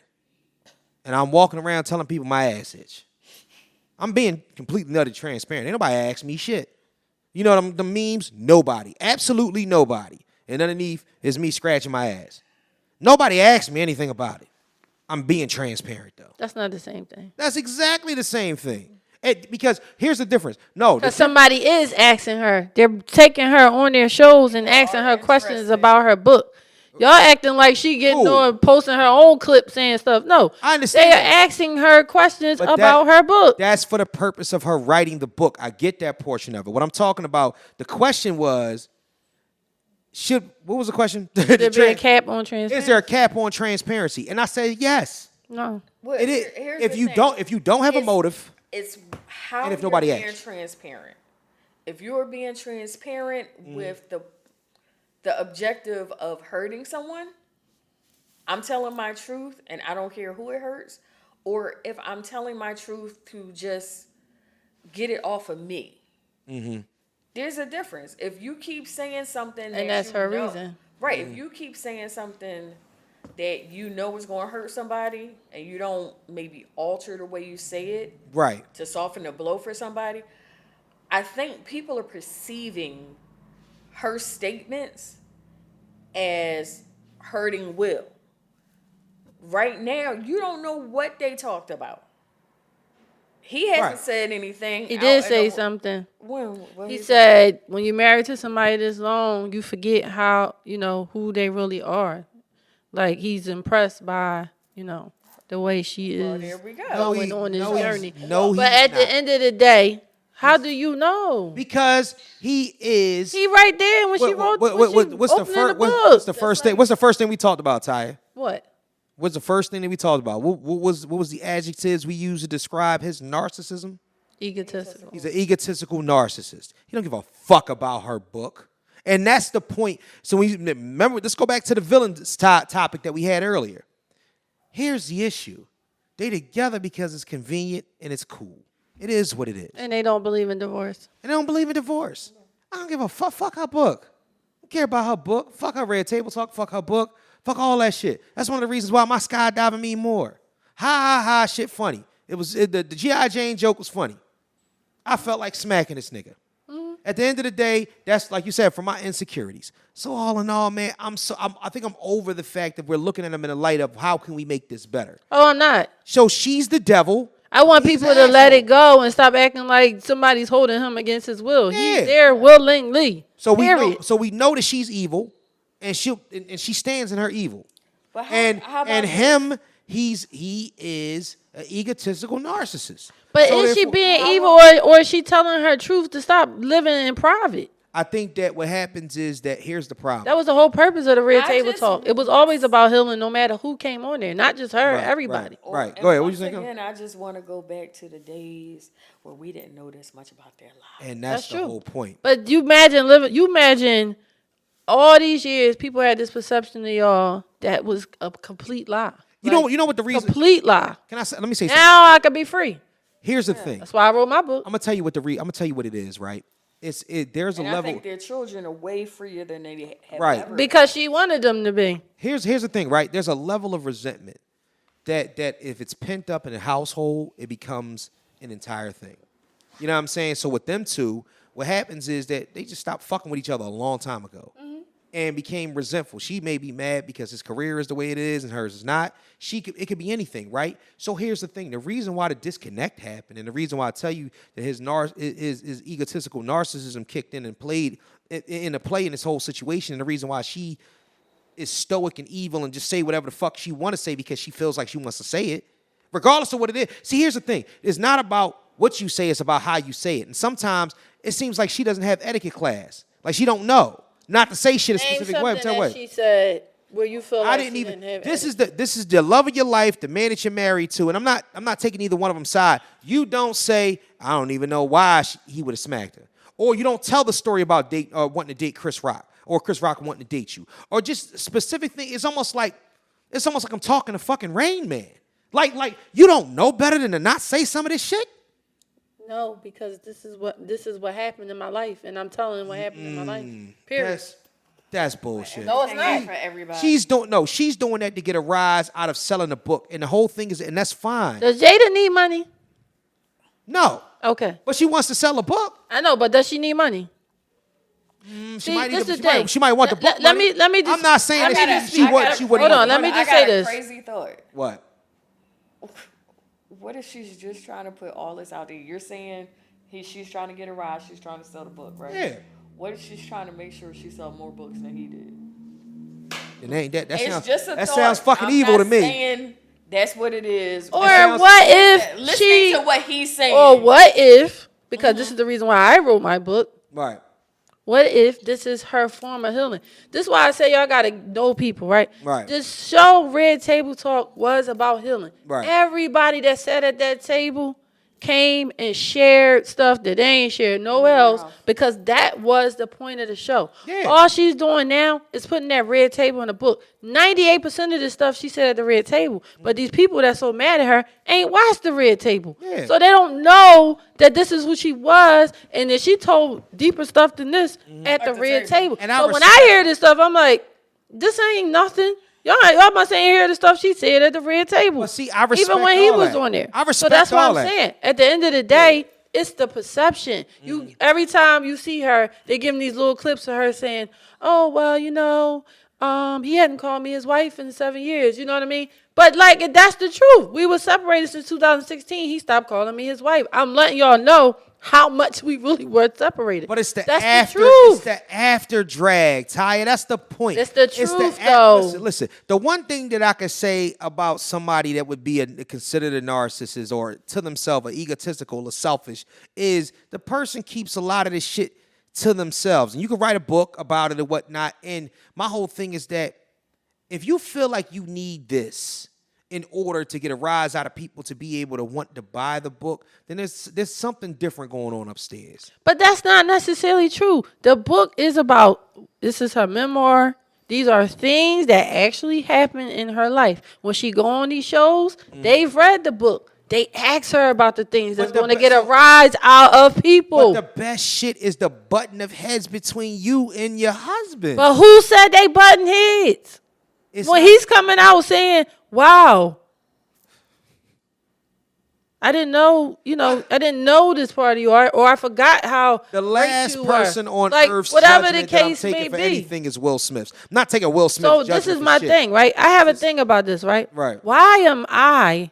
and I'm walking around telling people my ass itch, I'm being completely nutty transparent. Ain't nobody asked me shit. You know the memes? Nobody, absolutely nobody. And underneath is me scratching my ass. Nobody asked me anything about it. I'm being transparent though. That's not the same thing. That's exactly the same thing. Because here's the difference. No, Because somebody is asking her. They're taking her on their shows and asking her questions about her book. Y'all acting like she getting on posting her own clip saying stuff. No, I understand. They are asking her questions But about her book. That's for the purpose of her writing the book. I get that portion of it. What I'm talking about, the question was, what was the question? Should there be a cap on transparency? Is there a cap on transparency? And I said yes. No. Well, It is. here's If the you thing. don't have a motive, It's how And if you're nobody being asks. transparent. If you're being transparent Mm-hmm. with the objective of hurting someone, I'm telling my truth and I don't care who it hurts, or if I'm telling my truth to just get it off of me. Mm-hmm. There's a difference. If you keep saying something And that's her know- reason. Right. Mm-hmm. If you keep saying something that you know is going to hurt somebody and you don't maybe alter the way you say it right? to soften the blow for somebody, I think people are perceiving her statements as hurting Will. Right now, you don't know what they talked about. He hasn't Right. said anything. He out did in say the- something. When He said, when you're married to somebody this long, you forget how, who they really are. Like, he's impressed by, the way she is there we go. going on this journey. No, But he's at the not. end of the day, how do you know? Because he is. He right there when she wrote What's the first thing? What's the first thing we talked about, Ty? What? What's the first thing that we talked about? What was the adjectives we used to describe his narcissism? Egotistical. He's an egotistical narcissist. He don't give a fuck about her book. And that's the point. So when you remember, let's go back to the villains topic that we had earlier. Here's the issue. They together because it's convenient and it's cool. It is what it is. And they don't believe in divorce. And they don't believe in divorce. I don't give a fuck. Fuck her book. I don't care about her book. Fuck her red table talk. Fuck her book. Fuck all that shit. That's one of the reasons why my skydiving mean more. Ha ha ha shit funny. The G.I. Jane joke was funny. I felt like smacking this nigga. At the end of the day, that's like you said, for my insecurities. So all in all, man, I think I'm over the fact that we're looking at them in the light of how can we make this better. Oh, I'm not. So she's the devil. I want He's people an to let asshole. it go and stop acting like somebody's holding him against his will. Yeah. He's there willingly. So Period. we know that she's evil, and she stands in her evil. But how about and this? him, he is an egotistical narcissist. But So is she therefore- being evil or is she telling her truth to stop living in private? I think that what happens is that here's the problem. That was the whole purpose of the Red I Table just- Talk. It was always about healing no matter who came on there. Not just her, Right, everybody. Right. And Go ahead. What you once think? again, I just want to go back to the days where we didn't know this much about their lives. And that's That's the true. whole point. But you imagine all these years people had this perception of y'all that was a complete lie. You know what the reason? Complete lie. Can I say? Let me say something. Now I could be free. Here's the thing. That's why I wrote my book. I'm gonna tell you what it is. Right. There's a And I level. think their children are way freer than they have Right. ever. Because she wanted them to be. Here's the thing. Right. There's a level of resentment that if it's pent up in a household, it becomes an entire thing. You know what I'm saying? So with them two, what happens is that they just stopped fucking with each other a long time ago. And became resentful. She may be mad because his career is the way it is and hers is not. It could be anything, right? So here's the thing. The reason why the disconnect happened and the reason why I tell you that his egotistical narcissism kicked in and played in this whole situation, and the reason why she is stoic and evil and just say whatever the fuck she want to say because she feels like she wants to say it, regardless of what it is. See, here's the thing. It's not about what you say. It's about how you say it. And sometimes it seems like she doesn't have etiquette class. Like she don't know not to say shit a Name specific way. something that she said where you feel like I didn't she even. didn't have This is the love of your life, the man that you're married to, and I'm not taking either one of them side. You don't say I don't even know why he would have smacked her, or you don't tell the story about wanting to date Chris Rock, or Chris Rock wanting to date you, or just specific thing. It's almost like I'm talking to fucking Rain Man. Like you don't know better than to not say some of this shit. No, because this is what happened in my life, and I'm telling what happened in my life. Period. That's bullshit. No, it's not for everybody. She's doing that to get a rise out of selling a book, and the whole thing is, and that's fine. Does Jada need money? No. Okay. But she wants to sell a book. I know, but does she need money? She might want the book. Let me just. I'm not saying that she wouldn't. Hold on, let me just say this. Crazy thought. What? What if she's just trying to put all this out there? You're saying she's trying to get a rise. She's trying to sell the book, right? Yeah. What if she's trying to make sure she sells more books than he did? That sounds fucking evil to me. Saying that's what it is. Or what if listening to what he's saying? Or what if, because this is the reason why I wrote my book. Right. What if this is her form of healing? This is why I say y'all gotta know people, right? Right. This show, Red Table Talk, was about healing. Right. Everybody that sat at that table came and shared stuff that they ain't shared nowhere else, because that was the point of the show. Yeah. All she's doing now is putting that red table in the book. 98% of the stuff she said at the red table, but these people that's so mad at her ain't watched the red table. Yeah. So they don't know that this is who she was, and that she told deeper stuff than this at the red table. And so when I hear this stuff, I'm like, this ain't nothing. Y'all must ain't hear the stuff she said at the red table. Well, see, I respect even when he all was that. on there. I respect so that's what all I'm that. saying. At the end of the day, it's the perception. You every time you see her, they give him these little clips of her saying, "Oh well, he hadn't called me his wife in 7 years." You know what I mean? But like that's the truth. We were separated since 2016. He stopped calling me his wife. I'm letting y'all know how much we really were separated. But it's the that's the truth. It's the after drag, Taya. That's the point. It's the truth, though. Listen. The one thing that I could say about somebody that would be considered a narcissist or to themselves, or egotistical or selfish, is the person keeps a lot of this shit to themselves. And you can write a book about it or whatnot. And my whole thing is that if you feel like you need this in order to get a rise out of people to be able to want to buy the book, then there's something different going on upstairs. But that's not necessarily true. The book is this is her memoir. These are things that actually happened in her life. When she go on these shows, they've read the book. They ask her about the things that's going to get a rise out of people. But the best shit is the button of heads between you and your husband. But who said they button heads? He's coming out saying, wow, I didn't know, I didn't know this part of you, or I forgot how the last person on earth's whatever the judgment that I'm case taking may for be. anything is Will Smith's. I'm not taking Will Smith's So judgment this is for my shit. thing, right? I have a thing about this, right? Right. Why am I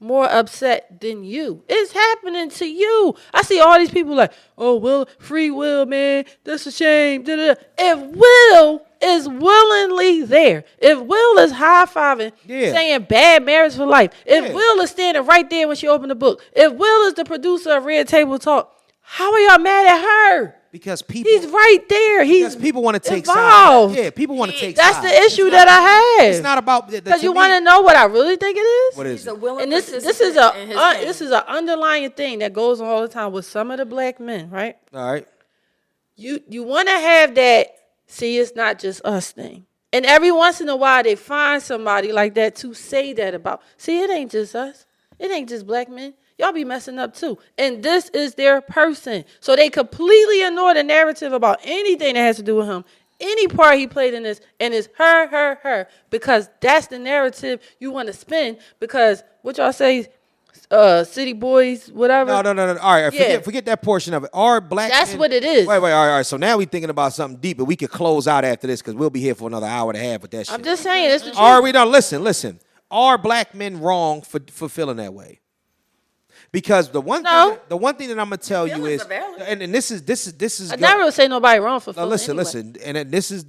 more upset than you? It's happening to you. I see all these people like, oh, Will, free Will, man. That's a shame. Da-da-da. If Will is willingly there, if Will is high-fiving, saying bad marriage for life, if Will is standing right there when she opened the book, if Will is the producer of Red Table Talk, how are y'all mad at her? Because people, he's right there. Because people want to take involved. sides. Yeah, people want to take That's sides. the issue that I have. It's not about because you want to know what I really think it is. What is it? And this is an underlying thing that goes on all the time with some of the black men, right? All right. You want to have that. See, it's not just us thing. And every once in a while, they find somebody like that to say that about. See, it ain't just us. It ain't just black men. Y'all be messing up too. And this is their person. So they completely ignore the narrative about anything that has to do with him. Any part he played in this, and it's her. Because that's the narrative you want to spin. Because what y'all say, city boys, whatever. No. All right, forget that portion of it. Are black That's men, what it is. Wait, all right. So now we thinking about something deep, but we could close out after this because we'll be here for another hour and a half with that shit. I'm just saying. It's the truth. Are we done? Listen. Are black men wrong for feeling that way? Because the one thing that I'm gonna tell you is, and this is. I never say nobody wrong for feeling. Listen, and this is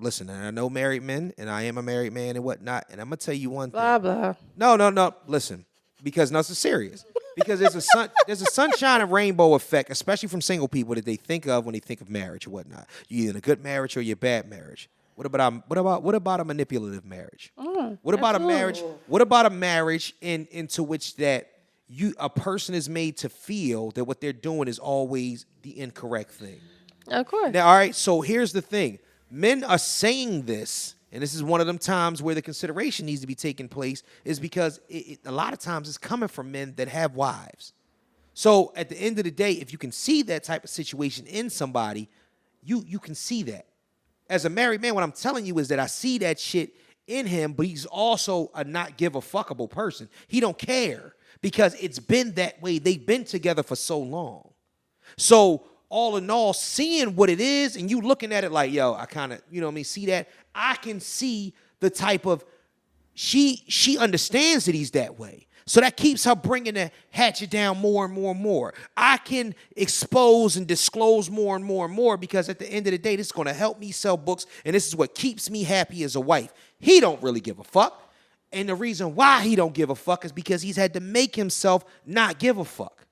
listen. And I know married men, and I am a married man and whatnot. And I'm gonna tell you one thing. Blah blah. No. Listen, Because no, it's serious. Because there's a sunshine and rainbow effect, especially from single people that they think of when they think of marriage or whatnot. You're either in a good marriage or you're a bad marriage. What about a manipulative marriage? What about a marriage? What about a marriage into which that a person is made to feel that what they're doing is always the incorrect thing? Of course. Now, all right, so here's the thing. Men are saying this, and this is one of them times where the consideration needs to be taking place, is because a lot of times it's coming from men that have wives. So at the end of the day, if you can see that type of situation in somebody, you can see that. As a married man, what I'm telling you is that I see that shit in him, but he's also a not give a fuckable person. He don't care because it's been that way. They've been together for so long. So all in all, seeing what it is and you looking at it like, yo, I kind of, see that. I can see the type of, she understands that he's that way. So that keeps her bringing the hatchet down more and more and more. I can expose and disclose more and more and more because at the end of the day, this is going to help me sell books, and this is what keeps me happy as a wife. He don't really give a fuck. And the reason why he don't give a fuck is because he's had to make himself not give a fuck.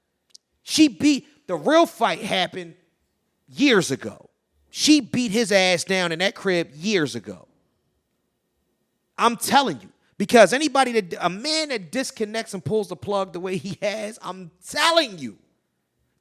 The real fight happened years ago. She beat his ass down in that crib years ago. I'm telling you. Because a man that disconnects and pulls the plug the way he has, I'm telling you,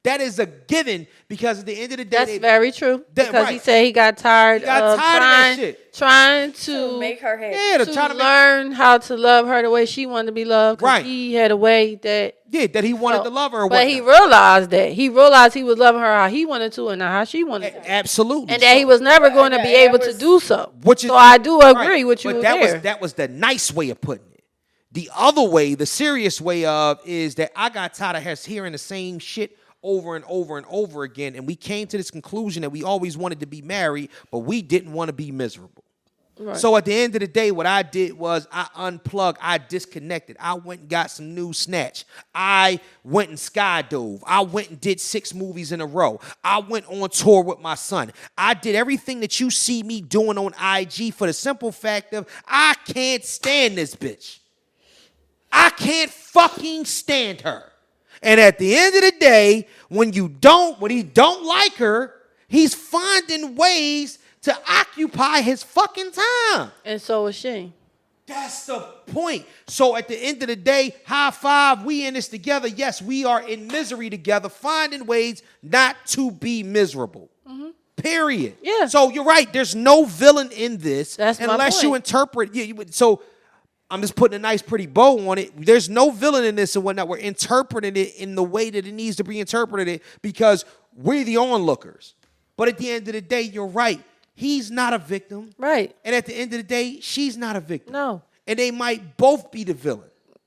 that is a given. Because at the end of the day, that's very true. Because right. He said he got tired, of that shit. trying to make her happy. Yeah, to learn how to love her the way she wanted to be loved. Right. He had a way that he wanted to love her. But he realized that. He realized he was loving her how he wanted to and not how she wanted to. Absolutely. And that he was never going to be able to do so. So I do agree with you there. That was the nice way of putting it. The other way, the serious way of, is that I got tired of hearing the same shit over and over and over again, and we came to this conclusion that we always wanted to be married, but we didn't want to be miserable. Right. So at the end of the day, what I did was I unplugged, I disconnected. I went and got some new snatch. I went and skydove. I went and did 6 movies in a row. I went on tour with my son. I did everything that you see me doing on IG for the simple fact of I can't stand this bitch. I can't fucking stand her. And at the end of the day, when he don't like her, he's finding ways to occupy his fucking time. And so is she. That's the point. So at the end of the day, high five, we in this together. Yes, we are in misery together, finding ways not to be miserable. Mm-hmm. Period. Yeah. So you're right. There's no villain in this. That's unless my point. You interpret. So I'm just putting a nice, pretty bow on it. There's no villain in this and whatnot. We're interpreting it in the way that it needs to be interpreted because we're the onlookers. But at the end of the day, you're right. He's not a victim. Right. And at the end of the day, she's not a victim. No. And they might both be the villain.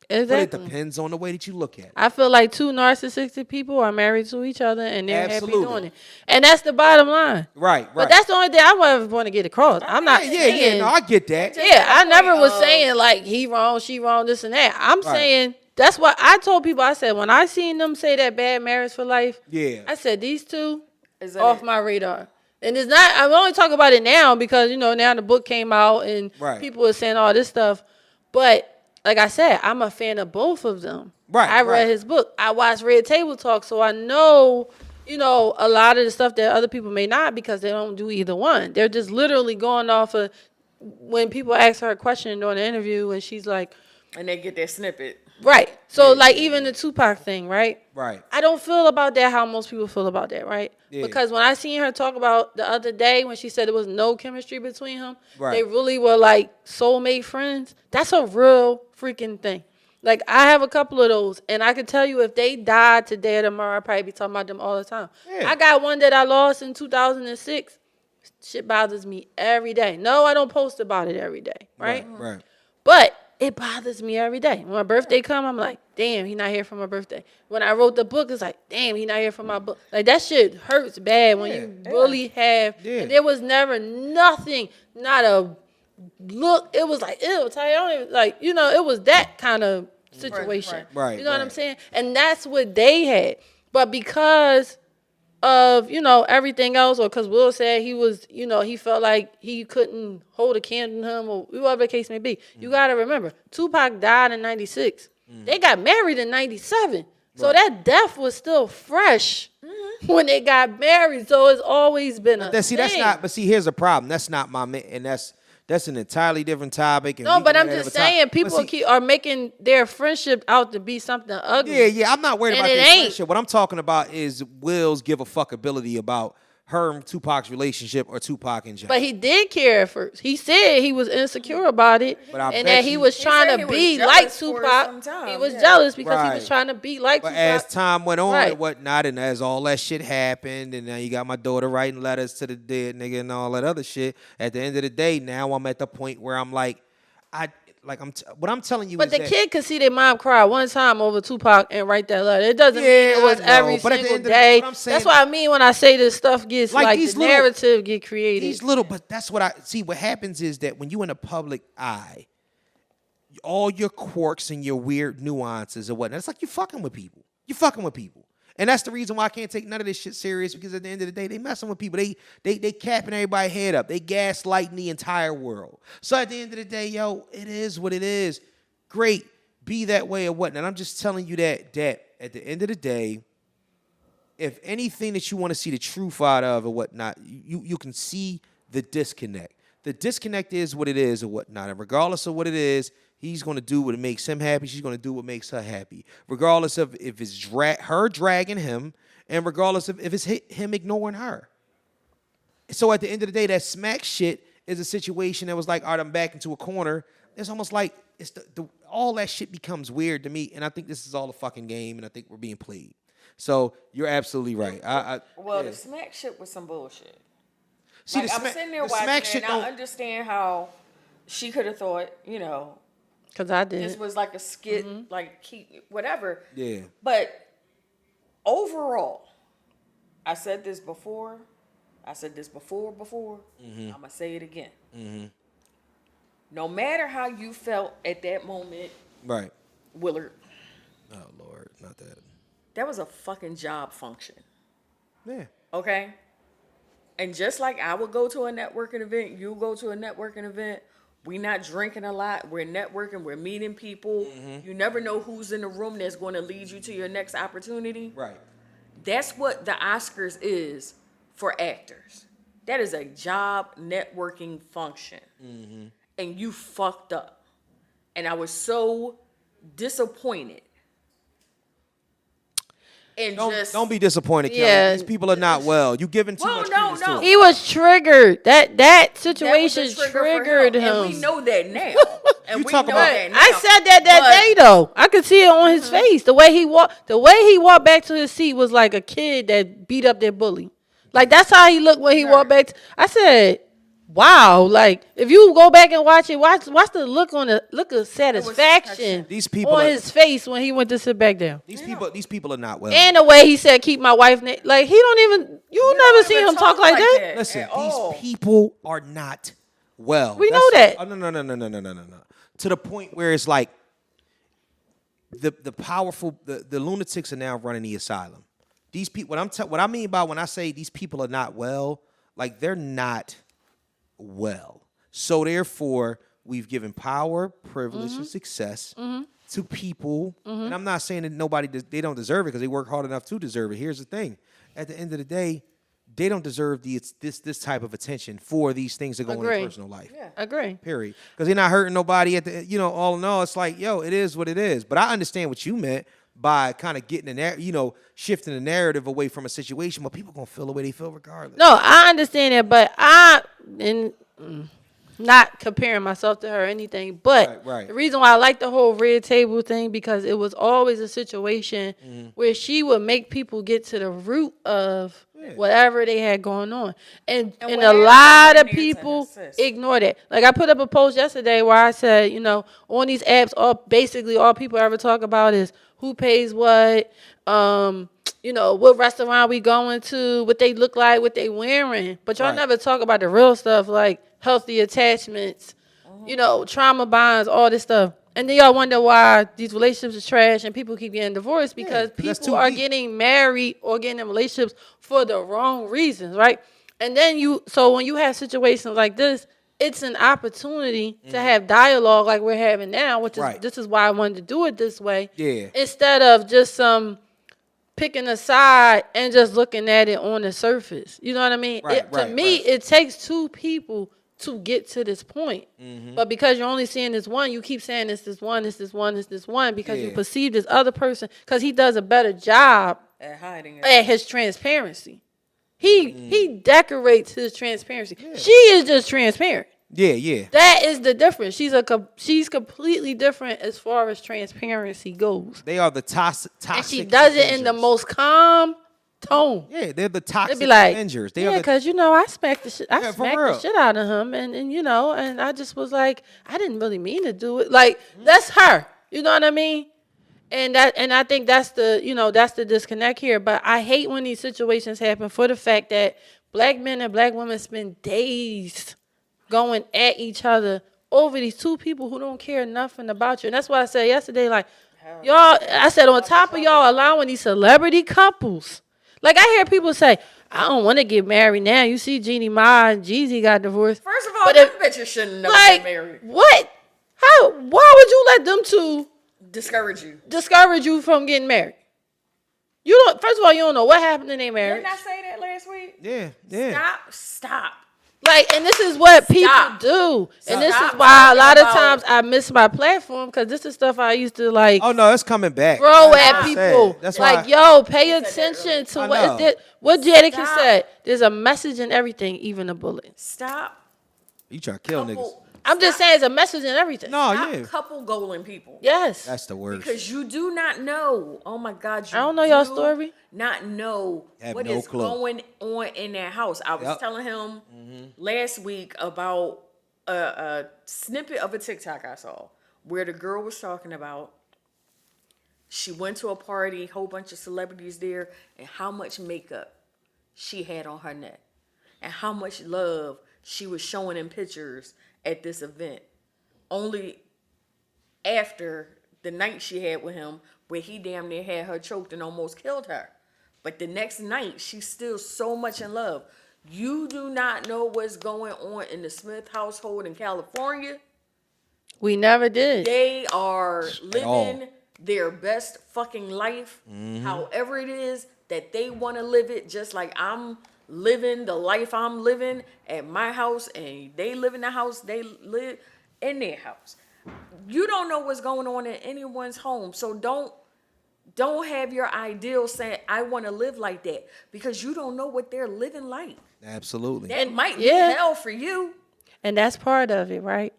Exactly. But it depends on the way that you look at it. I feel like 2 narcissistic people are married to each other and they're happy doing it. And that's the bottom line. Right. But that's the only thing I want to get across. I'm not saying. No, I get that. Yeah, I never was saying like he wrong, she wrong, this and that. I'm saying that's what I told people. I said when I seen them say that bad marriage for life, I said these two off my radar. And it's not, I'm only talking about it now because, now the book came out and people are saying all this stuff. But like I said, I'm a fan of both of them. Right. I read his book. I watched Red Table Talk, so I know, a lot of the stuff that other people may not because they don't do either one. They're just literally going off of when people ask her a question during the interview and she's like. And they get their snippet. Right. So like even the Tupac thing, right? Right. I don't feel about that how most people feel about that, right? Yeah. Because when I seen her talk about the other day when she said there was no chemistry between them, they really were like soulmate friends. That's a real freaking thing. Like I have a couple of those and I can tell you if they died today or tomorrow, I'd probably be talking about them all the time. Yeah. I got one that I lost in 2006. Shit bothers me every day. No, I don't post about it every day, right? Right. But it bothers me every day. When my birthday come, I'm like, damn, he not here for my birthday. When I wrote the book, it's like, damn, he not here for my book. Like, that shit hurts bad when you really have. Yeah. And there was never nothing, not a look. It was like, ew, Ty, I don't even, like, it was that kind of situation. Right. You know what I'm saying? And that's what they had. But because of, everything else, or because Will said he was, he felt like he couldn't hold a candle to him, or whatever the case may be. You got to remember, Tupac died in 96. They got married in 97. So that death was still fresh when they got married. So it's always been a thing. That's not. But see, here's the problem. That's not my man, and that's an entirely different topic. And no, but I'm just saying, people are making their friendship out to be something ugly. Yeah. I'm not worried about their friendship. What I'm talking about is Will's give a fuck ability about her and Tupac's relationship or Tupac and Jada. But he did care at first. He said he was insecure about it, and that he was trying to be like Tupac. He was jealous because he was trying to be like Tupac. But as time went on and whatnot, and as all that shit happened, and now you got my daughter writing letters to the dead nigga and all that other shit. At the end of the day, now I'm at the point where I'm like, what I'm telling you but is the kid could see their mom cry one time over Tupac and write that letter. It doesn't mean it was every single day. That's what I mean when I say this stuff gets like the narrative get created. But that's what I see. What happens is that when you in the public eye, all your quirks and your weird nuances or whatnot, it's like you're fucking with people. And that's the reason why I can't take none of this shit serious, because at the end of the day, they messing with people. They capping everybody's head up. They gaslighting the entire world. So at the end of the day, yo, it is what it is. Great. Be that way or whatnot. And I'm just telling you that at the end of the day, if anything that you want to see the truth out of or whatnot, you can see the disconnect. The disconnect is what it is or whatnot. And regardless of what it is, he's going to do what makes him happy. She's going to do what makes her happy. Regardless of if it's her dragging him, and regardless of if it's him ignoring her. So at the end of the day, that smack shit is a situation that was like, all right, I'm back into a corner. It's almost like it's all that shit becomes weird to me. And I think this is all a fucking game, and I think we're being played. So you're absolutely right. The smack shit was some bullshit. See, I'm sitting there watching it, and I understand how she could have thought, because I did. This was like a skit, whatever. Yeah. But overall, I said this before. I'm going to say it again. Mm-hmm. No matter how you felt at that moment, right, Willard. Oh, Lord, not that. That was a fucking job function. Yeah. Okay? And just like I would go to a networking event, you go to a networking event, we're not drinking a lot, we're networking, we're meeting people. Mm-hmm. You never know who's in the room that's going to lead you to your next opportunity. Right. That's what the Oscars is for actors. That is a job networking function. Mm-hmm. And you fucked up. And I was so disappointed. And don't be disappointed, Kelly. Yeah. These people are not well. You giving too much credence to it. He was triggered. That situation triggered him. And we know that now. And I said that day though. I could see it on his face. The way he walked back to his seat was like a kid that beat up their bully. Like that's how he looked when he walked back. I said, wow, like if you go back and watch it, watch the look of satisfaction these people on his face when he went to sit back down. These people are not well. And the way he said, "Keep my wife," like he don't even. You never seen him talk like that. Listen, these people are not well. We know that. Oh, no. To the point where it's like the powerful, the lunatics are now running the asylum. These people. What I mean by when I say these people are not well, like they're not well. So therefore, we've given power, privilege, and success to people. And I'm not saying that they don't deserve it because they work hard enough to deserve it. Here's the thing. At the end of the day, they don't deserve this type of attention for these things that go in their personal life. Yeah. Agree. Period. Because they're not hurting nobody all in all, it's like, yo, it is what it is. But I understand what you meant by kind of getting shifting the narrative away from a situation where people gonna feel the way they feel regardless. No, I understand that, but not comparing myself to her or anything, but the reason why I like the whole red table thing, because it was always a situation where she would make people get to the root of whatever they had going on. And a lot of people ignore that. Like I put up a post yesterday where I said, on these apps, all people ever talk about is who pays what, what restaurant we going to, what they look like, what they wearing. But y'all never talk about the real stuff like healthy attachments, trauma bonds, all this stuff. And then y'all wonder why these relationships are trash and people keep getting divorced because people are getting married or getting in relationships for the wrong reasons, right? And then when you have situations like this, it's an opportunity to have dialogue like we're having now, which is this is why I wanted to do it this way. Yeah. Instead of just picking a side and just looking at it on the surface. You know what I mean? To me, it takes two people to get to this point. But because you're only seeing this one, you keep saying it's this one, it's this one, it's this one, because you perceive this other person, because he does a better job at hiding it. At his transparency. He decorates his transparency. She is just transparent. Yeah. That is the difference. She's completely different as far as transparency goes. They are the toxic. And she does it in the most calm tone. Yeah, they're the toxic They'd be like, Avengers. because I smacked the shit. I smacked the shit out of him, and and I just was like, I didn't really mean to do it. Like that's her. You know what I mean? And I think that's the disconnect here. But I hate when these situations happen for the fact that black men and black women spend days going at each other over these two people who don't care nothing about you. And that's why I said yesterday, like, y'all, I said on top of y'all allowing these celebrity couples. Like, I hear people say, I don't want to get married now. You see Jeannie Ma and Jeezy got divorced. First of all, them bitches shouldn't never get married. What? How? Why would you let them two discourage you from getting married? You don't. First of all, you don't know what happened in their marriage. Didn't I say that last week? Yeah. Stop. Like, and this is what people do. And this is why a lot of times I miss my platform, because this is stuff I used to like. Oh, no, it's coming back. Throw at people. That's like, yo, pay attention to what Jada can say. There's a message in everything, even a bullet. Stop. You try to kill niggas. I'm just saying it's a message in everything. Stop couple goaling people. Yes. That's the worst. Because you do not know. Oh my God. I don't know y'all story. Not know what is going on in that house. I was telling him last week about a snippet of a TikTok I saw where the girl was talking about she went to a party, whole bunch of celebrities there, and how much makeup she had on her neck and how much love she was showing in pictures at this event. Only after the night she had with him, where he damn near had her choked and almost killed her. But the next night, she's still so much in love. You do not know what's going on in the Smith household in California. We never did. They are living their best fucking life, however it is that they want to live it, just like I'm living the life I'm living at my house, and they live in the house they live in their house. You don't know what's going on in anyone's home, so don't have your ideal saying I want to live like that, because you don't know what they're living like. Absolutely. That might be hell for you. And that's part of it, right?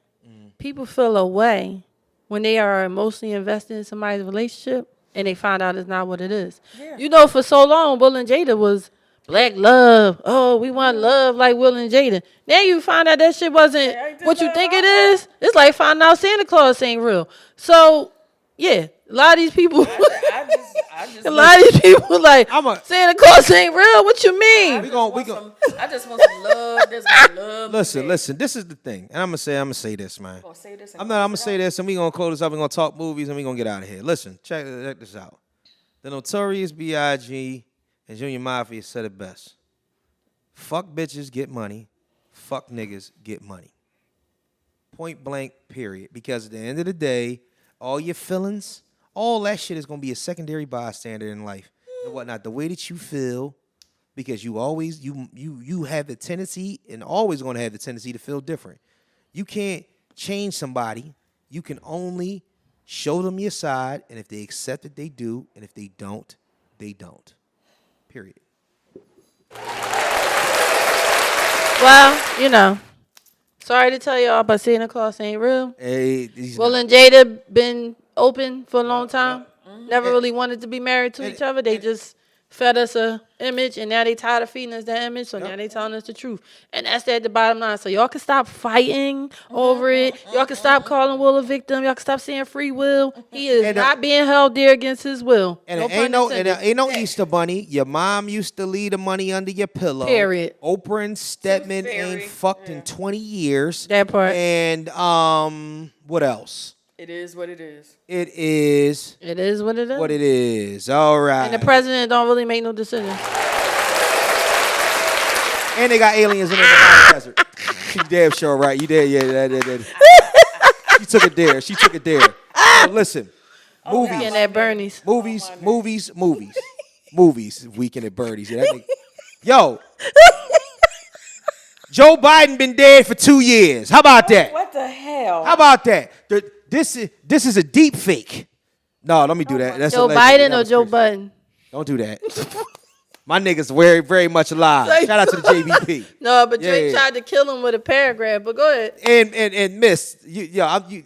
People feel a way when they are emotionally invested in somebody's relationship and they find out it's not what it is. Yeah. For so long, Will and Jada was black love. Oh, we want love like Will and Jada. Now you find out that shit wasn't what you think it is. It's like finding out Santa Claus ain't real. So, yeah, a lot of these people. A lot of these people like Santa Claus ain't real. What you mean? I just want some love. There's no love. Listen. This is the thing, and I'm gonna say this, man. I'm gonna say this, and we gonna close this up. We gonna talk movies, and we gonna get out of here. Listen, check this out. The Notorious B.I.G. and Junior Mafia said it best. Fuck bitches, get money. Fuck niggas, get money. Point blank, period. Because at the end of the day, all your feelings, all that shit is going to be a secondary bystander in life and whatnot. The way that you feel, because you always, you have the tendency and always going to have the tendency to feel different. You can't change somebody. You can only show them your side, and if they accept it, they do, and if they don't, they don't. Period. Well, sorry to tell y'all, but Santa Claus ain't real. Hey, Will and Jada been open for a long time. Never really wanted to be married to each other. They just fed us a image, and now they tired of feeding us that image, so now they telling us the truth. And that's at the bottom line. So y'all can stop fighting over it. Y'all can stop calling Will a victim. Y'all can stop saying free will. He is not being held there against his will. And it ain't no Easter bunny. Your mom used to leave the money under your pillow. Period. Oprah and Stedman ain't fucked in 20 years. That part. And what else? It is what it is. It is. It is what it is. What it is. All right. And the president don't really make no decisions. And they got aliens in the desert. You damn sure right. You did, yeah. That. She took it there. So listen, movies. Weekend at Bernie's. Movies. Weekend at Bernie's. Yeah, that nigga. Yo. Joe Biden been dead for 2 years. How about that? What the hell? How about that? This is a deep fake. No, let me do that. That's Joe allegedly. Biden That or was Joe crazy. Button? Don't do that. My nigga's very, very much alive. Shout out to the JBP. No, but Drake Yeah. tried to kill him with a paragraph. But go ahead. And Miss,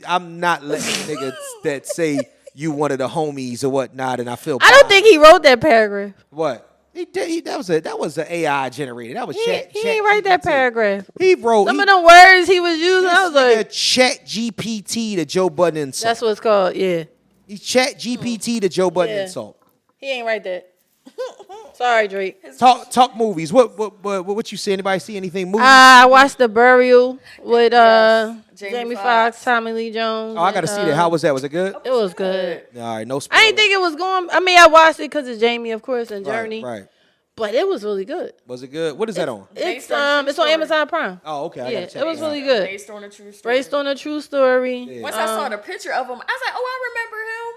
I'm not letting niggas that say you one of the homies or whatnot, and I feel. I don't think he wrote that paragraph. What he did. That was an AI generated. That was He Chat. ain't write that paragraph. He wrote Some of them words he was using. I was like, Chat GPT to Joe Budden insult. that's what it's called. Yeah, He Chat GPT to Joe Budden Yeah. insult. he ain't write that. Sorry, Drake. Talk movies. What you see? Anybody see anything? Movies? I watched The Burial with Jamie Foxx. Foxx, Tommy Lee Jones. Oh, I gotta see that. How was that? Was it good? It was good. All right, no spoilers. I didn't think it was going. I mean, I watched it because it's Jamie, of course, and Journey. Right. But it was really good. Was it good? What is that on? It's Based on a true it's on story. Amazon Prime. Oh, okay. I Yeah, gotta check it was out. really good. Based on a true story. Based on a true story. Yeah. Once I saw the picture of him, I was like, oh, I remember him.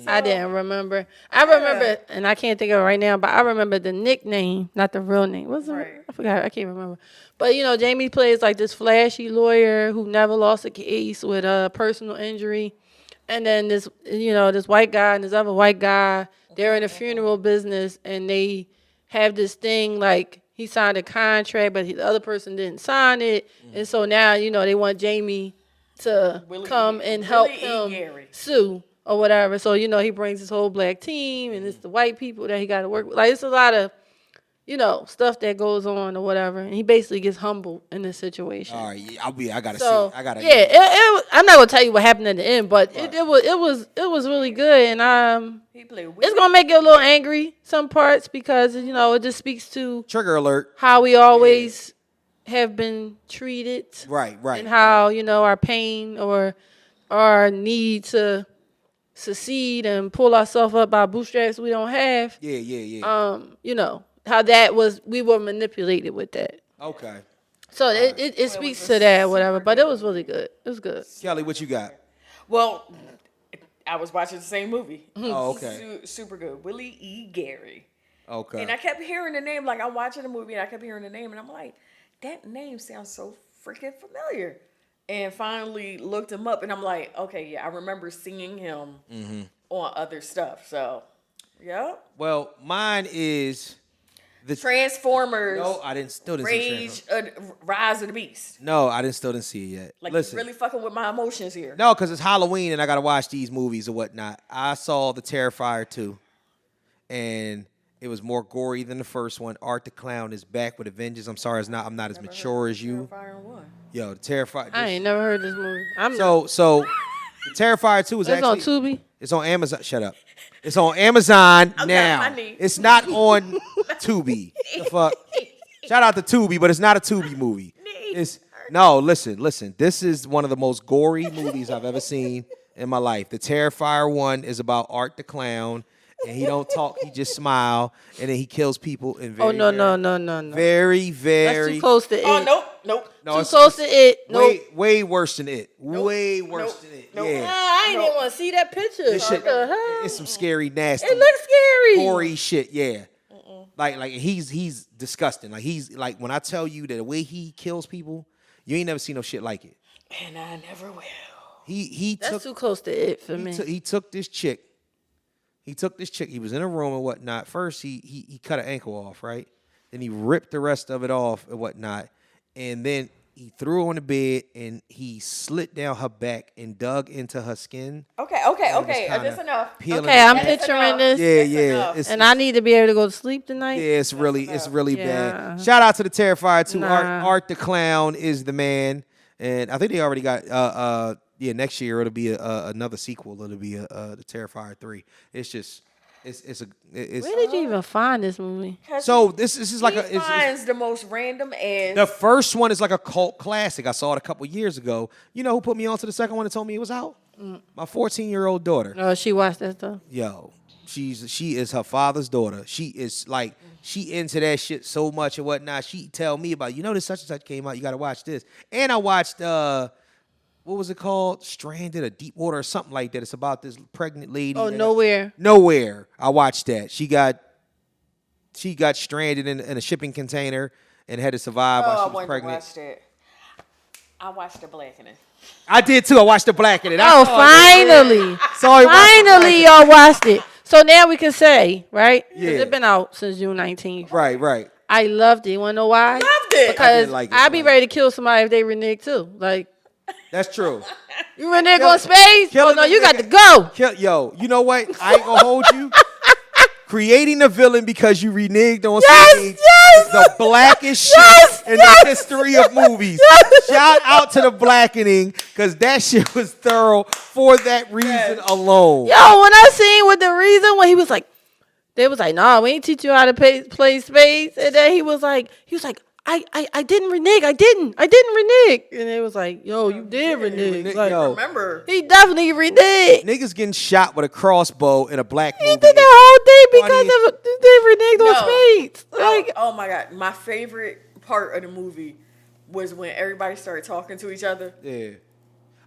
I didn't remember. I remember, and I can't think of it right now, but I remember the nickname, not the real name. What's it? Right. I forgot. I can't remember. But, Jamie plays like this flashy lawyer who never lost a case with a personal injury. And then this white guy and this other white guy, they're in the funeral business, and they have this thing like he signed a contract, but the other person didn't sign it. And so now, they want Jamie to come and help him sue or whatever. So, he brings his whole black team, and it's the white people that he got to work with. Like, it's a lot of, stuff that goes on or whatever. And he basically gets humbled in this situation. All right, I gotta So, see. I gotta. yeah, I'm not gonna tell you what happened at the end, but it was really good, and He played it's gonna make you a little angry some parts because it just speaks to Trigger alert. how we always have been treated, Right. and how our pain or our need to succeed and pull ourselves up by bootstraps we don't have. Yeah. How we were manipulated with that. Okay. So it speaks to that, whatever. But it was really good. It was good. Kelly, what you got? Well, I was watching the same movie. Oh, okay. Super good. Willie E. Gary. Okay. And I kept hearing the name, like I'm watching the movie and I kept hearing the name and I'm like, that name sounds so freaking familiar. And finally looked him up and I'm like, okay, yeah, I remember seeing him on other stuff. So, yeah. Well, mine is the Transformers. No, I still didn't see Transformers. Rise of the Beast. No, I still didn't see it yet. Like, Listen. you're really fucking with my emotions here. No, because it's Halloween and I gotta watch these movies or whatnot. I saw The Terrifier 2, and it was more gory than the first one. Art the Clown is back with a vengeance. I'm sorry, I'm not as mature as you. Terrifier 1. Yo, The Terrifier. I ain't never heard this movie. So The Terrifier 2 is It's actually on Tubi. It's on Amazon. Shut up. It's on Amazon now. honey. It's not on Tubi. The fuck. Shout out to Tubi, but it's not a Tubi movie. Listen. This is one of the most gory movies I've ever seen in my life. The Terrifier 1 is about Art the Clown, and he don't talk, he just smile, and then he kills people in very, No. very, That's very. too close to it. Oh, nope. No, Too it's- close to it. Nope. way worse than it. Way worse than it. Yeah. I ain't even want to see that picture. This shit, What the hell? it's some scary, nasty. It looks scary. gory shit, yeah. Like he's disgusting. Like he's like when I tell you that the way he kills people, you ain't never seen no shit like it. And I never will. That's too close to it for me. He took this chick. He was in a room and whatnot. First, he cut an ankle off, right? Then he ripped the rest of it off and whatnot. And then he threw her on the bed and he slit down her back and dug into her skin. Okay. That's enough. Okay, I'm picturing this. Yeah. And I need to be able to go to sleep tonight. Yeah, it's really Yeah. bad. Shout out to the Terrifier 2. Nah. Art the Clown is the man. And I think they already got next year it'll be another sequel. It'll be the Terrifier 3. It's just it's Where did you even find this movie? so this is like He finds the most random ass. the first one is like a cult classic. I saw it a couple years ago. You know who put me on to the second one and told me it was out? My 14-year-old daughter. Oh, she watched that stuff. Yo, She is her father's daughter. She is like she into that shit so much and whatnot. She tell me about this such and such came out. You got to watch this. And I watched what was it called? Stranded or Deep Water or something like that. It's about this pregnant lady. Oh, Nowhere. Nowhere. I watched that. She got stranded in a shipping container and had to survive while she was pregnant. I watched The Blackening. I did too. I watched The Blackening. Oh, finally. Finally, y'all watched it. So now we can say, right? Yeah. It's been out since June 19th. Right. I loved it. You want to know why? Loved it. Because like it, I'd be ready to kill somebody if they renege too. Like, That's true. you renege on space? Killing Oh, no, the you got nigga. to go. Yo, you know what? I ain't gonna hold you. Creating a villain because you reneged on Yes, stage yes. is the blackest Yes, shit in yes. the history of movies. Yes. Shout out to The Blackening because that shit was thorough for that reason alone. Yo, when I seen with the reason when he was like, they was like, nah, we ain't teach you how to play space. And then he was like, I didn't renege. I didn't renege. And it was like, yo, you did renege. Like, Yo, Remember? he definitely reneged. niggas getting shot with a crossbow in a black He movie. did the whole thing Funny. because of they reneged on space. Like, Oh my God. My favorite part of the movie was when everybody started talking to each other. Yeah.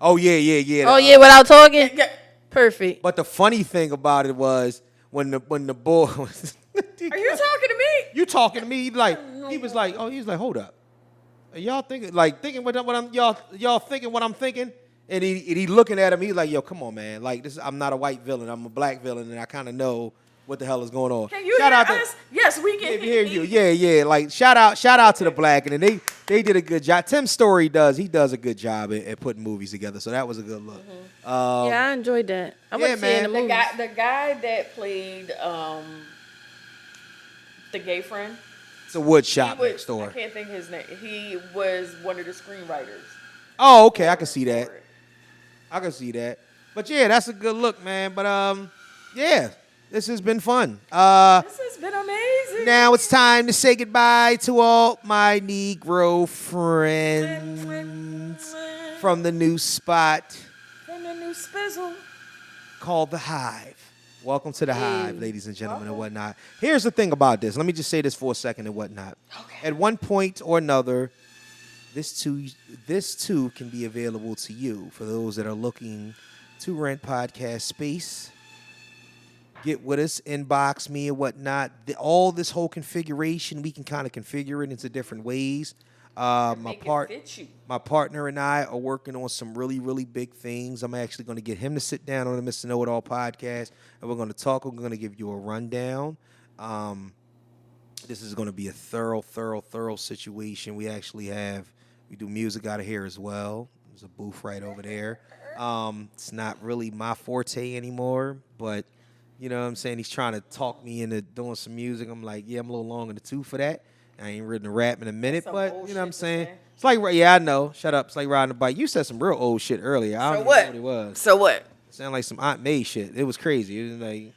Oh yeah. oh yeah, without talking, Yeah. perfect. But the funny thing about it was when the boy was. Are you talking to me? You talking to me? He was like, hold up. Are y'all thinking what I'm y'all thinking what I'm thinking? And he looking at him. He's like, yo, come on, man. Like this, I'm not a white villain. I'm a black villain, and I kind of know what the hell is going on. Can you Shout hear out us? Yes, we can hear you. Yeah. Like shout out to The Blackening. And they did a good job. Tim Story does a good job at putting movies together. So that was a good look. Yeah, I enjoyed that. I went to see it in the movie. The guy that played the gay friend. It's a wood shop I next door. can't think of his name. He was one of the screenwriters. Oh, okay. I can see that. But yeah, that's a good look, man. But yeah, this has been fun. This has been amazing. Now it's time to say goodbye to all my Negro friends from the new spot From the new spizzle. called the Hive. Welcome to the Hive, ladies and gentlemen, and whatnot. Here's the thing about this. Let me just say this for a second and whatnot. Okay. At one point or another, this too can be available to you for those that are looking to rent podcast space. Get with us, inbox me and whatnot. All this whole configuration, we can kind of configure it into different ways. My partner and I are working on some really, really big things. I'm actually going to get him to sit down on the Mr. Know-It-All podcast, and we're going to talk. We're going to give you a rundown. This is going to be a thorough situation. We do music out of here as well. There's a booth right over there. It's not really my forte anymore, but you know what I'm saying? He's trying to talk me into doing some music. I'm like, yeah, I'm a little long in the tooth for that. I ain't ridden a rap in a minute, but you know what I'm saying? It's like, yeah, I know. Shut up. It's like riding a bike. You said some real old shit earlier. I don't know what it was. So what? It sounded like some Aunt May shit. It was crazy. It was like,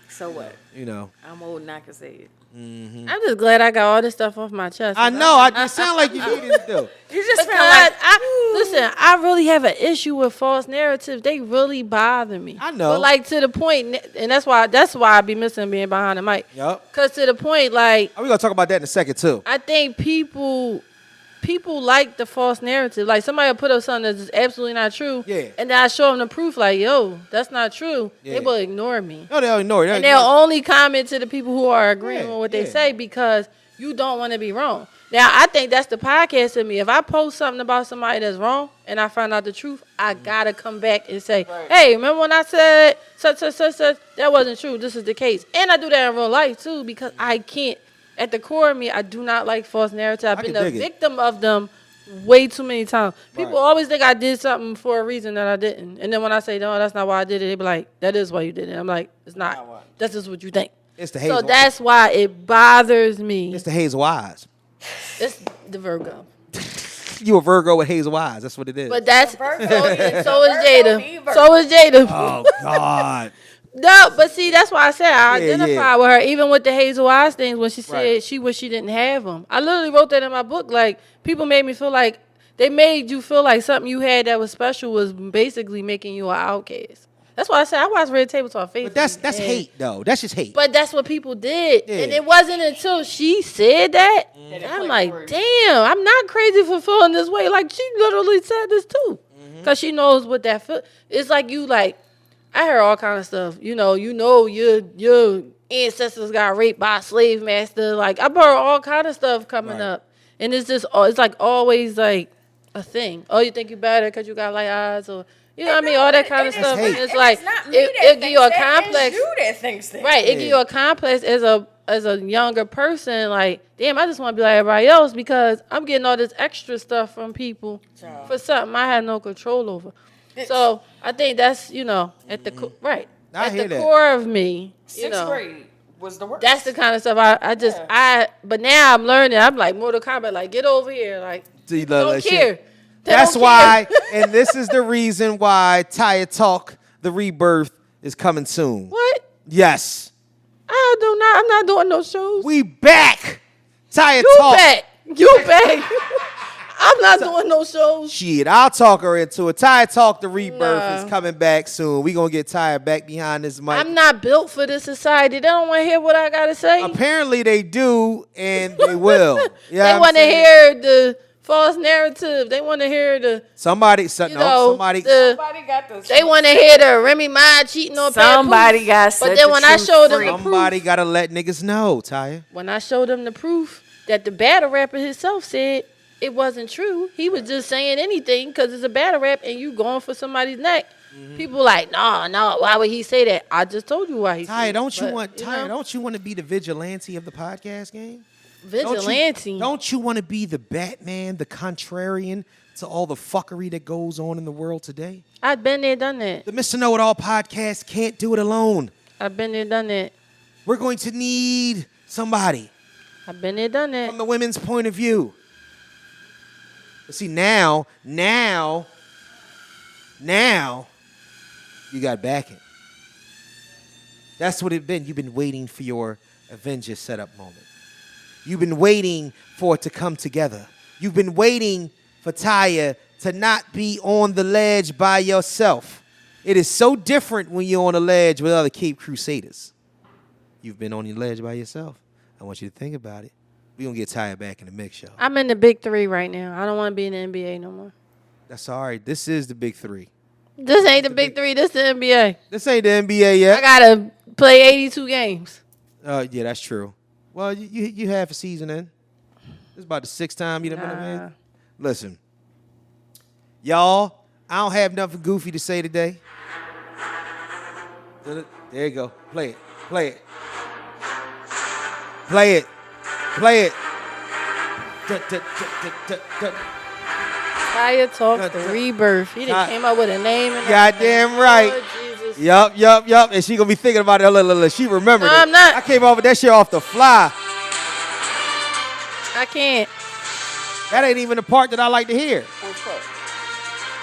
so what? You know. I'm old and I can say it. I'm just glad I got all this stuff off my chest. I know. It sound like you needed to do. You just feel Because like, listen, I really have an issue with false narratives. They really bother me. I know. But like to the point, and that's why I be missing being behind the mic. Yup. Cause to the point, like We're going to talk about that in a second, too. I think people like the false narrative. Like somebody will put up something that's just absolutely not true. Yeah. And then I show them the proof, like, yo, that's not true. Yeah. They will ignore me. No, they'll ignore it. And they'll only comment to the people who are agreeing Yeah, with what they yeah. say because you don't want to be wrong. Now, I think that's the podcast of me. If I post something about somebody that's wrong and I find out the truth, I got to come back and say, hey, remember when I said such, that wasn't true. This is the case. And I do that in real life, too, because I can't. At the core of me, I do not like false narratives. I've been a victim of them way too many times. People always think I did something for a reason that I didn't. And then when I say, no, that's not why I did it, they be like, that is why you did it. I'm like, it's not. That's just what you think. It's the Hazel. So that's why it bothers me. It's the Hazel eyes. It's the Virgo. You a Virgo with hazel eyes. That's what it is. But that's so is Jada. So is Jada. Oh, God. No, but see, that's why I said I Yeah, identify with her, even with the hazel eyes things when she said she wished she didn't have them. I literally wrote that in my book. Like, people made me feel like, they made you feel like something you had that was special was basically making you an outcast. That's why I said I watched Red Table Talk faithfully. But that's hate though. That's just hate. But that's what people did. Yeah. And it wasn't until she said that. And I'm like, damn, I'm not crazy for feeling this way. Like, she literally said this too. Because she knows what that feel. It's like you like, I heard all kind of stuff. You know, your ancestors got raped by a slave master. Like, I've heard all kind of stuff coming up. And it's just, it's like always like a thing. Oh, you think you better because you got light eyes, or you know what I mean? All that kind of stuff. And it's like, it give you a complex. You that thinks that. Right. It give you a complex as a younger person. Like, damn, I just want to be like everybody else because I'm getting all this extra stuff from people for something I had no control over. So I think that's, at the core of me. Sixth grade was the worst. That's the kind of stuff but now I'm learning. I'm like Mortal Kombat, like, get over here. Like, don't care. That's why, and this is the reason why Taya Talk, the rebirth, is coming soon. What? Yes. I'm not doing no shows. We back. Taya You Talk. You back. I'm not doing no shows. Shit, I'll talk her into it. Taya Talk, the rebirth, is coming back soon. We gonna get Taya back behind this mic. I'm not built for this society. They don't want to hear what I gotta say. Apparently they do, and they will. They want to hear the false narrative. They want to hear the somebody got the. They want to hear the Remy Ma cheating on somebody got. But then when I showed them the proof, somebody gotta let niggas know, Taya. When I showed them the proof that the battle rapper himself said it wasn't true, he was just saying anything because it's a battle rap and you going for somebody's neck. People like, no, why would he say that? I just told you why he said it. Taya, don't you want to be the vigilante of the podcast game? Vigilante? Don't you want to be the Batman, the contrarian to all the fuckery that goes on in the world today? I've been there, done that. The Mr. Know-It-All podcast can't do it alone. I've been there, done that. We're going to need somebody. I've been there, done that. From the women's point of view. But see, now, you got backing. That's what it's been. You've been waiting for your Avengers setup moment. You've been waiting for it to come together. You've been waiting for Taya to not be on the ledge by yourself. It is so different when you're on the ledge with other Cape Crusaders. You've been on your ledge by yourself. I want you to think about it. We're going to get Taya back in the mix, y'all. I'm in the big three right now. I don't want to be in the NBA no more. That's all right. This is the big three. This ain't the big three. This the NBA. This ain't the NBA yet. I got to play 82 games. Yeah, that's true. Well, you have a season in. This is about the sixth time you've been in. Listen, y'all, I don't have nothing goofy to say today. There you go. Play it. Play it. Play it. Play it. Taya Talk, the rebirth. He done came up with a name. And goddamn right. Lord Jesus. Yup. And she gonna be thinking about it. Look. She remembered it. I'm not. I came up with that shit off the fly. I can't. That ain't even the part that I like to hear. Which part?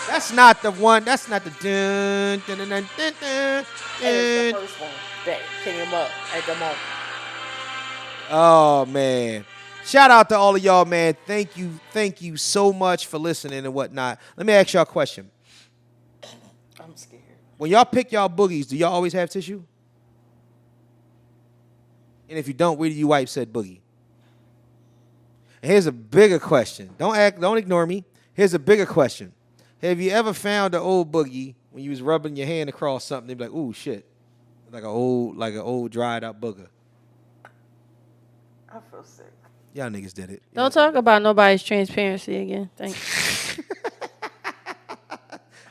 That's not the one. That's not the dun dun dun dun dun dun. It's the first one that came up at the moment. Oh man. Shout out to all of y'all, man. Thank you so much for listening and whatnot. Let me ask y'all a question. I'm scared. When y'all pick y'all boogies, do y'all always have tissue? And if you don't, where do you wipe said boogie? And here's a bigger question. Don't ignore me. Here's a bigger question. Have you ever found an old boogie when you was rubbing your hand across something, they'd be like, ooh, shit. Like an old dried up booger. I feel sick. Y'all niggas did it. Don't talk about nobody's transparency again. Thanks.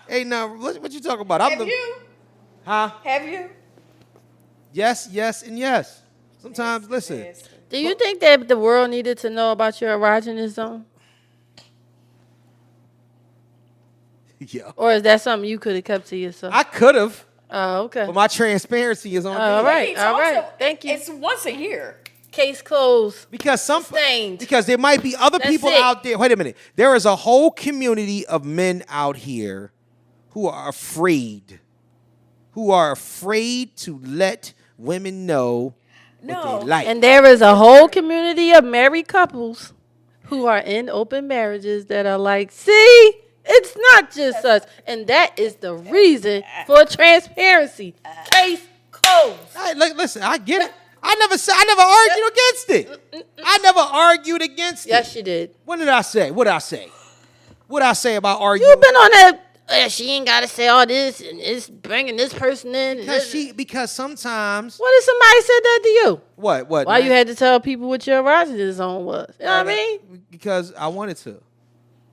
Hey, now, what you talking about? Have you? Huh? Have you? Yes, and yes. Sometimes, listen. Do you think that the world needed to know about your erogenous zone? Yeah. Or is that something you could have kept to yourself? I could have. Oh, okay. But my transparency is on. All right. Thank you. It's once a year. Case closed. Because Stained. because there might be other That's people it. out there. Wait a minute. There is a whole community of men out here who are afraid to let women know what they like. And there is a whole community of married couples who are in open marriages that are like, see, It's not just us. And that is the reason for transparency. Case closed. Hey, listen, I get it. I never argued against it. I never argued against it. Yes, you did. What did I say? What did I say about arguing? You've been on that. She ain't got to say all this and it's bringing this person in. Because sometimes. What if somebody said that to you? What? Why you had to tell people what your erogenous zone was? You know what I mean? Because I wanted to.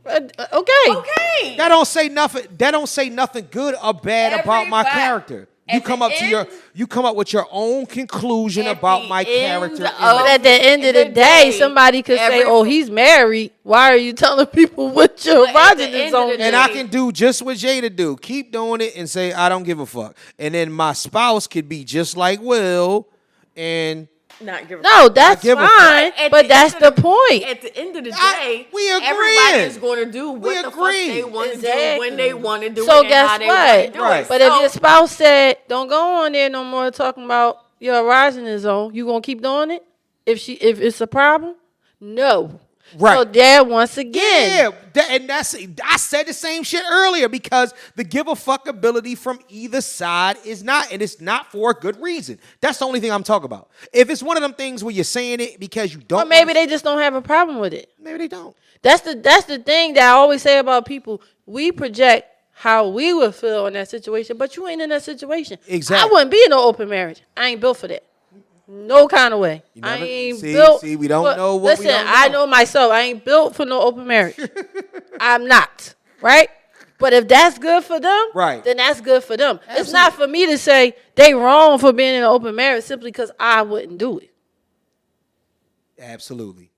Okay. That don't say nothing. That don't say nothing good or bad about my character. You come up with your own conclusion about my character. But at the end of the day, somebody could say, "Oh, he's married. Why are you telling people what your erogenous zone is?" And I can do just what Jada do. Keep doing it and say I don't give a fuck. And then my spouse could be just like Will and not give a no, that's fine. But that's the point. At the end of the day, we agree. Everybody is going to do what the fuck they want to do when they want to do so it and how they want to do it. But if your spouse said, "Don't go on there no more talking about your erogenous zone," you gonna keep doing it? If it's a problem, no. Right. So there, once again, I said the same shit earlier because the give a fuck ability from either side is not, and it's not for a good reason. That's the only thing I'm talking about. If it's one of them things where you're saying it because you don't, or maybe they just don't have a problem with it. Maybe they don't. That's the thing that I always say about people. We project how we would feel in that situation, but you ain't in that situation. Exactly. I wouldn't be in no open marriage. I ain't built for that. No kind of way. I ain't built. See, we don't know what listen, we don't know. I know myself. I ain't built for no open marriage. I'm not. Right? But if that's good for them, then that's good for them. Absolutely. It's not for me to say they wrong for being in an open marriage simply because I wouldn't do it. Absolutely.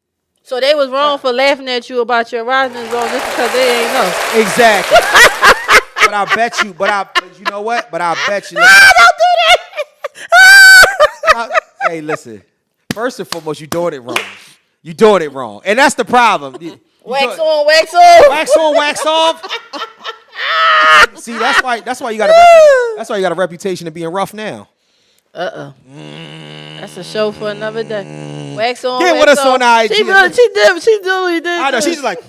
So they was wrong for laughing at you about your erogenous zone just because they ain't know. Exactly. But I bet you, but you know what? But I bet you. Don't do that. Hey, listen. First and foremost, you're doing it wrong. You're doing it wrong. And that's the problem. Wax on, wax off. Wax on, wax off. See, that's why you got a reputation of being rough now. That's a show for another day. Wax on, Get wax with us off. on IG. She did. I know, she's just like,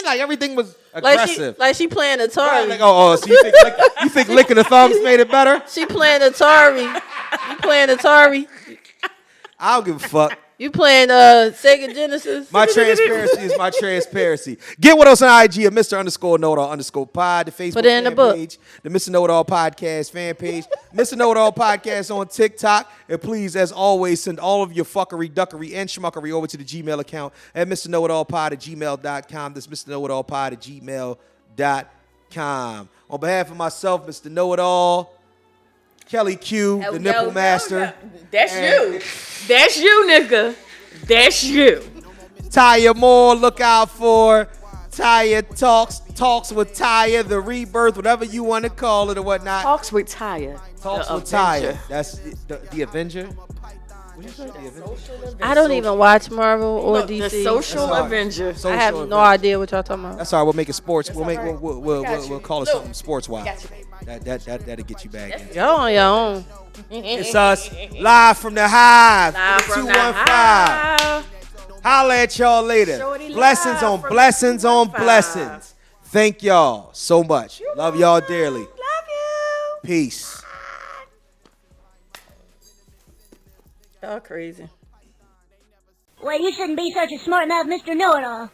like everything was aggressive. Like she playing Atari. Like, so you think licking the thumbs made it better? She playing Atari. You playing Atari. I don't give a fuck. You playing Sega Genesis. My transparency is my transparency. Get with us on IG at Mr_KnowItAll_pod, the Facebook fan page, the Mr. Know-It-All podcast fan page, Mr. Know-It-All podcast on TikTok. And please, as always, send all of your fuckery, duckery, and schmuckery over to the Gmail account at MrKnowItAllPod@gmail.com. That's MrKnowItAllPod@gmail.com. On behalf of myself, Mr. Know-It-All, Kelly Q, the nipple master. That's you. That's you, nigga. That's you. Taya Moore, look out for Taya Talks with Taya, the rebirth, whatever you want to call it or whatnot. Talks with Taya. Talks with Taya. That's the Avenger. I don't even watch Marvel or DC. The Social Avenger. I have no idea what y'all talking about. That's all right. We'll make it sports. We'll call it something sports wise. That'll get you back in. Y'all on your own. It's us live from the Hive. 215. Holla at y'all later. Blessings on blessings on blessings. Thank y'all so much. Love y'all dearly. Love you. Peace. Y'all crazy. Well, you shouldn't be such a smart mouth, Mr. Know-It-All.